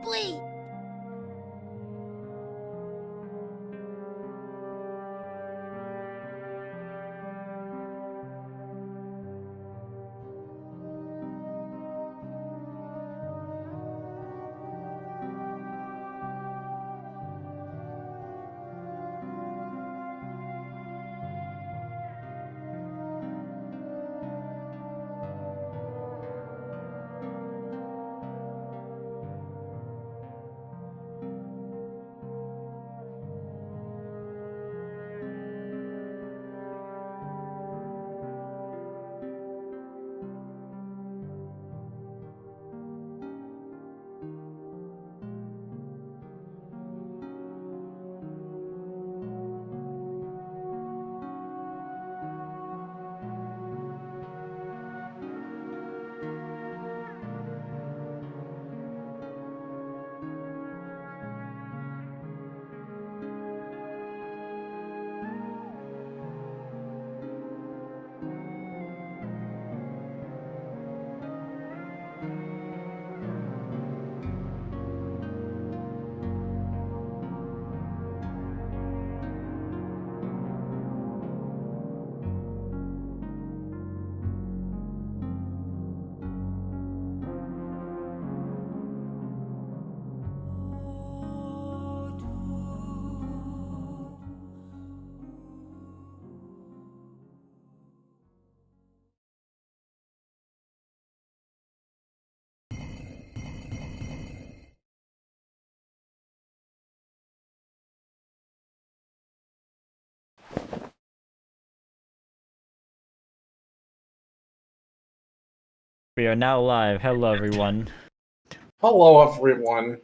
complete. We are now live. Hello, everyone. Hello, everyone.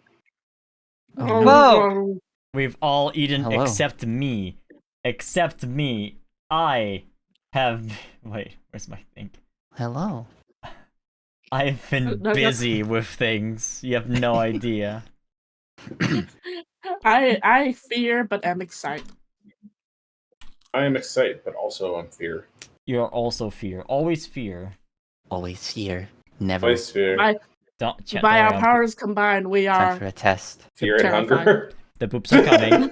Hello. We've all eaten Hello. except me. Except me. I have... Wait, where's my thing? Hello. I've been busy with things. You have no idea. I fear, but am excited. I am excited, but also I'm fear. You're also fear. Always fear. Always fear. Never. Always fear. Don't chat. By don't our worry, powers combined, we Time are. for a test. Fear and terrifying. hunger. The boops are coming.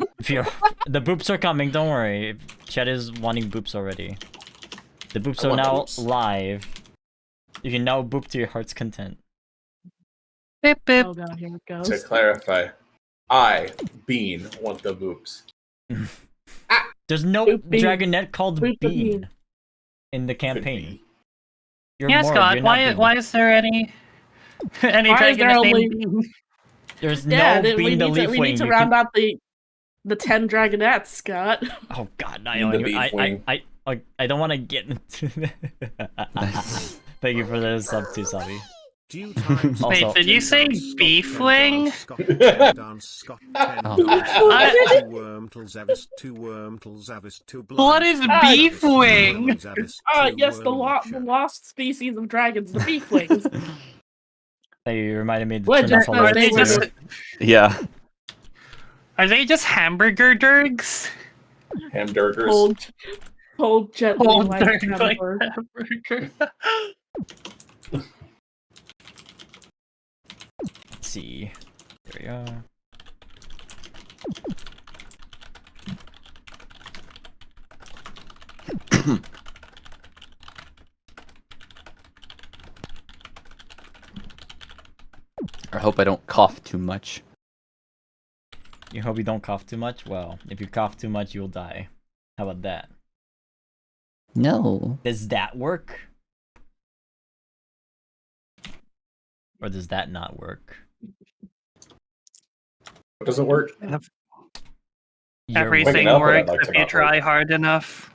The boops are coming, don't worry. Chat is wanting boops already. The boops I are want now boops. live. You can now boop to your heart's content. Bip bip. Oh god, here it goes. To clarify, I, Bean, want the boops. There's no Boop Bean. dragonet called Boop Bean Bean. in the campaign. You're Yeah, Morg, Scott, you're not Bean. why is there any any Why is there dragon only- named Bean? There's Yeah, no we Bean the need to Leafwing. You round can... out the 10 dragonettes, Scott. Oh god, Bean the Leafwing. I don't want to get into Thank you for the sub too, Sabi. Wait, Also- did you say beefwing? What is beefwing? Yes, the lost species of dragons, the beeflings. You reminded me to What, turn off just all now the they lights were- here. Yeah. Are they just hamburger durgs? Hamburgers. Cold gently Cold like durgs like hamburger. hamburger. Let's see. There we are. I hope I don't cough too much. You hope you don't cough too much? Well, if you cough too much, you'll die. How about that? No. Does that work? Or does that not work? Does it work? You're Everything up, but I'd works like to if you not try work. hard enough.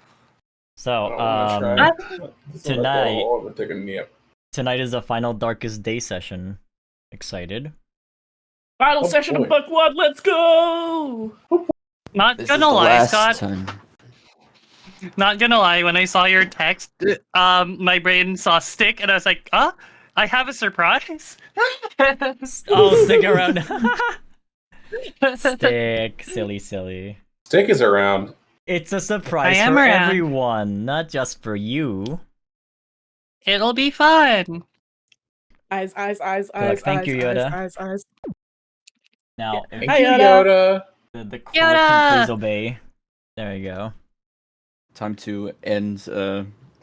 So, I'm gonna try. tonight- Oh, I'm gonna take a nap. tonight is the final Darkest Day session. Excited? Final Oh, session boy. of book 1, let's go! Not This gonna is the lie, last Scott. time. Not gonna lie, when I saw your text, my brain saw stick, and I was like, I have a surprise. Oh, stick around. Stick. Silly. Stick is around. It's a surprise I am for around. everyone, not just for you. It'll be fun. Eyes, Thank you, Yoda. eyes. Now, if Thank you, Yoda. Yoda. the court Yoda! can please obey. There you go. Time to end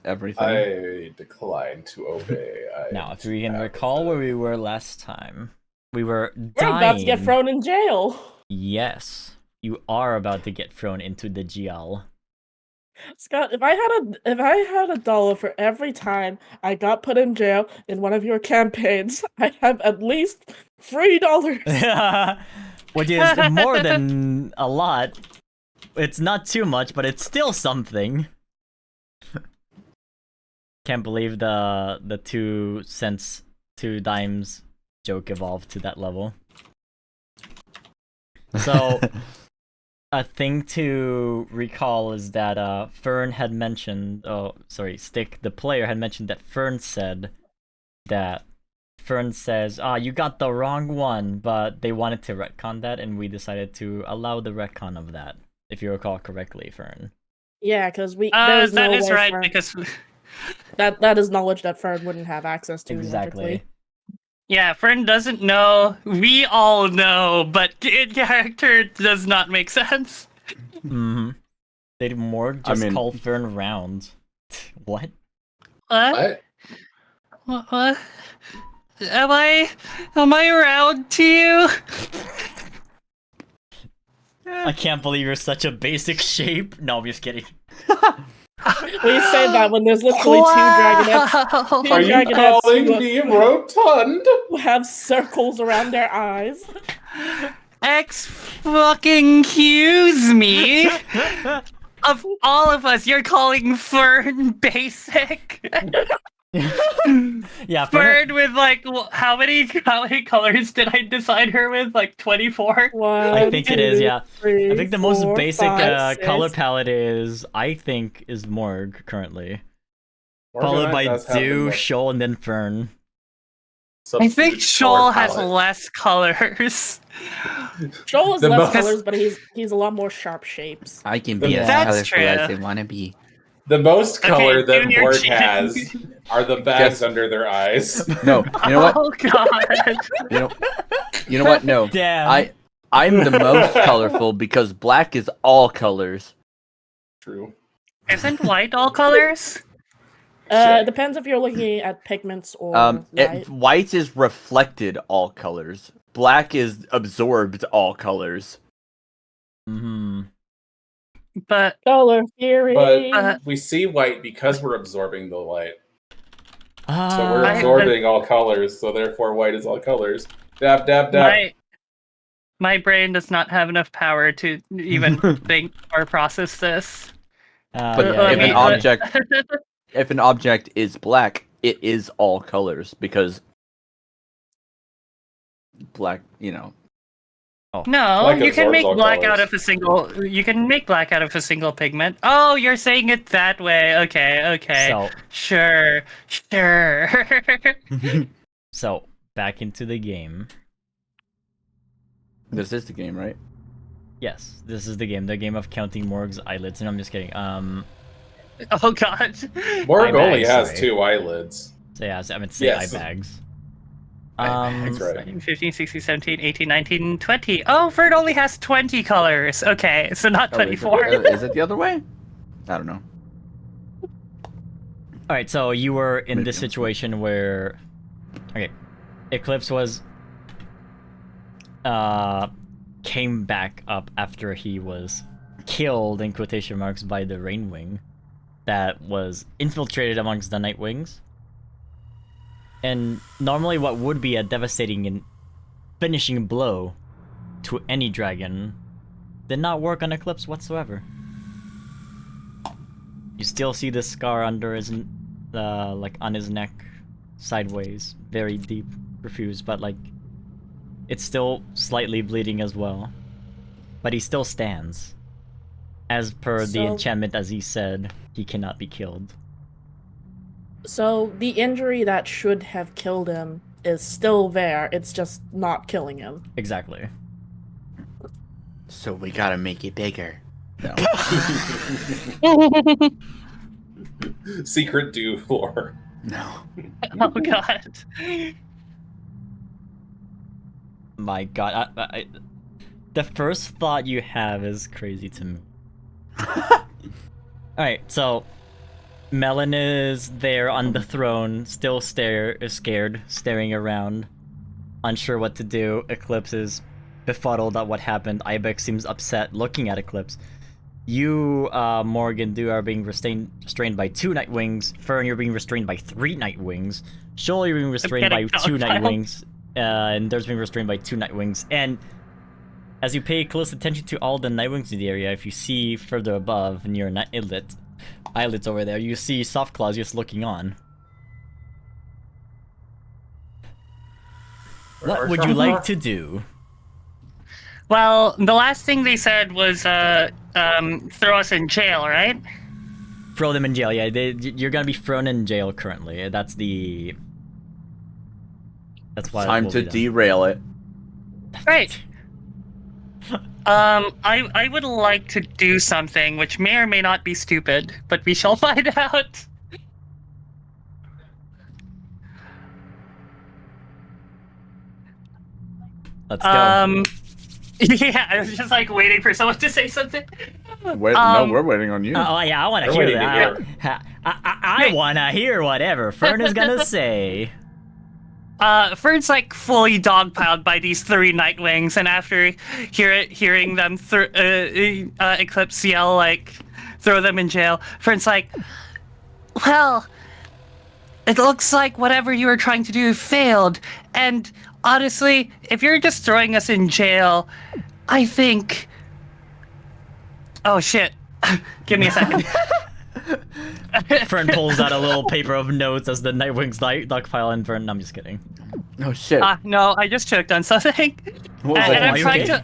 everything. I decline to obey. Now, if we can recall where we were last time, we were We're about to get dying. thrown in jail. Yes, you are about to get thrown into the jail. Scott, if I had a dollar for every time I got put in jail in one of your campaigns, I'd have at least $3. Which is more than a lot. It's not too much, but it's still something. Can't believe the 2 cents, 2 dimes joke evolved to that level. So, a thing to recall is that Fern had mentioned, Stick, the player, had mentioned that Fern said that Fern says, you got the wrong one, but they wanted to retcon that, and we decided to allow the retcon of that, if you recall correctly, Fern. Yeah, because there's no that is way right, Fern, because... that is knowledge that Fern wouldn't have access to, Exactly. logically. Yeah, Fern doesn't know. We all know, but in character does not make sense. Mm-hmm. They'd more just call Fern round. What? What? What? Am I around to you? I can't believe you're such a basic shape. No, I'm just kidding. Please say that when there's literally two dragonets Wow. Are you dragonets calling me rotund? who have circles around their eyes. Excuse me. Of all of us, you're calling Fern basic. Yeah, Fern with like how many colors did I decide her with? Like 24. I think it is. Yeah, I think the most four, basic five, color six. palette is Morg currently, followed by Dew, Shoal, and then Fern. I think Shoal has less colors. Shoal has The less most- colors, but he's a lot more sharp shapes. I can be as That's colorful as true. I want to be. The most color Okay, that Junior Morg Jim. has are the bags under their eyes. No, you know what? Oh god. You know what? No, Damn. I'm the most colorful because black is all colors. True. Isn't white all colors? It depends if you're looking at pigments or light. White is reflected all colors. Black is absorbed all colors. Mm-hmm. But Color theory. But we see white because we're absorbing the light. So we're I- absorbing all colors, so therefore white is all colors. Dab, dab, dab. my brain does not have enough power to even think or process this. But yeah, if an yeah. object, if an object is black, it is all colors because black, No, Black you can absorbs make all black colors. out of a single. You can make black out of a single pigment. Oh, you're saying it that way. Okay. So, Sure. so back into the game. this is the game, right? Yes, this is the game of counting Morg's eyelids. And I'm just kidding. Oh god. Morg Eye only bags, has sorry. 2 eyelids. So yeah, I meant to say Yes. eye bags. That's right. 15, 16, 17, 18, 19, 20. Oh, Fern only has 20 colors. Okay, so not 24. Is it the other way? I don't know. All right, so you were in this situation where, okay, Eclipse was came back up after he was killed in quotation marks by the Rainwing that was infiltrated amongst the Nightwings. And normally what would be a devastating and finishing blow to any dragon did not work on Eclipse whatsoever. You still see the scar under his, like on his neck, sideways, very deep, profuse, but like, it's still slightly bleeding as well. But he still stands. As per the enchantment, as he said, he cannot be killed. So the injury that should have killed him is still there. It's just not killing him. Exactly. So we gotta make it bigger. No. Secret Dew lore. No. Oh god. My god, the first thought you have is crazy to me. Alright, so Melon is there on the throne, still scared, staring around, unsure what to do. Eclipse is befuddled at what happened. Ibex seems upset looking at Eclipse. You, Morgan, are being restrained by 2 Nightwings. Fern, you're being restrained by 3 Nightwings. Shoal, you're being restrained by 2 Nightwings. And there's being restrained by 2 Nightwings. And as you pay close attention to all the Nightwings in the area, if you see further above near an eyelets over there, you see Softclaws just looking on. What would you like to do? Well, the last thing they said was throw us in jail, right? Throw them in jail, yeah. You're gonna be thrown in jail currently. That's why. Time to derail it. Right. I would like to do something which may or may not be stupid, but we shall find out. Let's go. Yeah, I was just like waiting for someone to say something. Wait, no, we're waiting on you. Oh yeah, I want to hear that. I want to hear whatever Fern is gonna say. Fern's like fully dogpiled by these 3 Nightwings, and after hearing them Eclipse yell like, "Throw them in jail," Fern's like, "Well, it looks like whatever you were trying to do failed, and honestly, if you're just throwing us in jail, I think..." Oh shit! Give me a second. Fern pulls out a little paper of notes as the Nightwings dogpile and Fern. No, I'm just kidding. Oh shit. No, I just choked on something. What was and that? I'm Are you trying okay?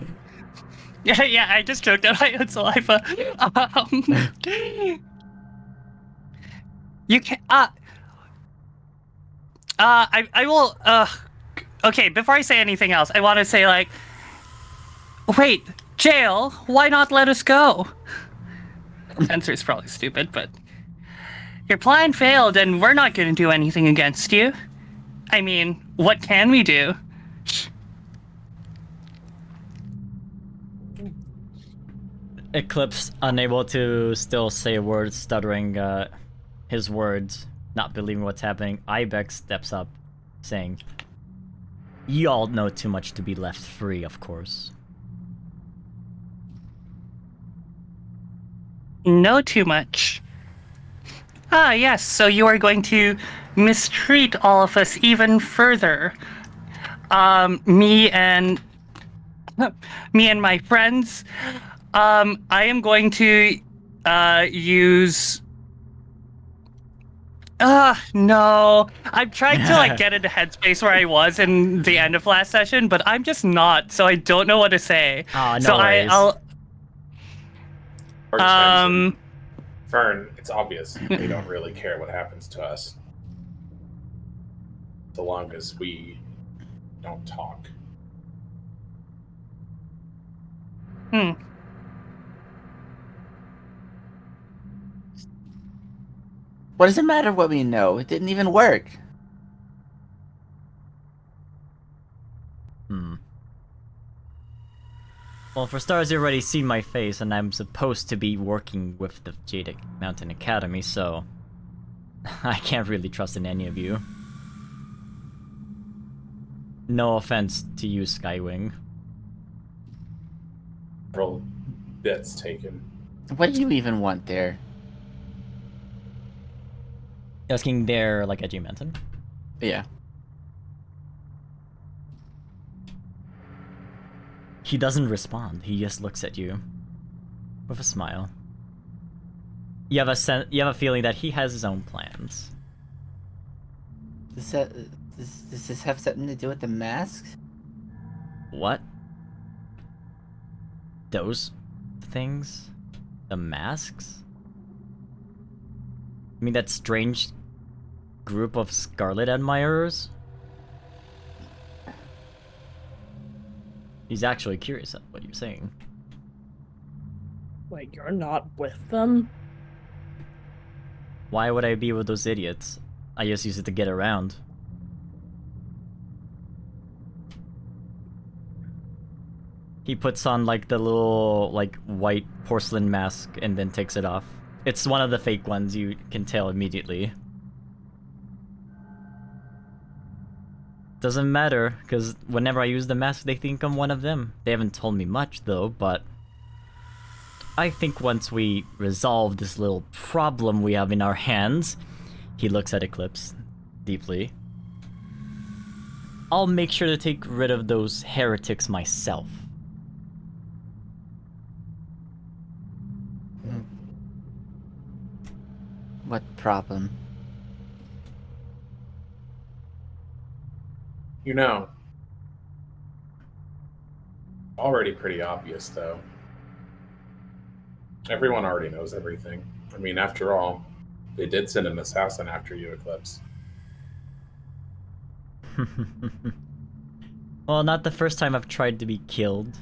to. Yeah, I just choked on my own saliva. You can. I will. Okay, before I say anything else, I want to say like, wait, jail? Why not let us go? Censor's probably stupid, but your plan failed, and we're not going to do anything against you. I mean, what can we do? Eclipse, unable to still say a word, stuttering his words, not believing what's happening. Ibex steps up, saying, "You all know too much to be left free, of course." Know too much. Ah, yes, so you are going to mistreat all of us even further. Me and my friends, I am going to use... no. I'm trying to like get into headspace where I was in the end of last session, but I'm just not, so I don't know what to say. Oh, no so worries. Fern, it's obvious they don't really care what happens to us, so long as we don't talk. What does it matter what we know? It didn't even work. Well, for starters, you already seen my face, and I'm supposed to be working with the Jade Mountain Academy, so I can't really trust in any of you. No offense to you, Skywing. Several bits taken. What do you even want there? Asking there, like, at Jade Mountain? Yeah. He doesn't respond. He just looks at you with a smile. You have a feeling that he has his own plans. Does this have something to do with the masks? What? Those things? The masks? I mean, that strange group of Scarlet admirers? He's actually curious at what you're saying. Wait, you're not with them? Why would I be with those idiots? I just use it to get around. He puts on like the little like white porcelain mask and then takes it off. It's one of the fake ones, you can tell immediately. Doesn't matter, because whenever I use the mask, they think I'm one of them. They haven't told me much though, but I think once we resolve this little problem we have in our hands, he looks at Eclipse deeply. I'll make sure to take rid of those heretics myself. What problem? You know, already pretty obvious, though. Everyone already knows everything. I mean, after all, they did send an assassin after you, Eclipse. Well, not the first time I've tried to be killed.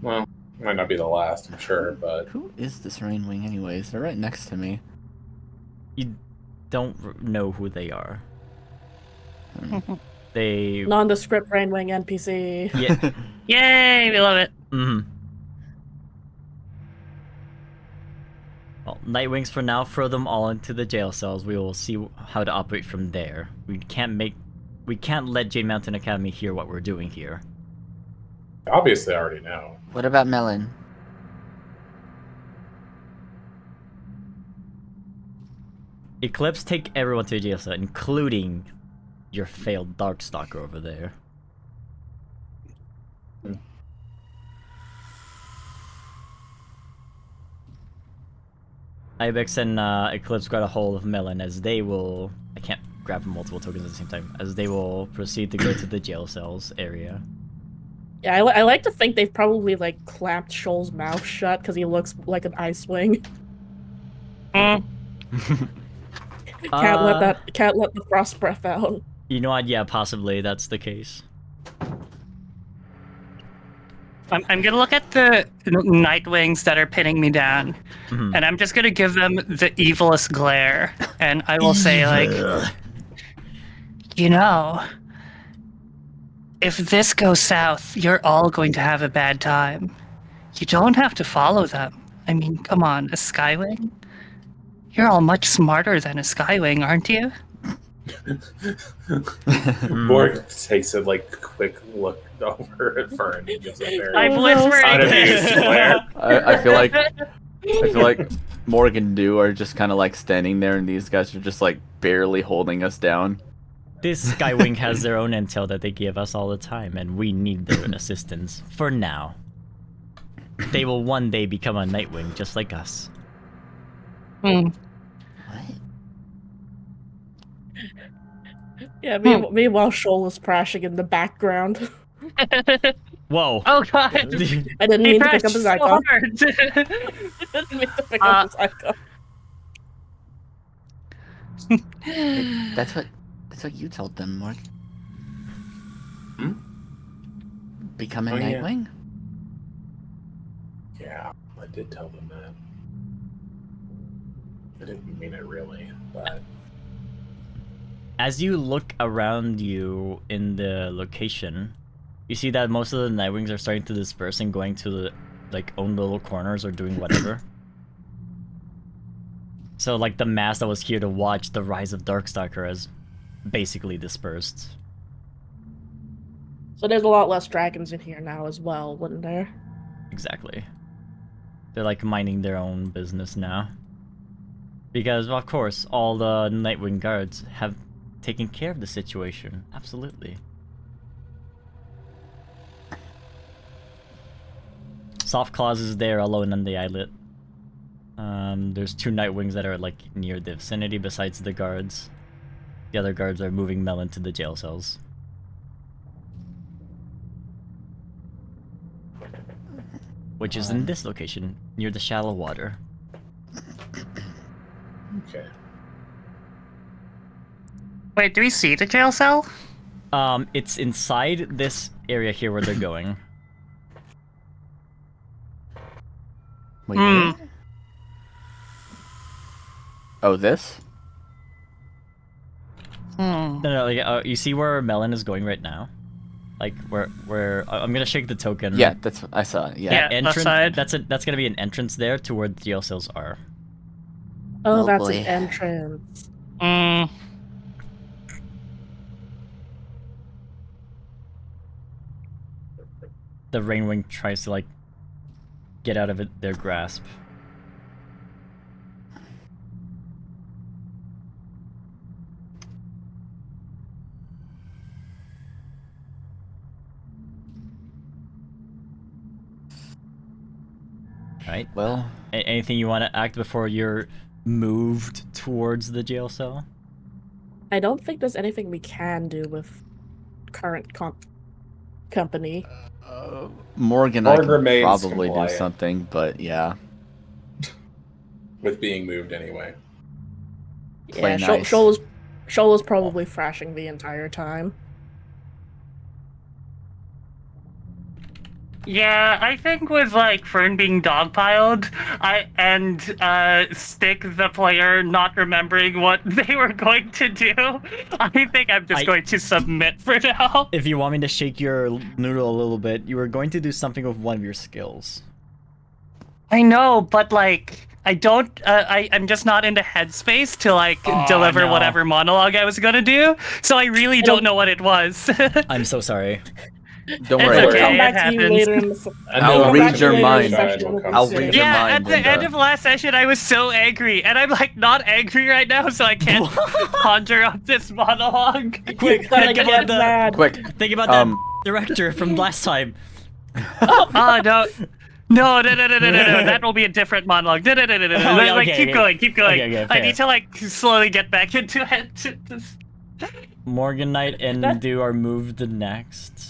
Well, might not be the last, I'm sure, but... Who is this Rainwing anyways? They're right next to me. You don't know who they are. Hmm. They... Nondescript Rainwing NPC. Yeah. Yay, we love it. Mm-hmm. Well, Nightwings for now, throw them all into the jail cells. We will see how to operate from there. We can't let Jade Mountain Academy hear what we're doing here. Obviously, I already know. What about Melon? Eclipse, take everyone to the jail cell, including your failed Darkstalker over there. Ibex and Eclipse got a hold of Melon as they will... I can't grab multiple tokens at the same time. As they will proceed to go to the jail cells area. Yeah, I like to think they've probably like clamped Shoal's mouth shut because he looks like an Ice-Wing. Mm. Can't let the frost breath out. You know what? Yeah, possibly that's the case. I'm gonna look at the Nightwings that are pinning me down, Mhm. and I'm just gonna give them the evilest glare, and I will say like, you know, if this goes south, you're all going to have a bad time. You don't have to follow them. I mean, come on, a Skywing? You're all much smarter than a Skywing, aren't you? Morgan takes a quick look over at Fern and gives a very I'm no. whispering. glare. I feel like Morgan and Do are just kind of like standing there, and these guys are just like barely holding us down. This Skywing has their own intel that they give us all the time, and we need their assistance for now. They will one day become a Nightwing just like us. Hmm. What? Yeah, meanwhile Shoal is crashing in the background. Whoa. Oh god. I didn't He mean to pick crashed up his so icon. hard. I didn't mean to pick up his icon. Wait, that's what you told them, Morgan. Hmm? Become a Oh, yeah. Nightwing? Yeah, I did tell them that. I didn't mean it really, but... As you look around you in the location, you see that most of the Nightwings are starting to disperse and going to the own little corners or doing whatever. So the mass that was here to watch the rise of Darkstalker has basically dispersed. So there's a lot less dragons in here now as well, wouldn't there? Exactly. They're minding their own business now. Because, of course, all the Nightwing guards have taken care of the situation. Absolutely. Soft Claws is there alone on the islet. There's 2 Nightwings that are near the vicinity besides the guards. The other guards are moving Melon to the jail cells. Which is in this location, near the shallow water. Okay. Wait, do we see the jail cell? It's inside this area here where they're going. Wait, Hmm. what? Oh, this? Hmm. No, you see where Melon is going right now? Like where I'm gonna shake the token. Yeah, that's I saw it. Yeah. Yeah. That left entrance. side. That's gonna be an entrance there to where the jail cells are. Oh, Oh, that's boy. an entrance. Mm, The Rainwing tries to like get out of their grasp. Right. Well, Anything you want to act before you're moved towards the jail cell? I don't think there's anything we can do with current company. Morgan, I Morg can remains probably do compliant. something, but yeah. With being moved anyway. Play Yeah, nice. Shoal is probably thrashing the entire time. yeah, I think with like Fern being dogpiled, and Stick the player not remembering what they were going to do, I think I'm just going to submit for now. If you want me to shake your noodle a little bit, you were going to do something with one of your skills. I know, but like I don't. I'm just not in the headspace to like deliver no. whatever monologue I was gonna do. So I really don't know what it was. I'm so sorry. Don't It's worry. We'll okay, come it back to you happens. later in the I'll read your mind. I'll session. read your Yeah, mind at the and, end of last session, I was so angry, and I'm like not angry right now, so I can't conjure up this monologue. Quick, Gotta think get about the mad. Quick. think about that director from last time. Oh no. No, that will be a different monologue. No. yeah, Like, okay, keep going. Okay, I fair. need to like slowly get back into it. Morganite and Do are moved next.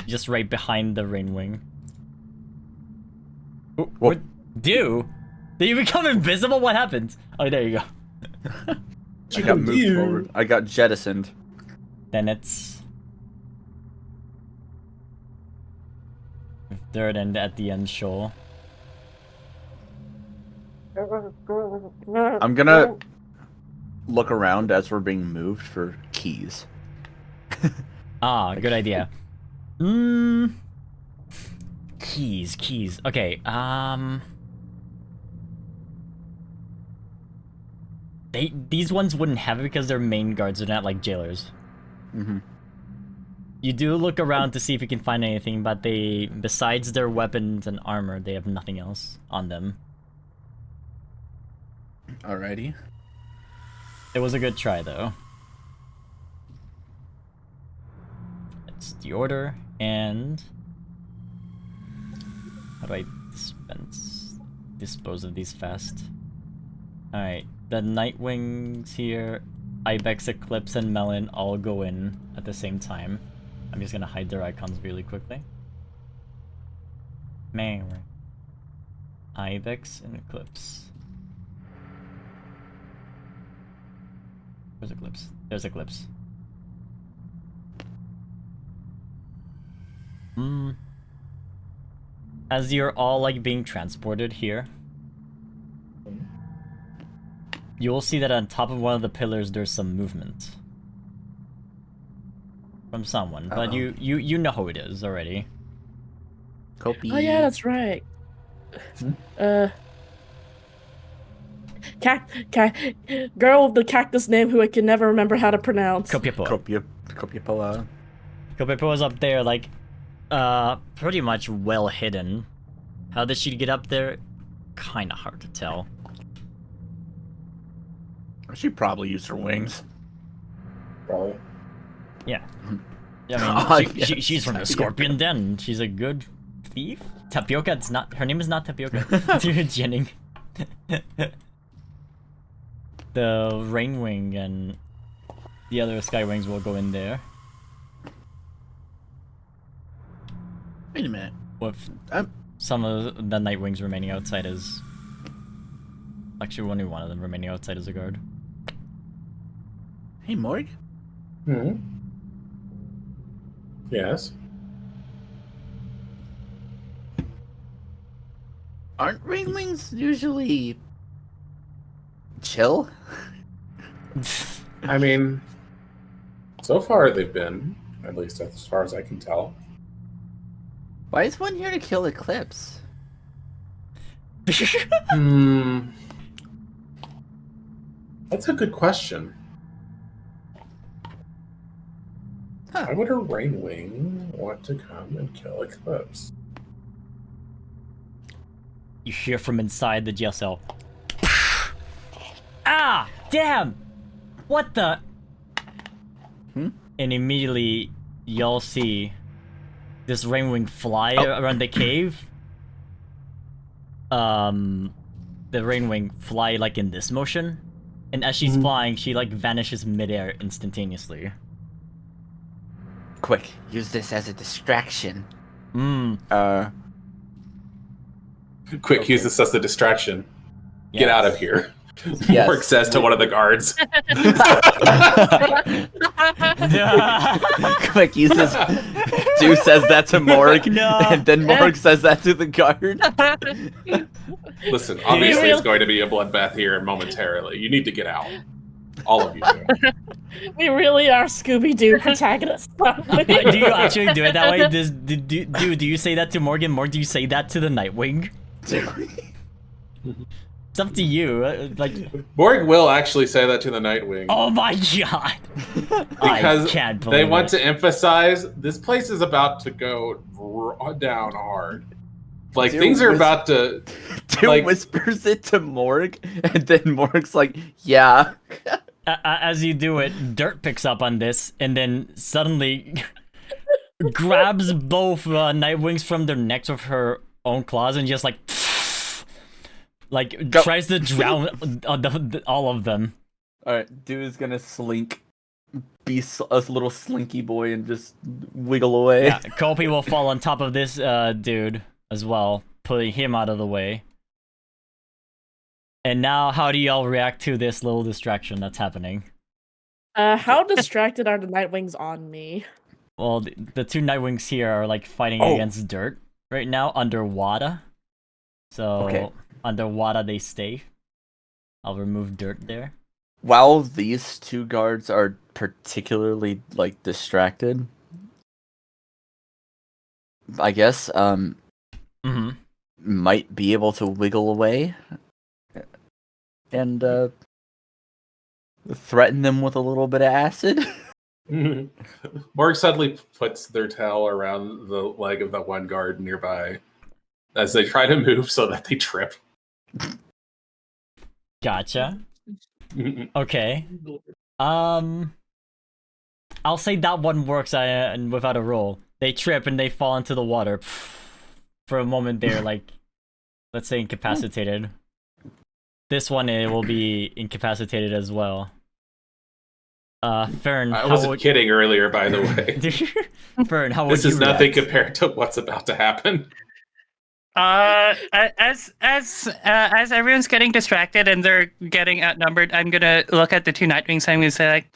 Just right behind the Rainwing. What? Do? Did you become invisible? What happened? Oh, there you go. I got moved forward. I got jettisoned. Then it's third and at the end, Shoal. I'm gonna look around as we're being moved for keys. Ah, good idea. Keys. Okay, these ones wouldn't have it because they're main guards, they're not like jailers. Mm-hmm. You do look around to see if you can find anything, but besides their weapons and armor, they have nothing else on them. Alrighty. It was a good try, though. It's the order, and how do I dispose of these fast? Alright, the Nightwings here, Ibex, Eclipse, and Melon all go in at the same time. I'm just gonna hide their icons really quickly. Ibex and Eclipse. Where's Eclipse? There's Eclipse. As you're all like being transported here, you will see that on top of one of the pillars there's some movement from someone, but you know who it is already. Copy. Oh yeah, that's right. Girl with the cactus name who I can never remember how to pronounce. Kopiepo. Kopiepo. Kopiepo is up there, like, pretty much well hidden. How did she get up there? Kinda hard to tell. She probably used her wings. Probably. Yeah. I mean, yes. she's from the Scorpion Den. She's a good thief. Tapioca, it's not. Her name is not Tapioca. It's Jenning. The Rainwing and the other Skywings will go in there. Wait a minute. With some of the Nightwings remaining outside as. Actually, only one of them remaining outside as a guard. Hey, Morg. Hmm. Yes. Aren't Rainwings usually chill? I mean, so far they've been. at least as far as I can tell. Why is one here to kill Eclipse? That's a good question. Huh. Why would a Rainwing want to come and kill Eclipse? You hear from inside the jail cell. Ah! Damn! What the? And immediately, y'all see this Rainwing fly around the cave. The Rainwing fly like in this motion, and as she's flying, she like vanishes midair instantaneously. Quick, use this as a distraction. Quick, use this as a distraction. Get out of here. Yes. Morg says to one of the guards. Quick, use this. Dew says that to Morg, No. and then Morg says that to the guard. Listen, obviously it's going to be a bloodbath here momentarily. You need to get out. All of you do. We really are Scooby-Doo protagonists. Do you actually do it that way? Do you say that to Morgan? Morg, do you say that to the Nightwing? It's up to you. Like, Morg will actually say that to the Nightwing. oh my god! Because I can't believe they want it. to emphasize this place is about to go down hard. Like, Dude, things are about to... Dew like- whispers it to Morg, and then Morg's like, yeah. As you do it, Dirt picks up on this, and then suddenly grabs both Nightwings from their necks with her own claws, and just Go. tries to drown all of them. Alright, Dew is gonna slink, be a little slinky boy, and just wiggle away. Yeah, Kopi will fall on top of this dude as well, putting him out of the way. And now, how do y'all react to this little distraction that's happening? How distracted are the Nightwings on me? Well, the two Nightwings here are like fighting against Dirt right now underwater. So underwater they stay. I'll remove Dirt there. While these two guards are particularly like distracted, I guess might be able to wiggle away and threaten them with a little bit of acid. Morg suddenly puts their tail around the leg of the one guard nearby as they try to move so that they trip. Gotcha. Okay. I'll say that one works and without a roll. They trip and they fall into the water. For a moment they're like, let's say incapacitated. This one it will be incapacitated as well. Fern, I wasn't kidding earlier, by the way. Fern, how would This you is nothing react? compared to what's about to happen. As everyone's getting distracted and they're getting outnumbered, I'm gonna look at the two Nightwings and I'm gonna say like,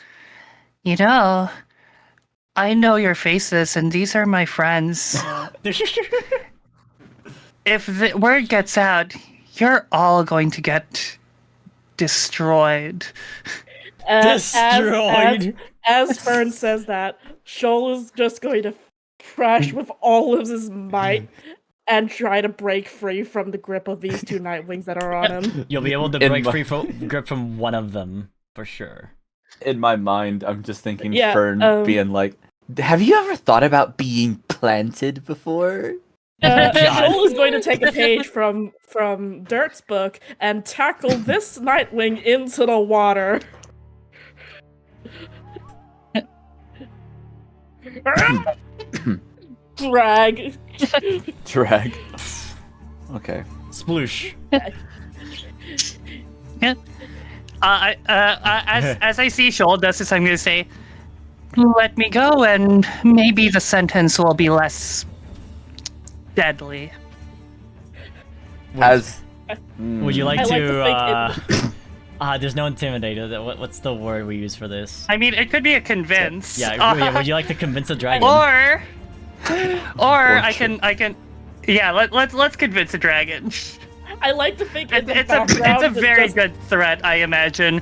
you know, I know your faces and these are my friends. If the word gets out, you're all going to get destroyed. Destroyed. As Fern says that, Shoal is just going to crash with all of his might and try to break free from the grip of these two Nightwings that are on him. You'll be able to break free from grip from one of them for sure. In my mind, I'm just thinking Yeah, Fern being like, have you ever thought about being planted before? Shoal is going to take a page from Dirt's book and tackle this Nightwing into the water. Drag. Drag. Okay. Sploosh. As I see Shoal does this, I'm gonna say, let me go and maybe the sentence will be less deadly. As Would you like I to, like to think there's no intimidator. What's the word we use for this? I mean, it could be a convince. Yeah, would you like to convince a dragon? Or I can. Yeah, let's convince a dragon. I like to think in the It's a background very just- good threat, I imagine.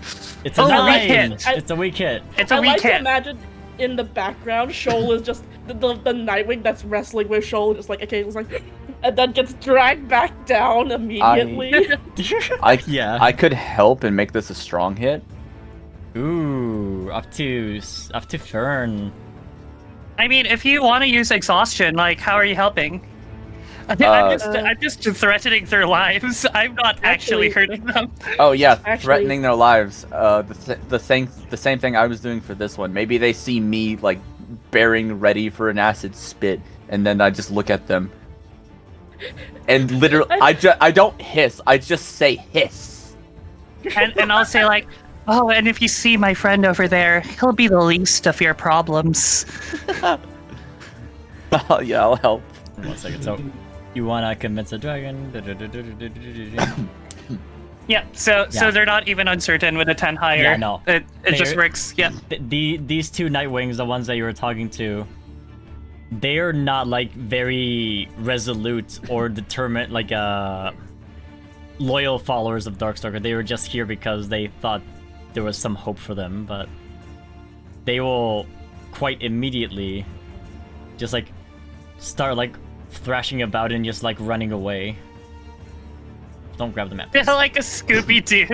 It's a Oh, nine. weak hit. It's a weak hit. It's a I weak like to hit. imagine in the background, Shoal is just the Nightwing that's wrestling with Shoal, just like okay, it's like, and then gets dragged back down immediately. I could help and make this a strong hit. Ooh, up to Fern. I mean, if you want to use exhaustion, like, how are you helping? I'm just threatening their lives. I'm not actually hurting them. Oh yeah, threatening their lives. The same thing I was doing for this one. Maybe they see me like bearing ready for an acid spit, and then I just look at them, and literally, I don't hiss. I just say hiss. And I'll say like, oh, and if you see my friend over there, he'll be the least of your problems. Yeah, I'll help. 1 second. So, you wanna convince a dragon? Yeah. So they're not even uncertain with a 10 higher. Yeah, no. It just works. Yeah. These two Nightwings, the ones that you were talking to, they are not like very resolute or determined, like loyal followers of Darkstalker. They were just here because they thought there was some hope for them, but they will quite immediately just like start like thrashing about and just like running away. Don't grab the map. They're like a Scooby-Doo.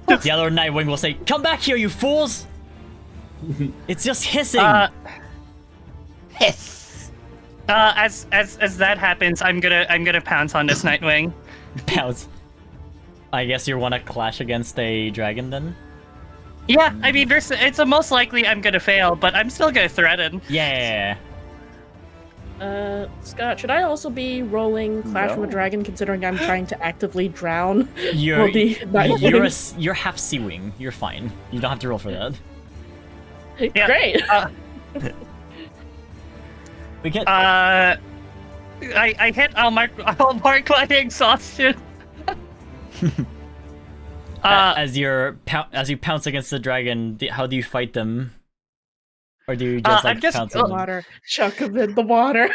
The other Nightwing will say, "Come back here, you fools!" It's just hissing. Hiss. As that happens, I'm gonna pounce on this Nightwing. Pounce. I guess you want to clash against a dragon then? Yeah, I mean, it's a most likely I'm gonna fail, but I'm still gonna threaten. Yeah. Scott, should I also be rolling Clash with a Dragon, considering I'm trying to actively drown? You're half Sea-Wing. You're fine. You don't have to roll for that. Yeah. Great. We get. I hit. I'll mark my exhaustion. As you pounce against the dragon, how do you fight them? Or do you just like pounce the them? water? Chuck him in the water.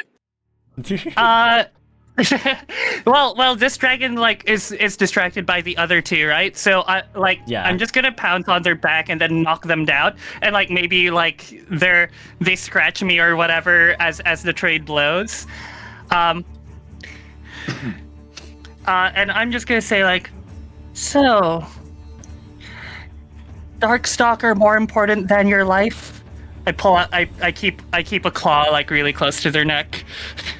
Well, this dragon like is distracted by the other two, right? So I'm just gonna pounce on their back and then knock them down, and like maybe like they scratch me or whatever as the trade blows. And I'm just gonna say like, so Darkstalker more important than your life? I pull out. I keep a claw like really close to their neck.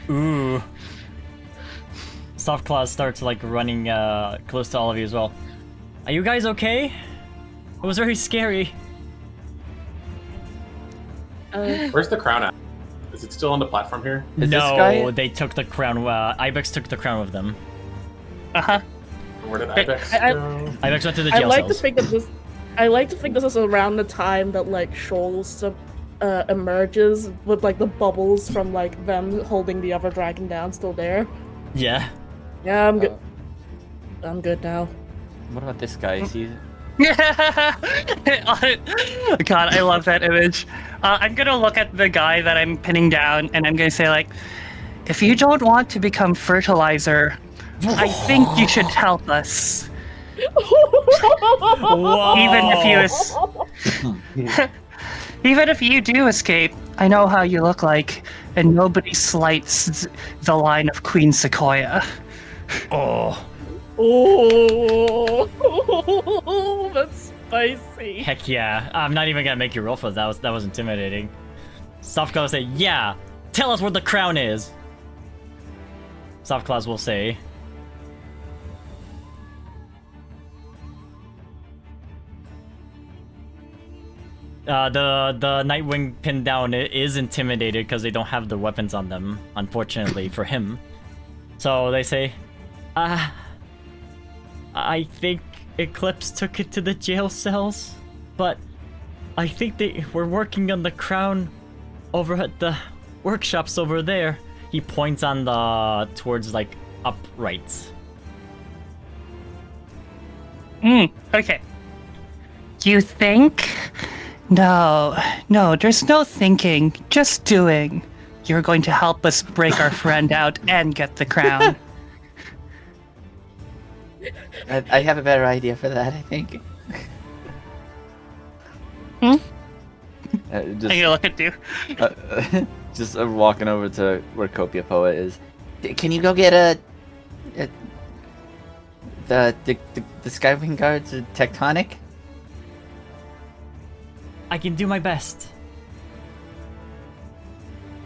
Ooh. Soft Claws starts like running close to all of you as well. Are you guys okay? It was very scary. Where's the crown at? Is it still on the platform here? No, they took the crown. Ibex took the crown with them. Where did Ibex go? Ibex went to the jail cells. I like to think this is around the time that like Shoal emerges with like the bubbles from like them holding the other dragon down still there. Yeah. Yeah, I'm good. I'm good now. What about this guy? Is he... God, I love that image. I'm gonna look at the guy that I'm pinning down, and I'm gonna say like, if you don't want to become fertilizer, I think you should help us. Even if you do escape, I know how you look like, and nobody slights the line of Queen Sequoia. Oh, that's spicy. heck yeah! I'm not even gonna make you roll for that. That was intimidating. Softclaw will say, "Yeah, tell us where the crown is." Softclaws will say, the Nightwing pinned down is intimidated because they don't have the weapons on them, unfortunately for him. So they say, I think Eclipse took it to the jail cells, but I think they were working on the crown over at the workshops over there. He points on towards like uprights. Okay. You think? No, there's no thinking, just doing. You're going to help us break our friend out and get the crown. I have a better idea for that, I think. Just, I'm gonna look at you. just walking over to where Copia Poa is. Can you go get the Skywing guards a tectonic? I can do my best.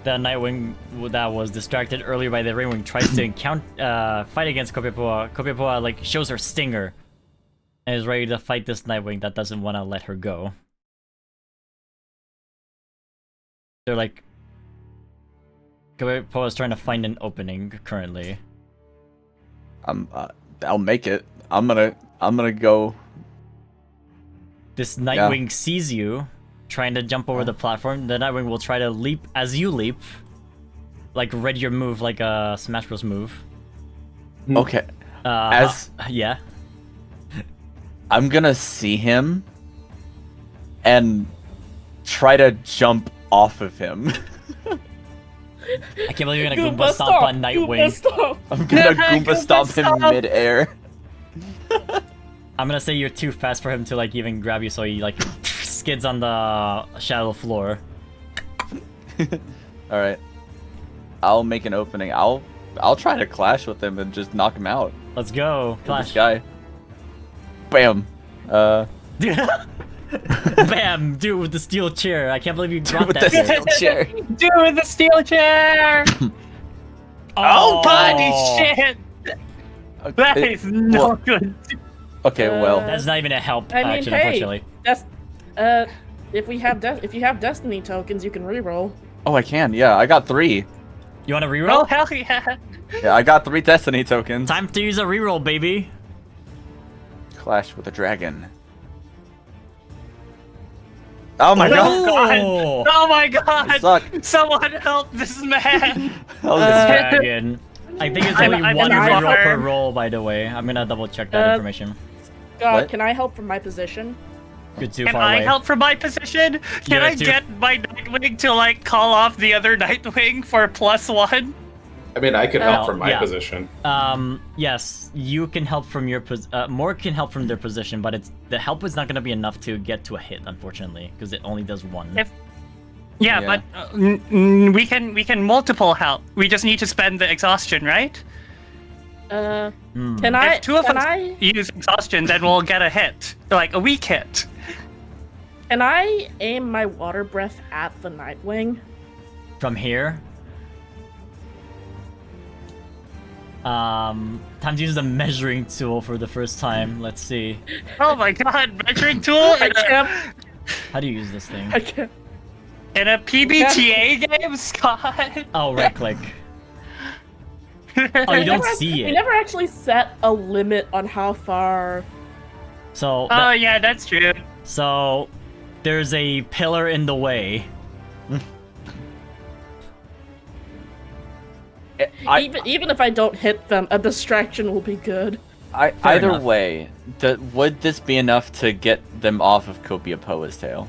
The Nightwing that was distracted earlier by the Rainwing tries to fight against Copia-Poa. Copia-Poa like shows her stinger and is ready to fight this Nightwing that doesn't want to let her go. They're like, Copia-Poa is trying to find an opening currently. I'll make it. I'm gonna go. This Nightwing sees you trying to jump over the platform. The Nightwing will try to leap as you leap, like ready your move, like a Smash Bros. Move. Okay. Yeah. I'm gonna see him and try to jump off of him. I can't believe you're gonna Goomba stomp on Nightwing. I'm gonna Goomba stomp him midair. I'm gonna say you're too fast for him to like even grab you, so he like skids on the shallow floor. All right. I'll make an opening. I'll try to clash with him and just knock him out. Let's go. Clash. This guy. Bam. Bam! Dude with the steel chair. I can't believe you got that. Dude with the steel chair. Dude with the steel chair. Oh, bloody shit! That is not good. Okay, well. That's not even a help I mean, action, hey, unfortunately. that's if you have Destiny tokens, you can reroll. Oh, I can. Yeah, I got 3. You want to reroll? Oh hell yeah! Yeah, I got 3 Destiny tokens. Time to use a reroll, baby. Clash with a dragon. Oh my god! Oh my god! I suck. Someone help this man! Dragon. I think it's only I'm one in reroll water. per roll, by the way. I'm gonna double check that information. God, What? can I help from my position? You're too Can far I away. help from my position? Can Yeah, I too. get my Nightwing to like call off the other Nightwing for +1? I mean, I could help No, from my yeah. position. Yes, you can help from your more can help from their position, but the help is not gonna be enough to get to a hit, unfortunately, because it only does one. Yeah, Yeah. but we can multiple help. We just need to spend the exhaustion, right? Can I? If two of can us I? use exhaustion, then we'll get a hit, like a weak hit. Can I aim my water breath at the Nightwing? From here. Time to use the measuring tool for the first time. Let's see. Oh my god, measuring tool I can't. How do you use this thing? I can't. in a PBTA game, Scott. Oh, right click. Oh, you don't see We it. never actually set a limit on how far. So, Oh yeah, that's true. so there's a pillar in the way. Even if I don't hit them, a distraction will be good. Either enough. way, would this be enough to get them off of Copia Poa's tail?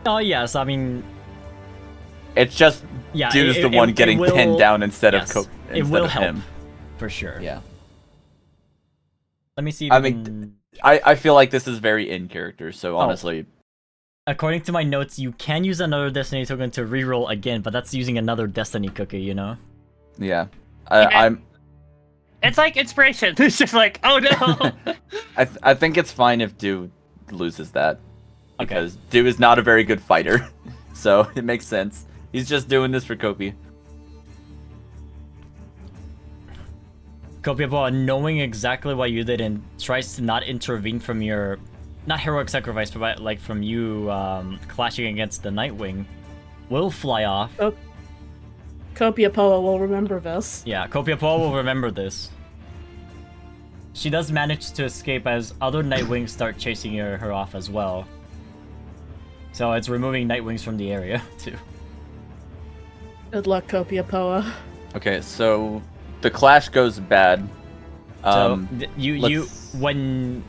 Oh yes, I mean, It's just yeah. dude's it- the it- one it getting will- pinned down instead yes, of it will help him. for sure. Yeah. Let me see. If I I mean, I feel like this is very in character, so honestly, according to my notes, you can use another Destiny token to reroll again, but that's using another Destiny cookie, you know? yeah. Yeah. I'm It's like inspiration. It's just like, oh no. I think it's fine if Dew loses that. Because Dew is not a very good fighter. So it makes sense. He's just doing this for Kopi. Copia, knowing exactly what you did and tries to not intervene from your, not heroic sacrifice, but like from you clashing against the Nightwing, will fly off. Copia Poa will remember this. Yeah, Copia will remember this. She does manage to escape as other Nightwings start chasing her off as well. So it's removing Nightwings from the area too. Good luck, Copia Poa. Okay, so the clash goes bad. So let's- when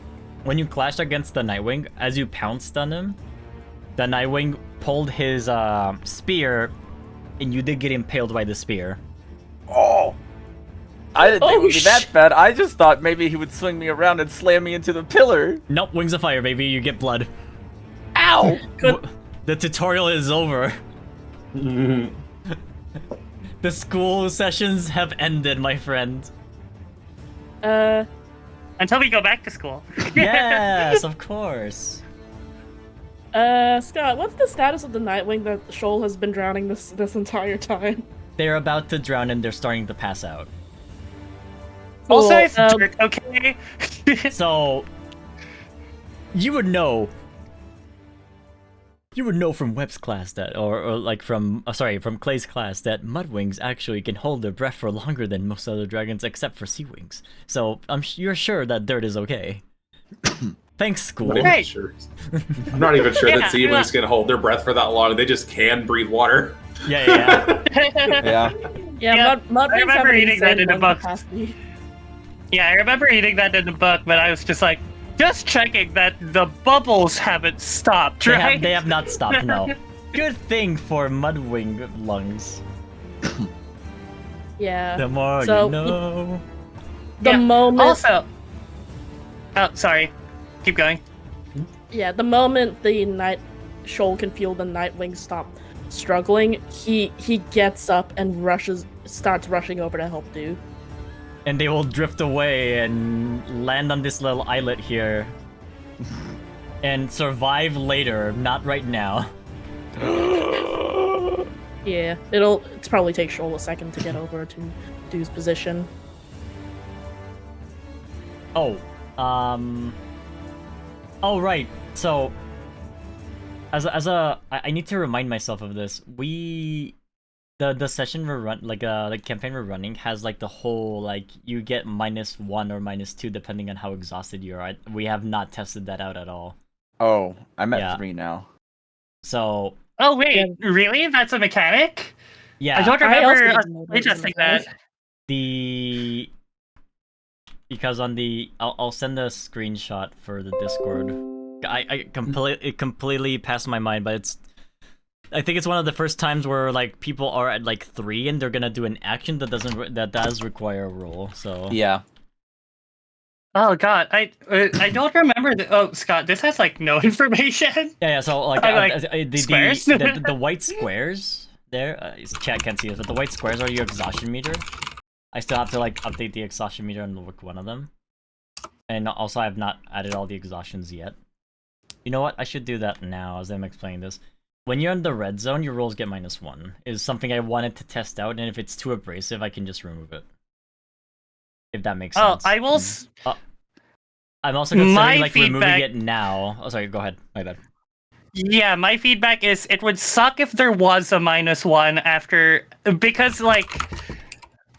you clashed against the Nightwing, as you pounced on him, the Nightwing pulled his spear, and you did get impaled by the spear. Oh! I didn't think it would be that sh- bad. I just thought maybe he would swing me around and slam me into the pillar. Nope, wings of fire, baby. You get blood. Ow! The The tutorial is over. The school sessions have ended, my friend. Until we go back to school. Yes, of course. Scott, what's the status of the Nightwing that Shoal has been drowning this entire time? They're about to drown and they're starting to pass out. Also, Cool, it's dirt, okay? So, you would know from Webb's class that, or like from Clay's class that Mudwings actually can hold their breath for longer than most other dragons except for Sea Wings. So you're sure that dirt is okay. Thanks, school. I'm not even sure that Sea Wings can hold their breath for that long. They just can breathe water. Yeah. I remember reading that in a book. Yeah, I remember reading that in the book, but I was just like, just checking that the bubbles haven't stopped, right? They have not stopped, no. Good thing for Mudwing lungs. Yeah. The more So, you know. The moment. Also. Oh, sorry. Keep going. Yeah, the moment the Shoal can feel the Nightwing stop struggling, he gets up and starts rushing over to help Dew. And they will drift away and land on this little islet here. And survive later, not right now. Yeah, it's probably take Shoal a second to get over to Dew's position. Oh, oh right. So, I need to remind myself of this. The session we're the campaign we're running has like the whole like you get -1 or -2 depending on how exhausted you are. We have not tested that out at all. Oh, I'm at 3 now. So. Oh wait, really? That's a mechanic? Yeah. I don't remember adjusting that. Because on the I'll send a screenshot for the Discord. It completely passed my mind, but I think it's one of the first times where like people are at like 3 and they're gonna do an action that does require a roll. So yeah. Oh god, I don't remember. Oh Scott, this has like no information. Yeah. So like, squares? the white squares there. Chat can't see it, but the white squares are your exhaustion meter. I still have to like update the exhaustion meter and look one of them, and also I have not added all the exhaustions yet. You know what? I should do that now as I'm explaining this. When you're in the red zone, your rolls get -1. Is something I wanted to test out, and if it's too abrasive, I can just remove it. If that makes sense. Oh, I will. I'm also considering like feedback... removing it now. Oh, sorry. Go ahead. My bad. Yeah, my feedback is it would suck if there was a -1 after, because like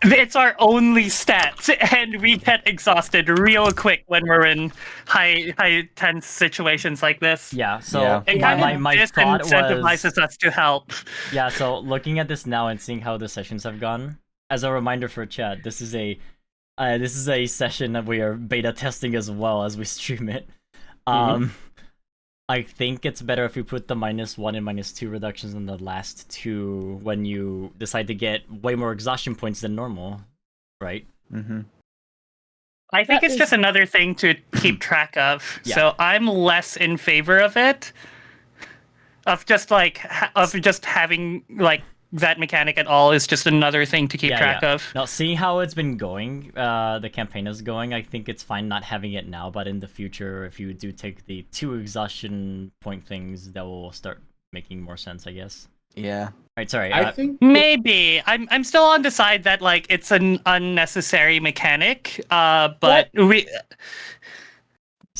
it's our only stat, and we get exhausted real quick when we're in high tense situations like this. Yeah, so it kind of my thought disincentivizes us to help. Yeah, so looking at this now and seeing how the sessions have gone, as a reminder for chat, this is a session that we are beta testing as well as we stream it. I think it's better if you put the -1 and -2 reductions in the last 2 when you decide to get way more exhaustion points than normal, right? I think it's just another thing to keep track of. Yeah. So I'm less in favor of it, of just having like that mechanic at all is just another thing to keep track of. Now, seeing how it's been going, the campaign is going, I think it's fine not having it now, but in the future, if you do take the 2 exhaustion point things, that will start making more sense, I guess. Yeah. Right, sorry. I think maybe. I'm still on the side that like it's an unnecessary mechanic, but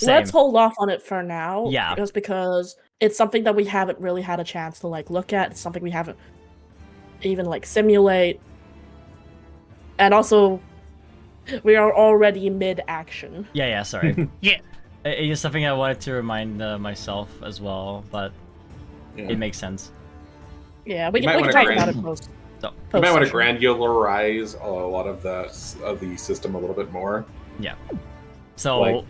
Let's hold off on it for now. Yeah. Just because it's something that we haven't really had a chance to like look at. It's something we haven't even like simulate, and also we are already mid-action. Yeah, sorry. Yeah, it's something I wanted to remind myself as well, but it makes sense. Yeah, we can talk about it post. So you might want to granularize a lot of the system a little bit more. Yeah. So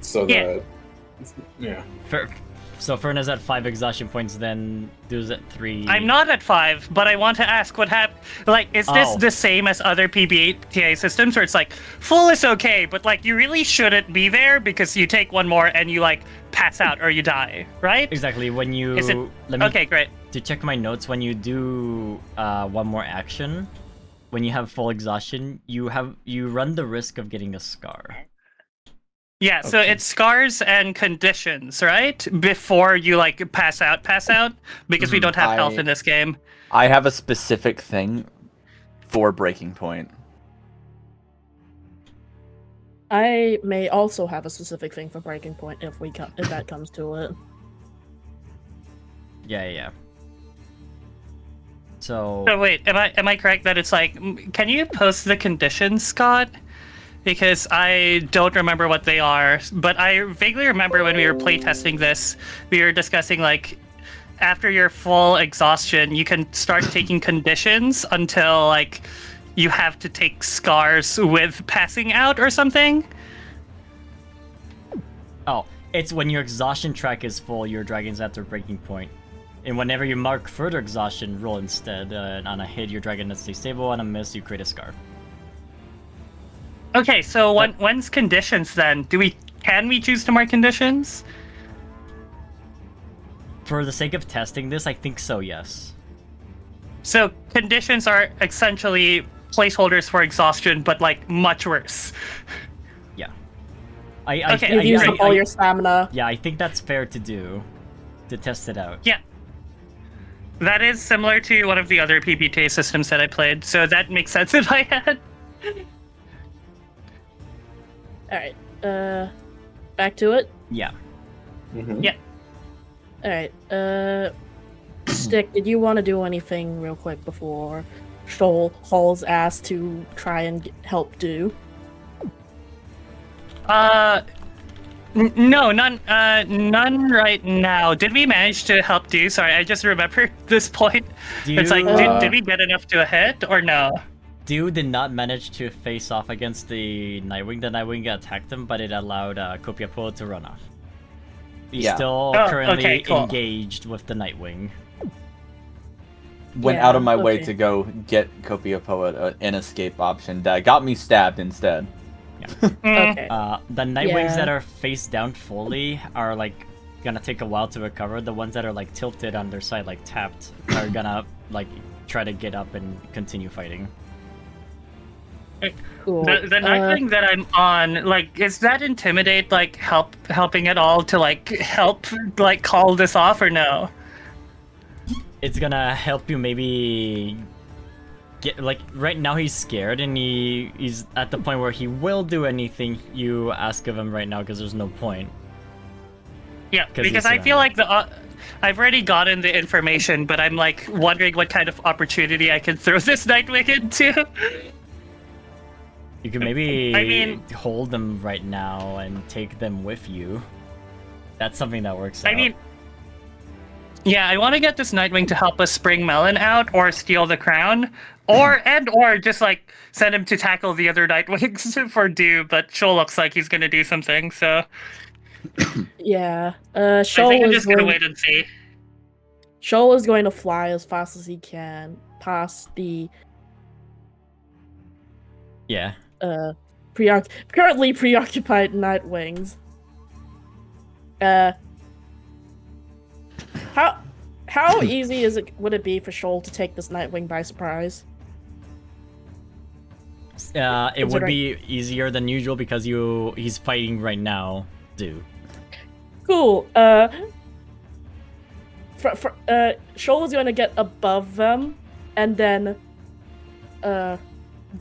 So Fern is at 5 exhaustion points, then Du's at 3. I'm not at 5, but I want to ask what happened. Like, is this the same as other PBTA systems where it's like, full is okay, but like, you really shouldn't be there because you take one more and you like pass out or you die, right? Exactly. When you... Is it... Okay, great. to check my notes, when you do one more action, when you have full exhaustion, you run the risk of getting a scar. Yeah, so Okay. it's scars and conditions, right? Before you like pass out, because we don't have health in this game. I have a specific thing for breaking point. I may also have a specific thing for breaking point if that comes to it. Yeah. So So wait, am I correct that it's like, can you post the conditions, Scott? Because I don't remember what they are, but I vaguely remember when we were playtesting this, we were discussing like, after your full exhaustion, you can start taking conditions until like you have to take scars with passing out or something. Oh, it's when your exhaustion track is full, your dragon's at their breaking point. And whenever you mark further exhaustion, roll instead. On a hit, your dragon stays stable. On a miss, you create a scar. Okay, so when's conditions then? Can we choose to mark conditions? For the sake of testing this, I think so, yes. So conditions are essentially placeholders for exhaustion, but like much worse. Yeah. Okay, You've used up all your stamina. Yeah, I think that's fair to do. To test it out. Yeah. That is similar to one of the other PBTA systems that I played, so that makes sense in my head. Alright, back to it? Yeah. Mhm. Yeah. Alright, Stick, did you want to do anything real quick before Shoal hauls ass to try and help do? No, none right now. Did we manage to help do? Sorry, I just remembered this point. It's like, did we get enough to a hit or no? Dew did not manage to face off against the Nightwing. The Nightwing attacked him, but it allowed Kopiapo to run off. He's still currently okay, cool. engaged with the Nightwing. Went Yeah, out of my way okay. to go get Kopiapo an escape option that got me stabbed instead. Okay. The Nightwings Yeah. that are face down fully are like gonna take a while to recover. The ones that are like tilted on their side, like tapped, are gonna like try to get up and continue fighting. Cool. The Nightwing that I'm on, like, is that intimidate like helping at all to like help like call this off or no? It's gonna help you maybe get like right now he's scared and he's at the point where he will do anything you ask of him right now because there's no point. Yeah, 'Cause because he's I feel like surrounded. I've already gotten the information, but I'm like wondering what kind of opportunity I can throw this Nightwing into. You can maybe I mean- hold them right now and take them with you. That's something that works out. I mean, yeah, I want to get this Nightwing to help us spring Melon out or steal the crown, or just like send him to tackle the other Nightwings for Dew. But Shoal looks like he's gonna do something, so Yeah. I Shoal think I'm is just gonna going. wait and see. Shoal is going to fly as fast as he can past the yeah. currently preoccupied Nightwings. How easy would it be for Shoal to take this Nightwing by surprise? It would be easier than usual because he's fighting right now. Cool. Shoal is going to get above them and then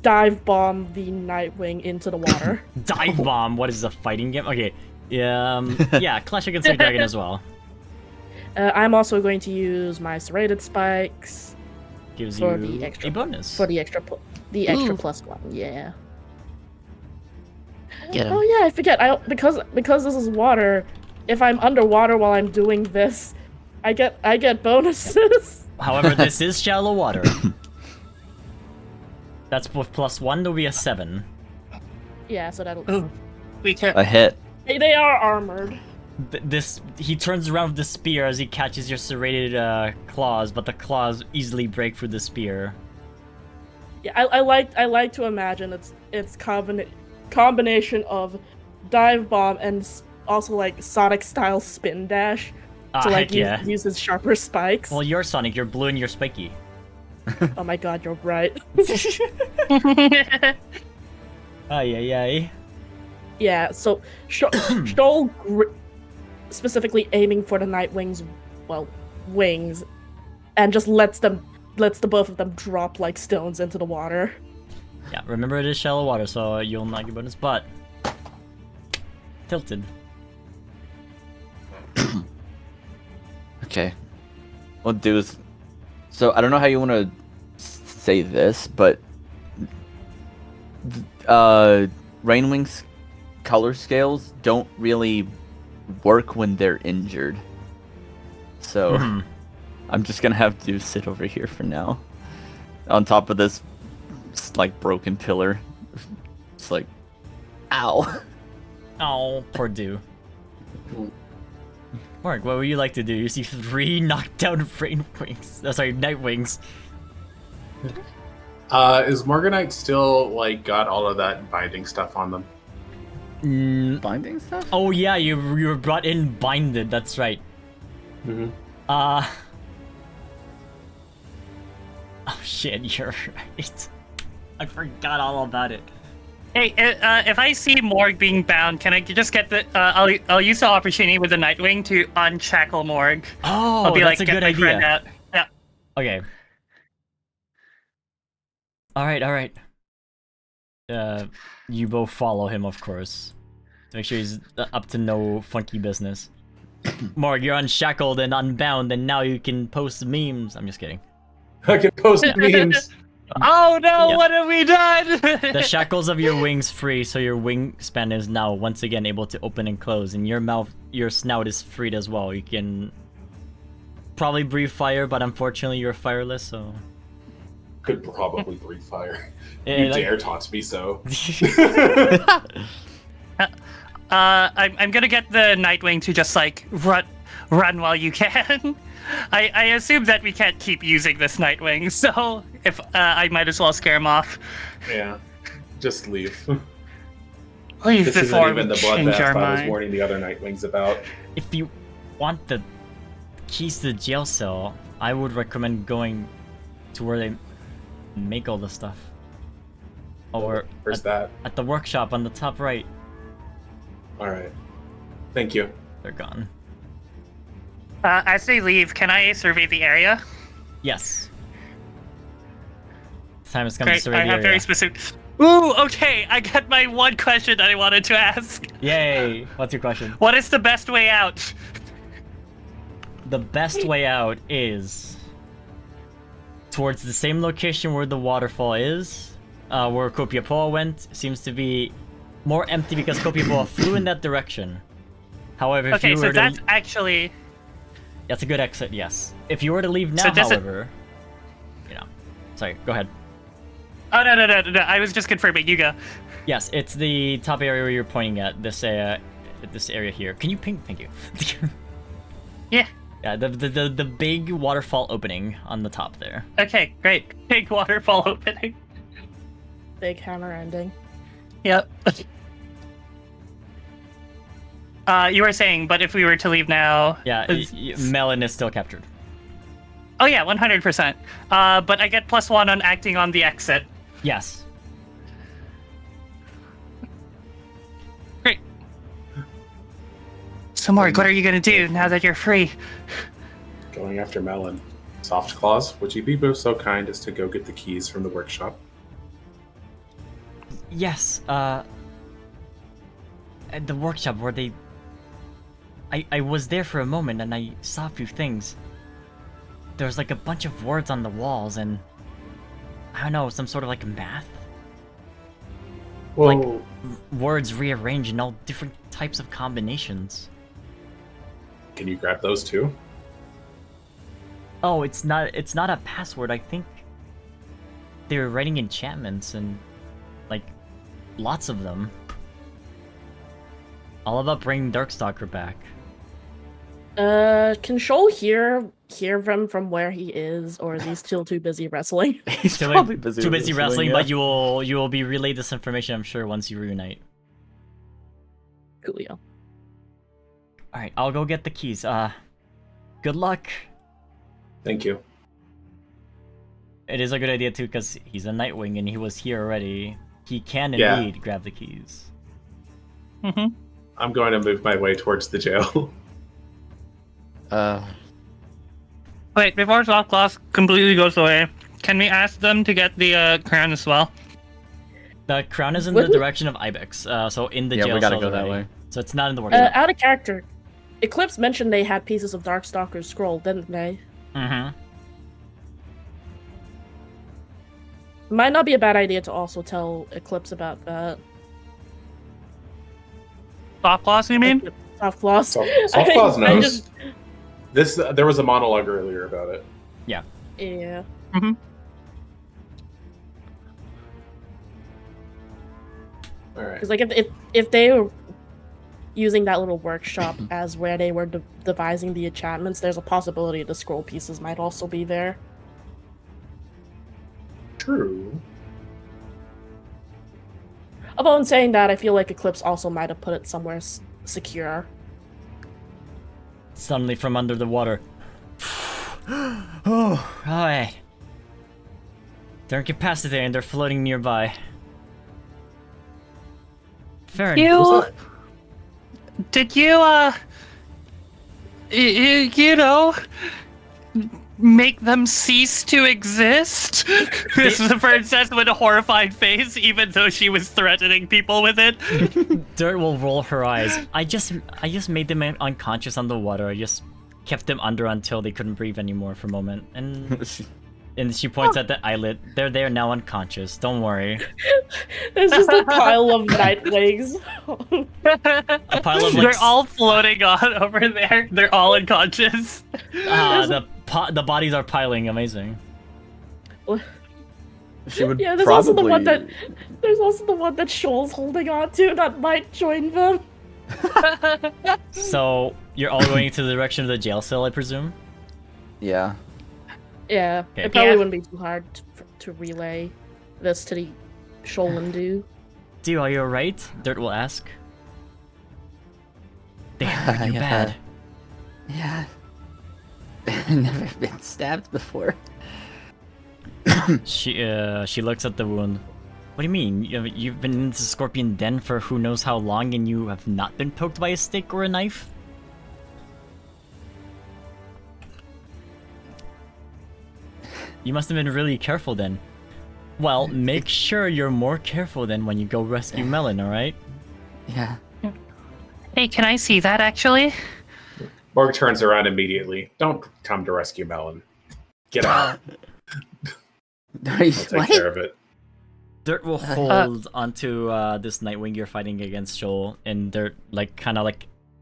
dive bomb the Nightwing into the water. Dive bomb. What is a fighting game? Okay. Yeah. Clash against the dragon as well. I'm also going to use my serrated spikes Gives for you the extra a bonus. for the extra +1. Yeah. Get him. Oh yeah, I forget. Because this is water. If I'm underwater while I'm doing this, I get bonuses. However, this is shallow water. That's with +1. There'll be a 7. Yeah, so that'll. Ooh, we can. A hit. They are armored. He turns around with the spear as he catches your serrated claws, but the claws easily break through the spear. Yeah, I like to imagine it's combination of dive bomb and also like Sonic style spin dash to like heck yeah. use his sharper spikes. Well, you're Sonic. You're blue and you're spiky. Oh my god, you're right. Ay, ay, ay. Yeah, so Shoal specifically aiming for the Nightwing's, well, wings, and just lets the both of them drop like stones into the water. Yeah, remember it is shallow water, so you'll not get bonus, but tilted. Okay. What I'll do is, so I don't know how you want to say this, but Rainwing's color scales don't really work when they're injured. So I'm just gonna have to sit over here for now, on top of this like broken pillar. It's like, ow. Oh, poor Dew. Mark, what would you like to do? You see 3 knocked down Rainwings. Sorry, Nightwings. Is Morganite still like got all of that binding stuff on them? Binding stuff? Oh yeah, you were brought in binded. That's right. Mm-hmm. Oh shit, you're right. I forgot all about it. Hey, if I see Morg being bound, can I just get the? I'll use the opportunity with the Nightwing to unshackle Morg. Oh, I'll be that's like, a get good my friend idea. out. Yeah. Okay. All right. You both follow him, of course. Make sure he's up to no funky business. Morg, you're unshackled and unbound, and now you can post memes. I'm just kidding. I can post memes. Oh no! Yep. What have we done? The shackles of your wings free, so your wingspan is now once again able to open and close, and your snout is freed as well. You can probably breathe fire, but unfortunately you're fireless, so... Could probably breathe fire. Yeah, You like- dare taunt me so. I'm gonna get the Nightwing to just like run while you can. I assume that we can't keep using this Nightwing, so if I might as well scare him off. Yeah. Just leave. Leave This isn't before even we the change bloodbath our I was mind. warning the other Nightwings about. If you want the keys to the jail cell, I would recommend going to where they make all the stuff. Or Where's that? at the workshop on the top right. Alright. Thank you. They're gone. As they leave, can I survey the area? Yes. Time has come Great, to survey I the have area. very specific. Ooh, okay. I got my one question that I wanted to ask. Yay! What's your question? What is the best way out? The best way out is towards the same location where the waterfall is, where Copiapoa went. Seems to be more empty because Copiapoa flew in that direction. However, if Okay, you so were to... that's actually. That's a good exit, yes. If you were to leave now, So does it- however... You know. Sorry, go ahead. Oh no! I was just confirming. You go. Yes, it's the top area where you're pointing at, this area here. Can you ping? Thank you. Yeah. Yeah, the big waterfall opening on the top there. Okay, great. Big waterfall opening. Big hammer ending. Yep. You were saying, but if we were to leave now... Yeah, Melon is still captured. Oh yeah, 100%. But I get +1 on acting on the exit. Yes. Great. So Mark, what are you gonna do now that you're free? Going after Melon. Soft Claws, would you be so kind as to go get the keys from the workshop? Yes, at the workshop where they... I was there for a moment and I saw a few things. There's like a bunch of words on the walls and... I don't know, some sort of like math? Whoa. Like, words rearranged in all different types of combinations. Can you grab those too? Oh, it's not a password. I think they were writing enchantments and like lots of them. All about bringing Darkstalker back. Can Shoal hear them from where he is, or is he still too busy wrestling? He's Too probably busy too with busy this wrestling, thing, but yeah. you will be relayed this information, I'm sure, once you reunite. Coolio. All right, I'll go get the keys. Good luck. Thank you. It is a good idea too, because he's a Nightwing and he was here already. He can Yeah. indeed grab the keys. Mm-hmm. I'm going to move my way towards the jail. Wait, before soft class completely goes away, can we ask them to get the crown as well? The crown is in the direction of Ibex, so in the jail we gotta cells go that already. way. So it's not in the workshop. Out of character, Eclipse mentioned they had pieces of Darkstalker's scroll, didn't they? Mm-hmm. Might not be a bad idea to also tell Eclipse about that. Soft class, you mean? Soft Claws. Soft Claws I knows. There was a monologue earlier about it. Yeah. Mm-hmm. All right. Because like if they were using that little workshop as where they were devising the enchantments, there's a possibility the scroll pieces might also be there. True. Although in saying that, I feel like Eclipse also might have put it somewhere secure. Suddenly from under the water. Oh, alright. They're incapacitated and they're floating nearby. Fern. Did you know, make them cease to exist? This is the princess with a horrified face, even though she was threatening people with it. Dirt will roll her eyes. I just made them unconscious on the water. I just kept them under until they couldn't breathe anymore for a moment. And she points at the eyelid. They're there now unconscious. Don't worry. There's just a pile of Nightwings. A pile of They're all floating on over there. They're all unconscious. The bodies are piling. Amazing. She would Yeah, there's also the one that Shoal's holding on to that might join them. So you're all going to the direction of the jail cell, I presume? Yeah. Yeah, Okay. it probably Yeah. wouldn't be too hard to relay this to the Shoal and do. Dio, are you alright? Dirt will ask. They hurt you Yeah. bad. Yeah. Never been stabbed before. She looks at the wound. What do you mean? You've been in the scorpion den for who knows how long and you have not been poked by a stick or a knife? You must have been really careful then. Well, make sure you're more careful then when you go rescue Melon, alright? Yeah. Hey, can I see that actually? Morg turns around immediately. Don't come to rescue Melon. Get out. I'll take care of it. Dirt will hold onto this Nightwing you're fighting against Shoal, and Dirt kind of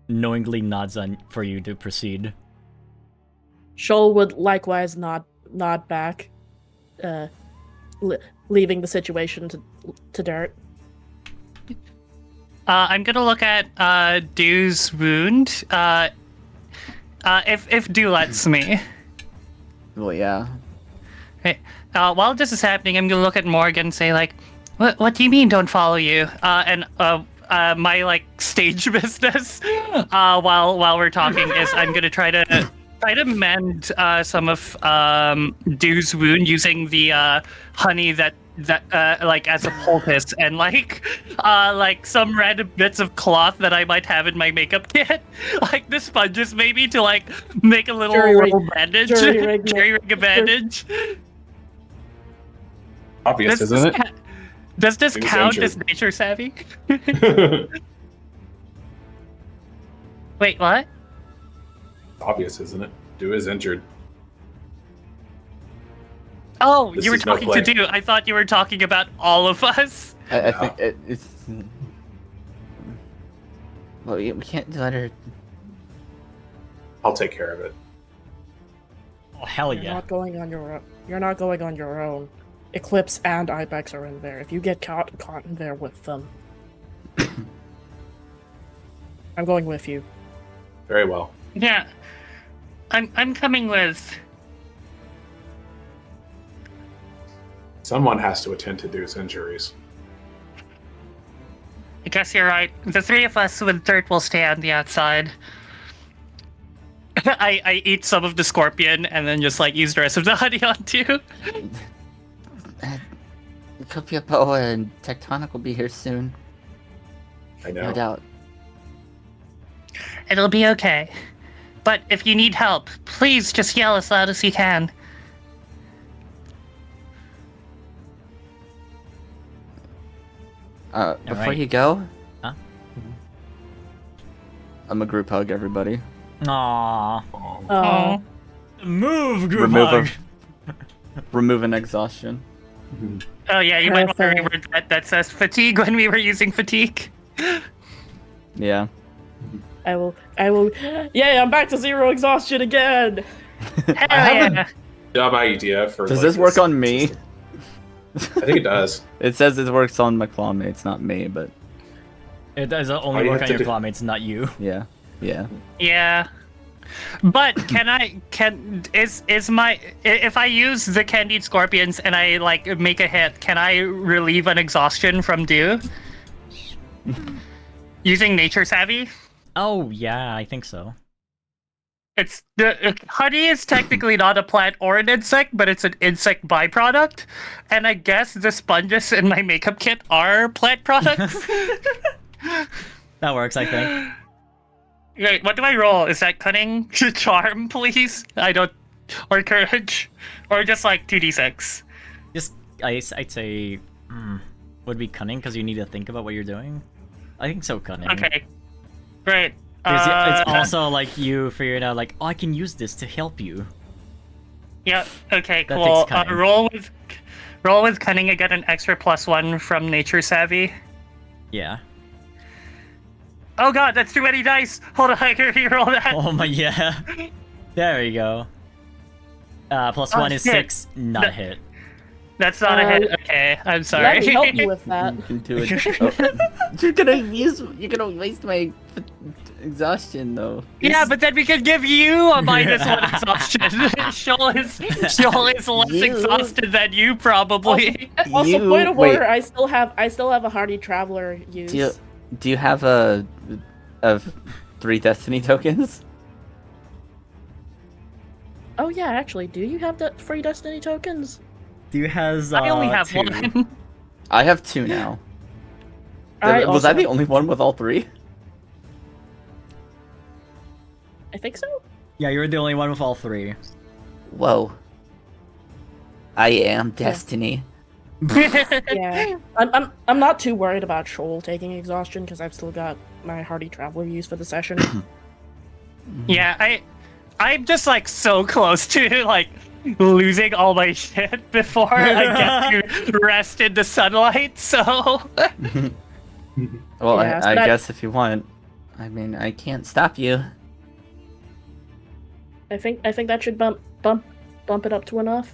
knowingly nods for you to proceed. Shoal would likewise nod back, leaving the situation to Dirt. I'm gonna look at Dew's wound. If Dew lets me. Well, yeah. Hey, while this is happening, I'm gonna look at Morgan and say like, "What do you mean don't follow you?" And my stage business while we're talking is I'm gonna try to mend some of Dew's wound using the honey that as a poultice and some random bits of cloth that I might have in my makeup kit, like the sponges maybe to make a little bandage, jerry rig a bandage. Obvious, isn't it? Does this He was count injured. as nature savvy? Wait, what? Obvious, isn't it? Dew is injured. Oh, This you were is no talking to play. Dew. I thought you were talking about all of us. I think it's. Well, we can't let her. I'll take care of it. Oh, hell You're yeah. not going on your own. You're not going on your own. Eclipse and Ibex are in there. If you get caught in there with them, I'm going with you. Very well. Yeah, I'm coming with. Someone has to attend to Dew's injuries. I guess you're right. The three of us with Dirt will stay on the outside. I eat some of the scorpion and then just like use the rest of the honey on too. Kopiapoa and Tectonic will be here soon. I know. No doubt. It'll be okay. But if you need help, please just yell as loud as you can. Before Alright. you go, Huh? I'm a group hug everybody. Aww. Oh. Move, group Remove hug. Remove an exhaustion. Oh yeah, you might want to Perfect. reword that says fatigue when we were using fatigue. Yeah. I will. Yay! I'm back to 0 exhaustion again. Hell have yeah. Dumb idea for. Does like, this work on me? I think it does. It says it works on my clawmates, not me, but It does only All you work have on to your do- clawmates, not you. yeah. Yeah. Yeah. But is my if I use the candied scorpions and I like make a hit, can I relieve an exhaustion from dew? Using nature savvy? Oh, yeah, I think so. It's the honey is technically not a plant or an insect, but it's an insect byproduct. And I guess the sponges in my makeup kit are plant products. That works, I think. Wait, what do I roll? Is that cunning? Charm, please? I don't... Or courage? Or just like 2d6? Just, I'd say, would be cunning, because you need to think about what you're doing. I think so, cunning. Okay. Great. It's also like you figured out, like, oh, I can use this to help you. Yeah, okay, That cool. takes cunning. Roll with cunning and get an extra +1 from nature savvy. Yeah. Oh god, that's too many dice! Hold on, I can reroll that. Oh my, yeah. There we go. +1 is shit. 6, not That- hit. That's not a hit. Okay, I'm sorry. Let me help you with that. You can do it. Oh. You're gonna waste my exhaustion though. Yeah, but then we could give you a -1 exhaustion. Shoal is less You- exhausted than you probably. Also, You- point of wait. order. I still have a hardy traveler use. Do you have a 3 destiny tokens? Oh yeah, actually, do you have the free destiny tokens? Dude has, I only have 2. 1. I have 2 now. I Was also I the have- only one with all 3? I think so. Yeah, you're the only one with all 3. Whoa. I am destiny. Yeah, I'm not too worried about Shoal taking exhaustion because I've still got my hardy traveler use for the session. Yeah, I'm just like so close to like losing all my shit before I get to rest in the sunlight. So Well, Yeah, so I that- guess if you want. I mean, I can't stop you. I think that should bump it up to enough.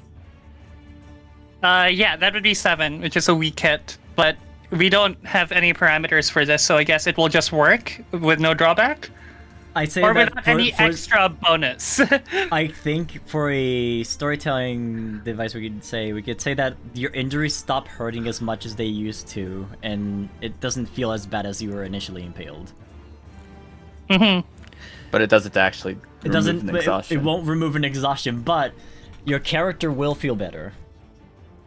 yeah, that would be 7, which is a weak hit. But we don't have any parameters for this, so I guess it will just work with no drawback. I'd say Or that without any extra bonus. I think for a storytelling device, we could say that your injuries stop hurting as much as they used to, and it doesn't feel as bad as you were initially impaled. Mm-hmm. But it doesn't actually It remove doesn't. an It exhaustion. won't remove an exhaustion, but your character will feel better,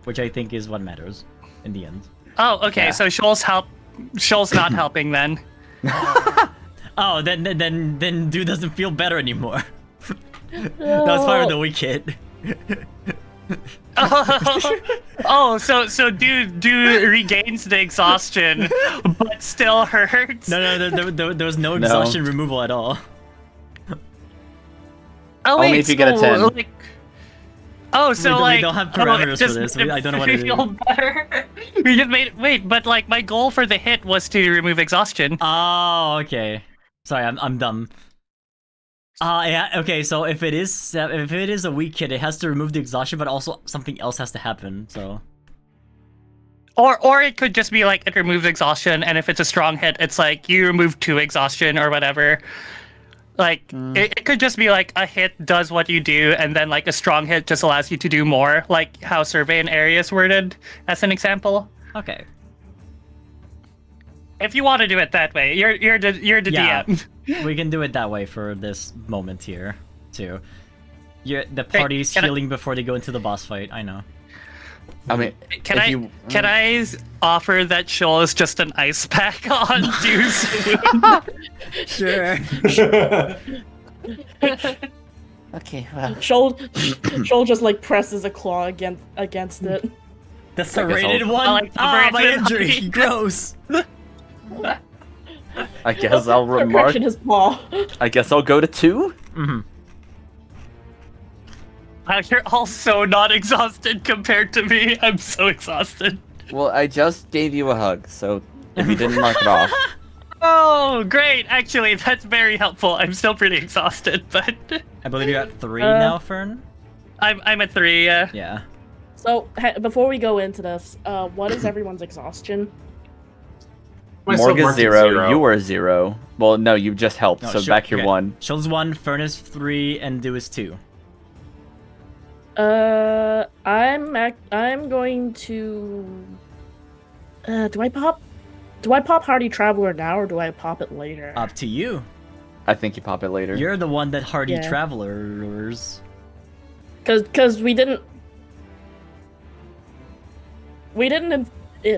which I think is what matters in the end. Oh, okay. Yeah. So Shoal's not helping then. Oh, then dude doesn't feel better anymore. That was part of the weak hit. So dude regains the exhaustion, but still hurts. No, there was no exhaustion removal at all. Oh, Only wait, if you get a 10. Like, oh, so We don't have parameters for this. I don't know what to do. feel better. We just wait, but like my goal for the hit was to remove exhaustion. Oh, okay. Sorry, I'm dumb. Yeah, okay. So if it is a weak hit, it has to remove the exhaustion, but also something else has to happen. So. Or it could just be like it removes exhaustion, and if it's a strong hit, it's like you remove 2 exhaustion or whatever. Like it could just be like a hit does what you do, and then like a strong hit just allows you to do more, like how Survey an Area is worded as an example. Okay. If you want to do it that way, you're the Yeah. DM. We can do it that way for this moment here. too. The party's can I- healing before they go into the boss fight. I know. I mean, Can if I you- can I offer that Shoal is just an ice pack on Dew's Sure. Okay, well, Shoal just like presses a claw against it. The serrated I'll- one? I like the Ah, my brand. injury! Gross! I guess I'll Start remark. catching his paw. I guess I'll go to 2. Mm-hmm. You're all so not exhausted compared to me. I'm so exhausted. Well, I just gave you a hug, so if you didn't mark it off. Oh, great! Actually, that's very helpful. I'm still pretty exhausted, but I believe you're at 3 now, Fern? I'm at 3. Yeah. Yeah. So before we go into this, what is everyone's exhaustion? Myself Morg is marked at 0, you are 0. Well, no, you just helped, No, so back your 1. Shoal's 1, Fern is 3, and Dew is 2. I'm going to. Do I pop Hardy Traveler now, or do I pop it later? Up to you. I think you pop it later. You're the one that hardy Yeah. travelers. Because we didn't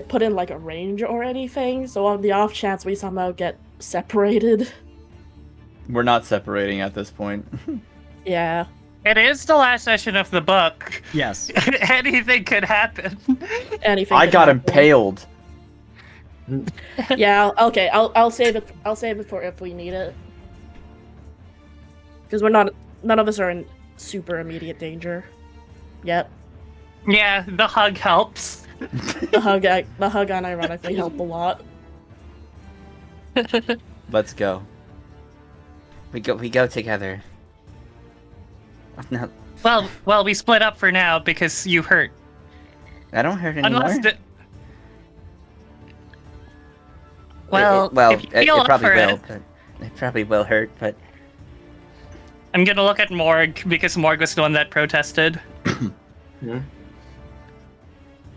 put in like a range or anything, so on the off chance we somehow get separated. We're not separating at this point. Yeah. It is the last session of the book. Yes. Anything could happen. Anything. I could got happen. impaled. Yeah. Okay. I'll save it. I'll save it for if we need it. Because none of us are in super immediate danger yet. Yeah, the hug helps. The hug unironically helped a lot. Let's go. We go together. No, Well, we split up for now because you hurt. I don't hurt anymore. Unless the... Well, if you feel it up probably for will, it, but it probably will hurt, but I'm gonna look at Morg because Morg was the one that protested. Yeah.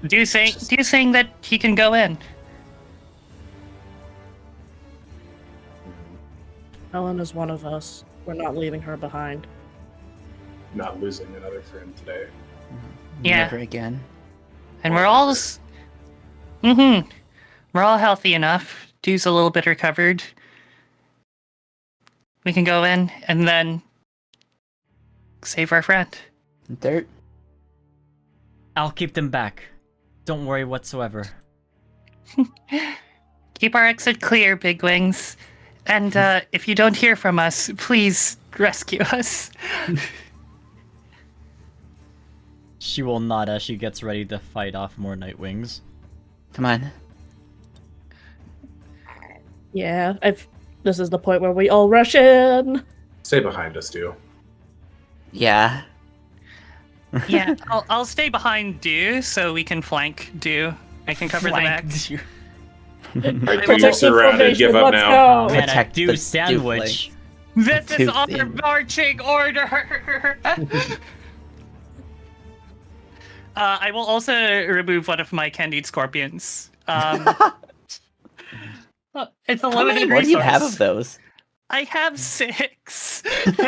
Do you saying that he can go in? Melon is one of us. We're not leaving her behind. Not losing another friend today. Yeah. never again. And we're all we're all healthy enough. Dew's a little bit recovered. We can go in and then save our friend. Dirt. I'll keep them back. Don't worry whatsoever. Keep our exit clear, bigwings. And if you don't hear from us, please rescue us. She will nod as she gets ready to fight off more Nightwings. Come on. Yeah. This is the point where we all rush in. Stay behind us, Dew. Yeah. Yeah, I'll stay behind Dew so we can flank Dew. I can cover the back. Flanked you. Alright, will you're take surrounded. Give up Let's now. go. Man, I Protect do the sandwich. This is Two our things. marching order. I will also remove one of my candied scorpions. It's a How many limited more do you have resource. of those? I have 6. As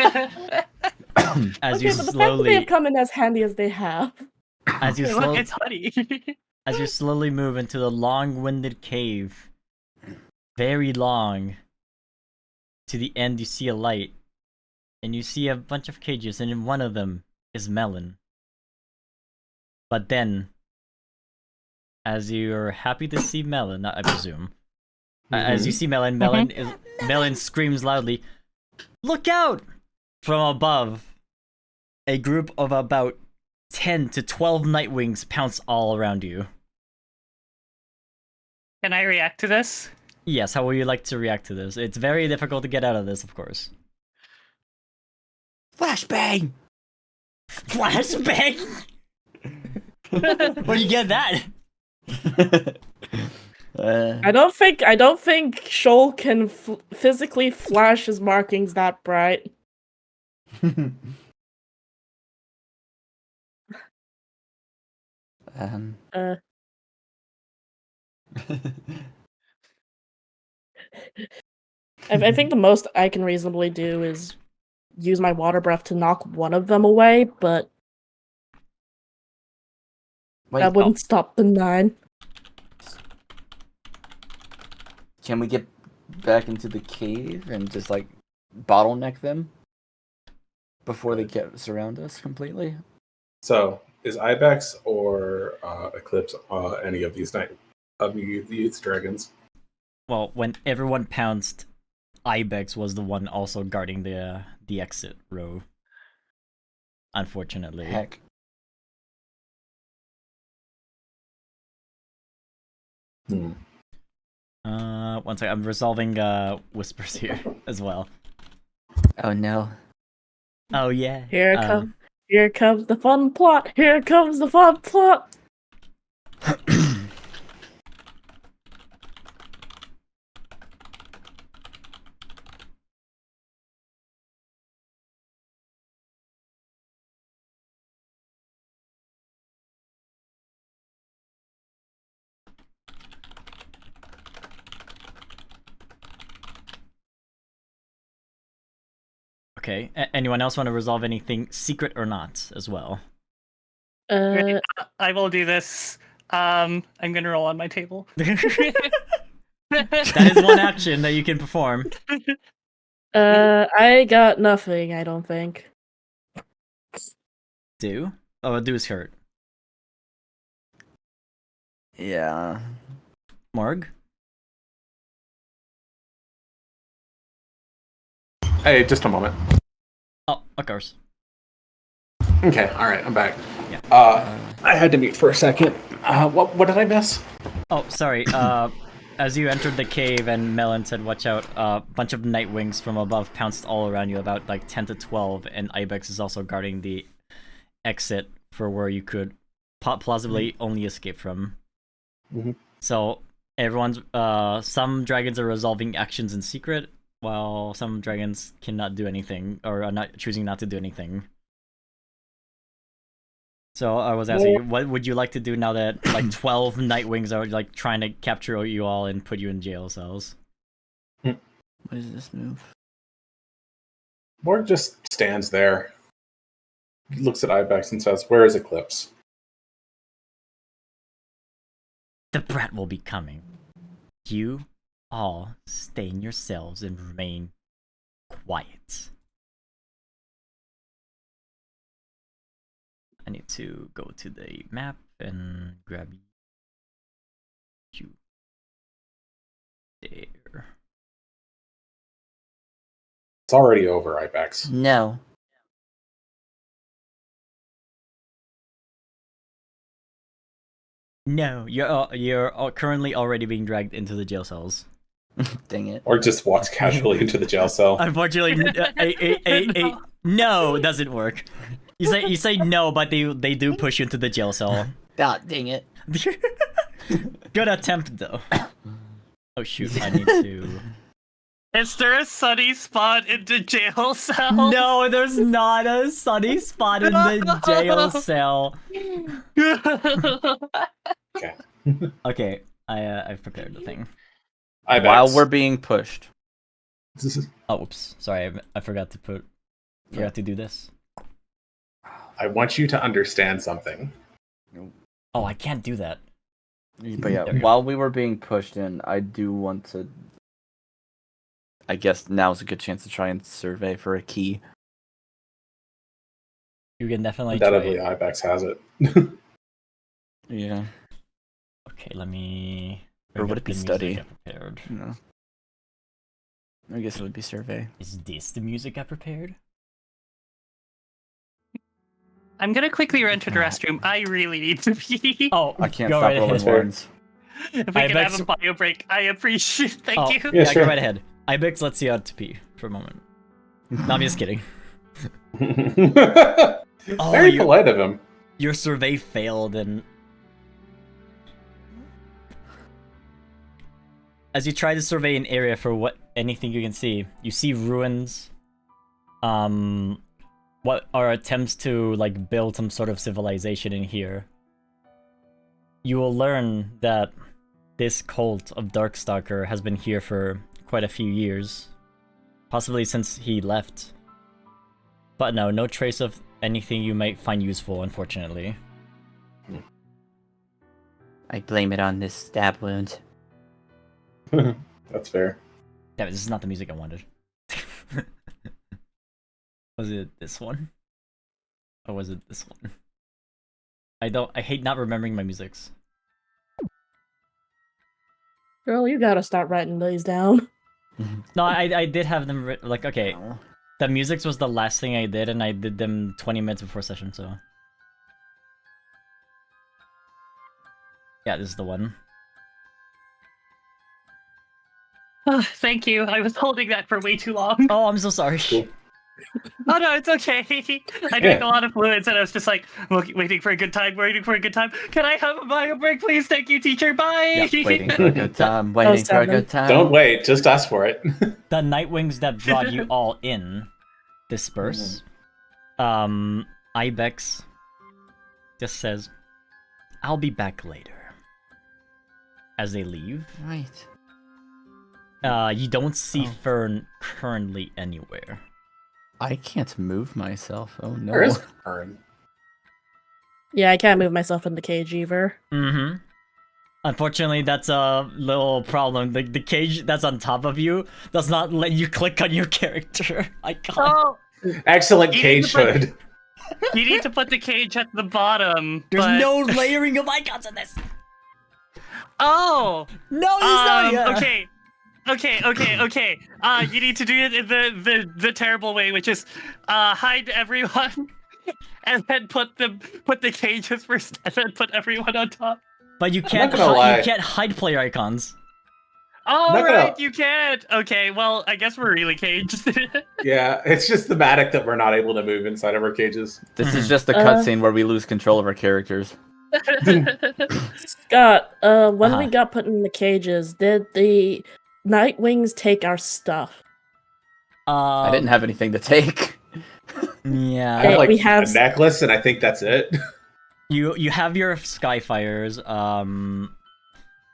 Okay, you but the fact that they have slowly, come in as handy as they have. as you Hey, look, slowly, it's honey. as you slowly move into the long-winded cave, very long. To the end, you see a light, and you see a bunch of cages, and in one of them is Melon. But then, as you're happy to see Melon, I presume, as you see Melon, Melon screams loudly, "Look out!" From above, a group of about 10 to 12 Nightwings pounce all around you. Can I react to this? Yes, how would you like to react to this? It's very difficult to get out of this, of course. Flashbang! Flashbang? Where'd you get that? I don't think Shoal can physically flash his markings that bright. um, I think the most I can reasonably do is use my water breath to knock one of them away, but Wait, that wouldn't stop the 9. can we get back into the cave and just like bottleneck them before they surround us completely? So, is Ibex or Eclipse any of these these dragons? Well, when everyone pounced, Ibex was the one also guarding the exit row. Unfortunately. Heck. One second, I'm resolving whispers here as well. Oh no. Oh yeah. Here comes the fun plot. Here comes the fun plot. Okay. Anyone else want to resolve anything, secret or not, as well? I will do this. I'm gonna roll on my table. That is one action that you can perform. I got nothing, I don't think. Do? Oh, do is hurt. Yeah. Morg? Hey, just a moment. Oh, of course. Okay, all right, I'm back. Yeah. I had to mute for a second. What did I miss? Oh, sorry. As you entered the cave and Melon said, watch out, a bunch of Nightwings from above pounced all around you, about like 10 to 12, and Ibex is also guarding the exit for where you could plausibly only escape from. Mm-hmm. So everyone's, some dragons are resolving actions in secret, while some dragons cannot do anything, or are not choosing not to do anything. So I was asking you, what would you like to do now that like 12 Nightwings are like trying to capture you all and put you in jail cells? What is this move? Morg just stands there, looks at Ibex and says, "Where is Eclipse?" The brat will be coming. You all stay in your cells and remain quiet. I need to go to the map and grab you there. It's already over, Ibex. No. No, you're currently already being dragged into the jail cells. Dang it. Or just walks casually into the jail cell. Unfortunately, no doesn't work. You say no, but they do push you into the jail cell. Ah, dang it. Good attempt though. Oh shoot, I need to. Is there a sunny spot in the jail cell? No, there's not a sunny spot in the jail cell. Okay. Okay, I've prepared the thing. Ibex. While we're being pushed. Oh, oops, sorry, I forgot to do this. I want you to understand something. Oh, I can't do that. But yeah, while we were being pushed in, I do want to... I guess now's a good chance to try and survey for a key. You can definitely Undoubtedly, try. Ibex has it. Yeah. Okay, let me... Or would it be study? Prepared. No. I guess it would be survey. Is this the music I prepared? I'm gonna quickly run to the restroom. I really need to pee. Oh, I can't go stop right rolling ahead. words. If we can have a bio break, I appreciate. Thank you. Yeah, Yeah, sure. go right ahead. Ibex lets you out to pee for a moment. No, I'm just kidding. Very polite of him. Your survey failed, and as you try to survey an area for anything you can see, you see ruins. What are attempts to like build some sort of civilization in here. You will learn that this cult of Darkstalker has been here for quite a few years, possibly since he left. But no trace of anything you might find useful, unfortunately. I blame it on this stab wound. That's fair. Damn it, this is not the music I wanted. Was it this one? Or was it this one? I hate not remembering my musics. Girl, you gotta start writing these down. No, I did have them like, okay. Oh. The musics was the last thing I did, and I did them 20 minutes before session, so. Yeah, this is the one. Thank you. I was holding that for way too long. Oh, I'm so sorry. Cool. Oh no, it's okay. I drank a lot of fluids and I was just like, waiting for a good time, waiting for a good time. Can I have a bio break, please? Thank you, teacher. Bye. Yep, waiting for a good time. Waiting for a good time. Don't wait, just ask for it. The Nightwings that brought you all in disperse. Ibex just says, I'll be back later. As they leave. Right. You don't see Fern currently anywhere. I can't move myself. Oh no. Where is Fern? Yeah, I can't move myself in the cage either. Mm-hmm. Unfortunately, that's a little problem. The cage that's on top of you does not let you click on your character. I can't. Oh, Excellent You need cage to put- hood. you need to put the cage at the bottom. There's but- no layering of icons in this. Oh. No, there's not yet. Okay. You need to do it in the terrible way, which is hide everyone and then put the cages first and then put everyone on top. But you can't gonna lie. you can't hide player icons. Oh Not gonna- right, you can't. Okay, well I guess we're really caged. Yeah, it's just thematic that we're not able to move inside of our cages. This is just the cutscene where we lose control of our characters. Scott, when we Uh-huh. got put in the cages, did the Nightwings take our stuff? I didn't have anything to take. Yeah. I have like we have- a necklace, and I think that's it. You have your Skyfires.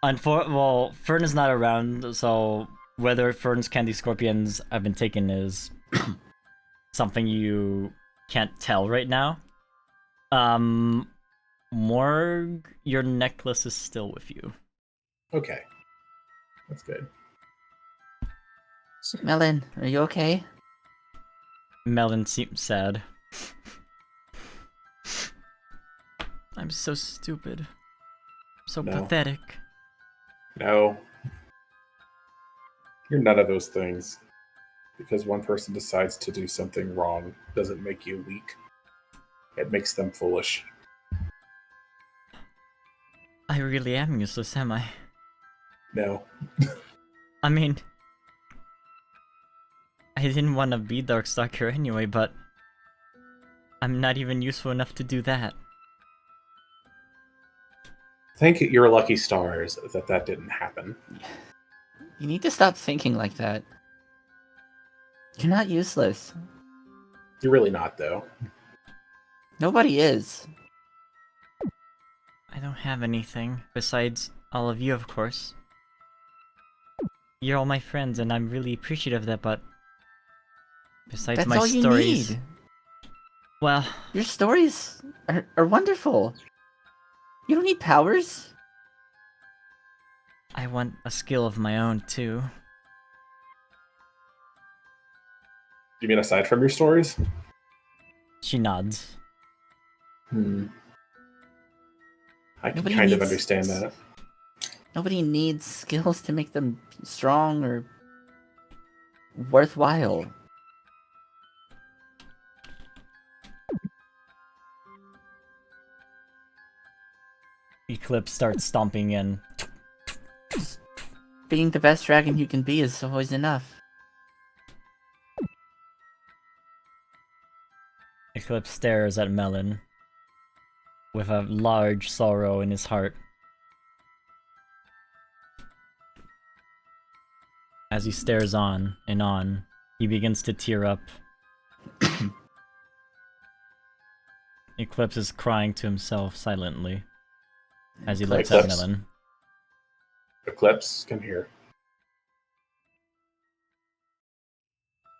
Well, Fern is not around, so whether Fern's candy scorpions have been taken is something you can't tell right now. Morg, your necklace is still with you. Okay, that's good. Melon, are you okay? Melon seems sad. I'm so stupid. So No. pathetic. No, you're none of those things. Because one person decides to do something wrong doesn't make you weak. It makes them foolish. I really am useless, am I? No. I mean, I didn't want to be Darkstalker anyway, but I'm not even useful enough to do that. Thank your lucky stars that didn't happen. You need to stop thinking like that. You're not useless. You're really not, though. Nobody is. I don't have anything besides all of you, of course. You're all my friends, and I'm really appreciative of that, but besides That's my all you stories, need. well, Your stories are wonderful. You don't need powers. I want a skill of my own too. You mean aside from your stories? She nods. I can Nobody kind of needs- understand that. Nobody needs skills to make them strong or worthwhile. Eclipse starts stomping in. Being the best dragon you can be is always enough. Eclipse stares at Melon with a large sorrow in his heart. As he stares on and on, he begins to tear up. Eclipse is crying to himself silently as he looks at Eclipse. Melon. Eclipse, come here.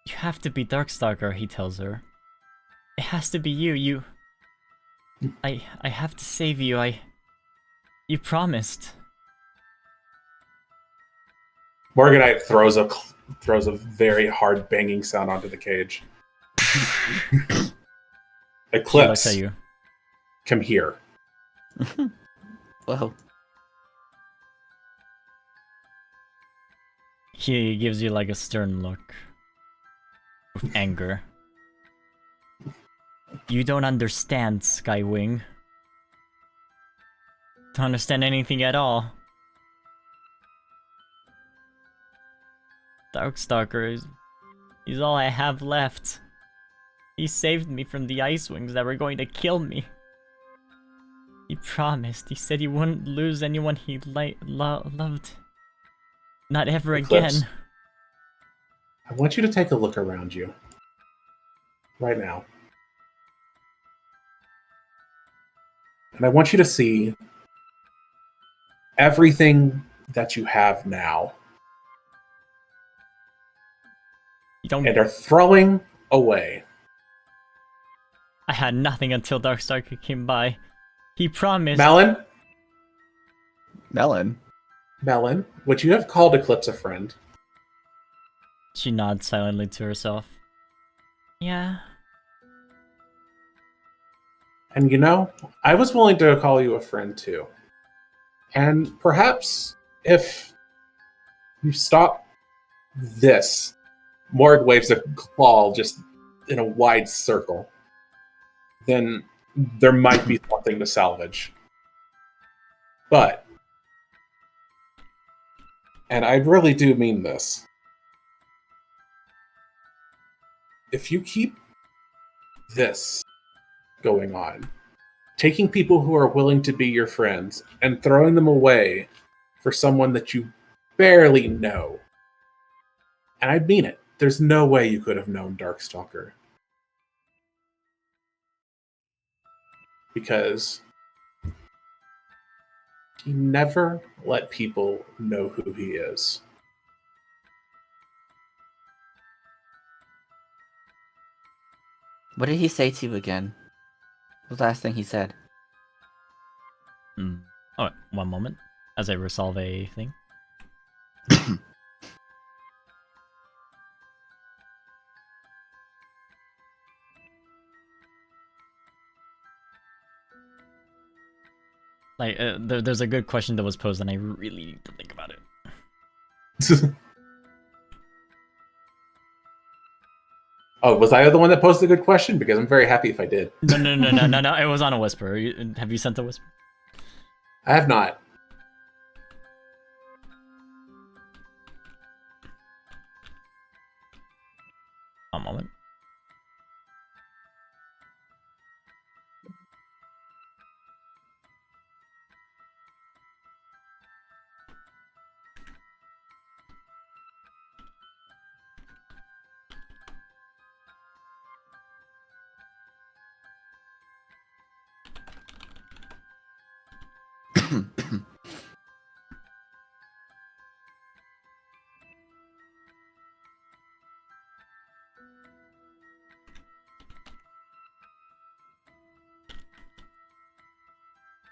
You have to be Darkstalker, he tells her. It has to be you. I have to save you. You promised. Morganite throws a very hard banging sound onto the cage. She Eclipse, looks at you. come here. Well, He gives you like a stern look. With anger. You don't understand, Skywing. Don't understand anything at all. Darkstalker he's all I have left. He saved me from the Icewings that were going to kill me. He promised. He said he wouldn't lose anyone he loved. Not ever Eclipse, again. I want you to take a look around you. Right now. And I want you to see everything that you have now. You don't. And are throwing away. I had nothing until Darkstalker came by. He promised. Melon, would you have called Eclipse a friend? She nods silently to herself. Yeah. And you know, I was willing to call you a friend too. And perhaps if you stop this, Morg waves a claw just in a wide circle, then there might be something to salvage. But, and I really do mean this, if you keep this going on, taking people who are willing to be your friends and throwing them away for someone that you barely know, and I mean it, there's no way you could have known Darkstalker. Because he never let people know who he is. what did he say to you again? What was the last thing he said? Oh, one moment. As I resolve a thing. Like, there's a good question that was posed, and I really need to think about it. Oh, was I the one that posed the good question? Because I'm very happy if I did. No. It was on a whisper. Have you sent a whisper? I have not. One moment.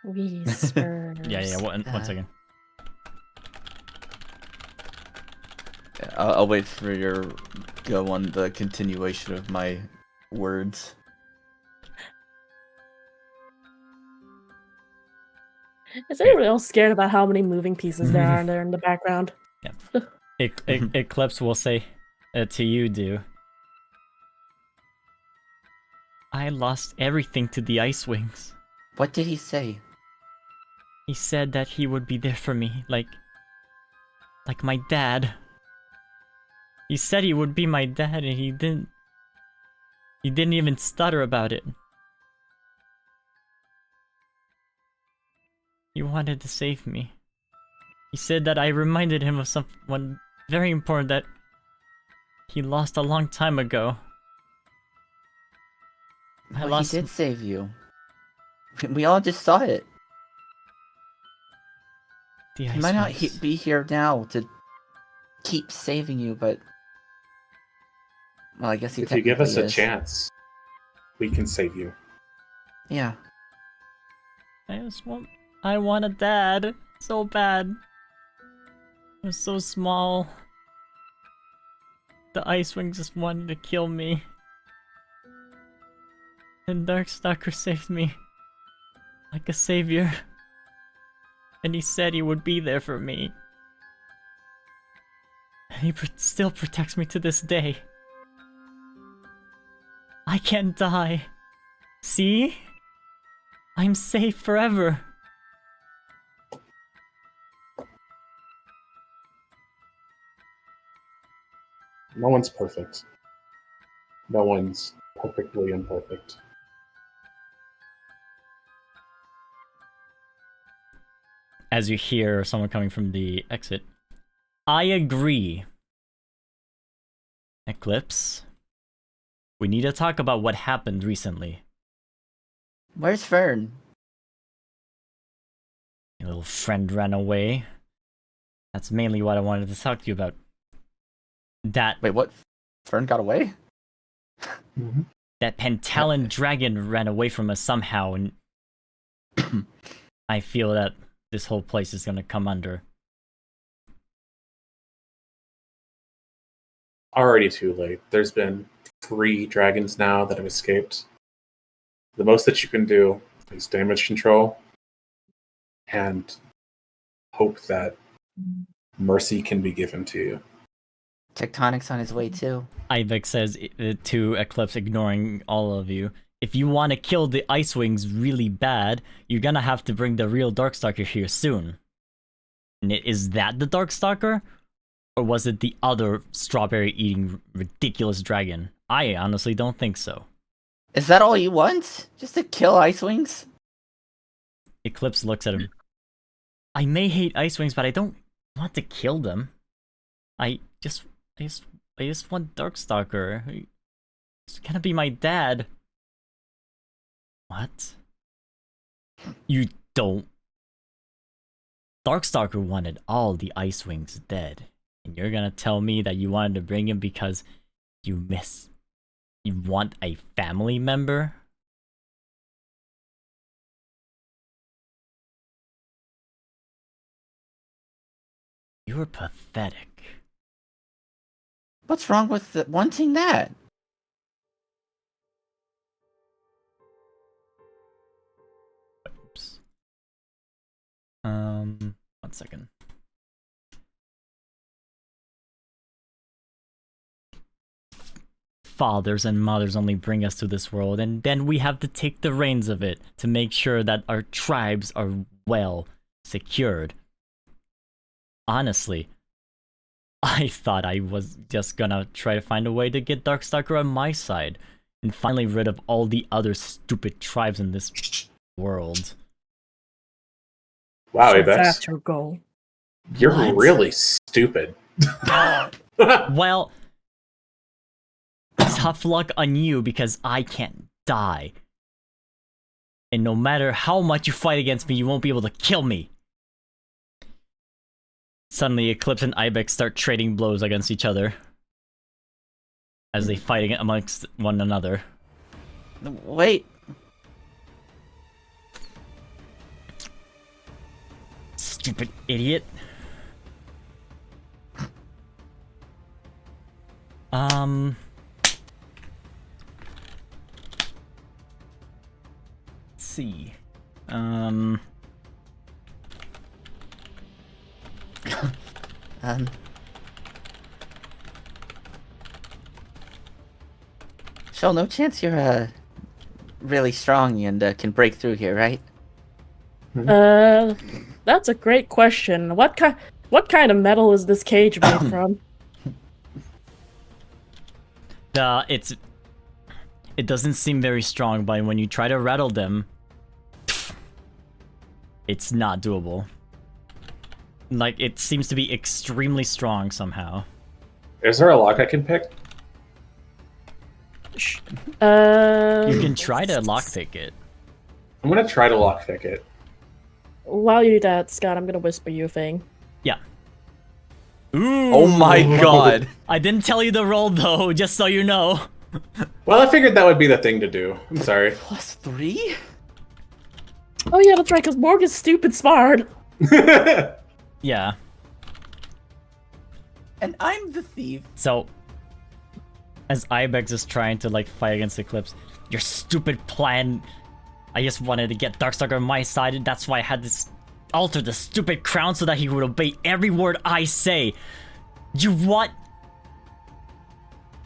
Whispers. Yeah. One second. I'll wait for your go on the continuation of my words. Is anyone else scared about how many moving pieces there are there in the background? Eclipse will say to you, Do. I lost everything to the Icewings. What did he say? He said that he would be there for me, like my dad. He said he would be my dad, and he didn't even stutter about it. He wanted to save me. He said that I reminded him of someone very important that he lost a long time ago. Well, he did save you. We all just saw it. He might not be here now to keep saving you, but... Well, I guess he if you give us technically a is. chance, we can save you. Yeah. I want a dad so bad. I'm so small. The Icewing just wanted to kill me. And Darkstalker saved me. Like a savior. And he said he would be there for me. And he still protects me to this day. I can't die. See? I'm safe forever. No one's perfect. No one's perfectly imperfect. As you hear someone coming from the exit, I agree. Eclipse, we need to talk about what happened recently. Where's Fern? Your little friend ran away. That's mainly what I wanted to talk to you about. Wait, what? Fern got away? Mm-hmm. That Pentalon dragon ran away from us somehow, and I feel that this whole place is gonna come under. Already too late. There's been 3 dragons now that have escaped. The most that you can do is damage control and hope that mercy can be given to you. Tectonic's on his way too. Ibex says to Eclipse, ignoring all of you, if you want to kill the Icewings really bad, you're gonna have to bring the real Darkstalker here soon. And is that the Darkstalker? Or was it the other strawberry-eating ridiculous dragon? I honestly don't think so. Is that all you want? Just to kill Icewings? Eclipse looks at him. I may hate Icewings, but I don't want to kill them. I just want Darkstalker. He's gonna be my dad. What? You don't. Darkstalker wanted all the Icewings dead. And you're gonna tell me that you wanted to bring him because you want a family member? You're pathetic. What's wrong with wanting that? Oops. 1 second. Fathers and mothers only bring us to this world, and then we have to take the reins of it to make sure that our tribes are well secured. Honestly, I thought I was just gonna try to find a way to get Darkstalker on my side and finally rid of all the other stupid tribes in this world. Wow, So Abex. that's your goal. You're What? really stupid. Well, tough luck on you because I can't die. And no matter how much you fight against me, you won't be able to kill me. Suddenly, Eclipse and Ibex start trading blows against each other as they fight amongst one another. Wait. Stupid idiot. Let's see. Shoal, no chance you're really strong and can break through here, right? That's a great question. What kind of metal is this cage made from? It doesn't seem very strong, but when you try to rattle them, it's not doable. Like, it seems to be extremely strong somehow. Is there a lock I can pick? You can try to lockpick it. I'm gonna try to lockpick it. While you do that, Scott, I'm gonna whisper you a thing. Yeah. Ooh. Oh my god! I didn't tell you the roll though, just so you know. Well, I figured that would be the thing to do. I'm sorry. +3? Oh yeah, that's right, because Morgan's stupid smart. Yeah. And I'm the thief. So, as Ibex is trying to like fight against Eclipse, your stupid plan. I just wanted to get Darkstalker on my side, and that's why I had this alter the stupid crown so that he would obey every word I say. You what?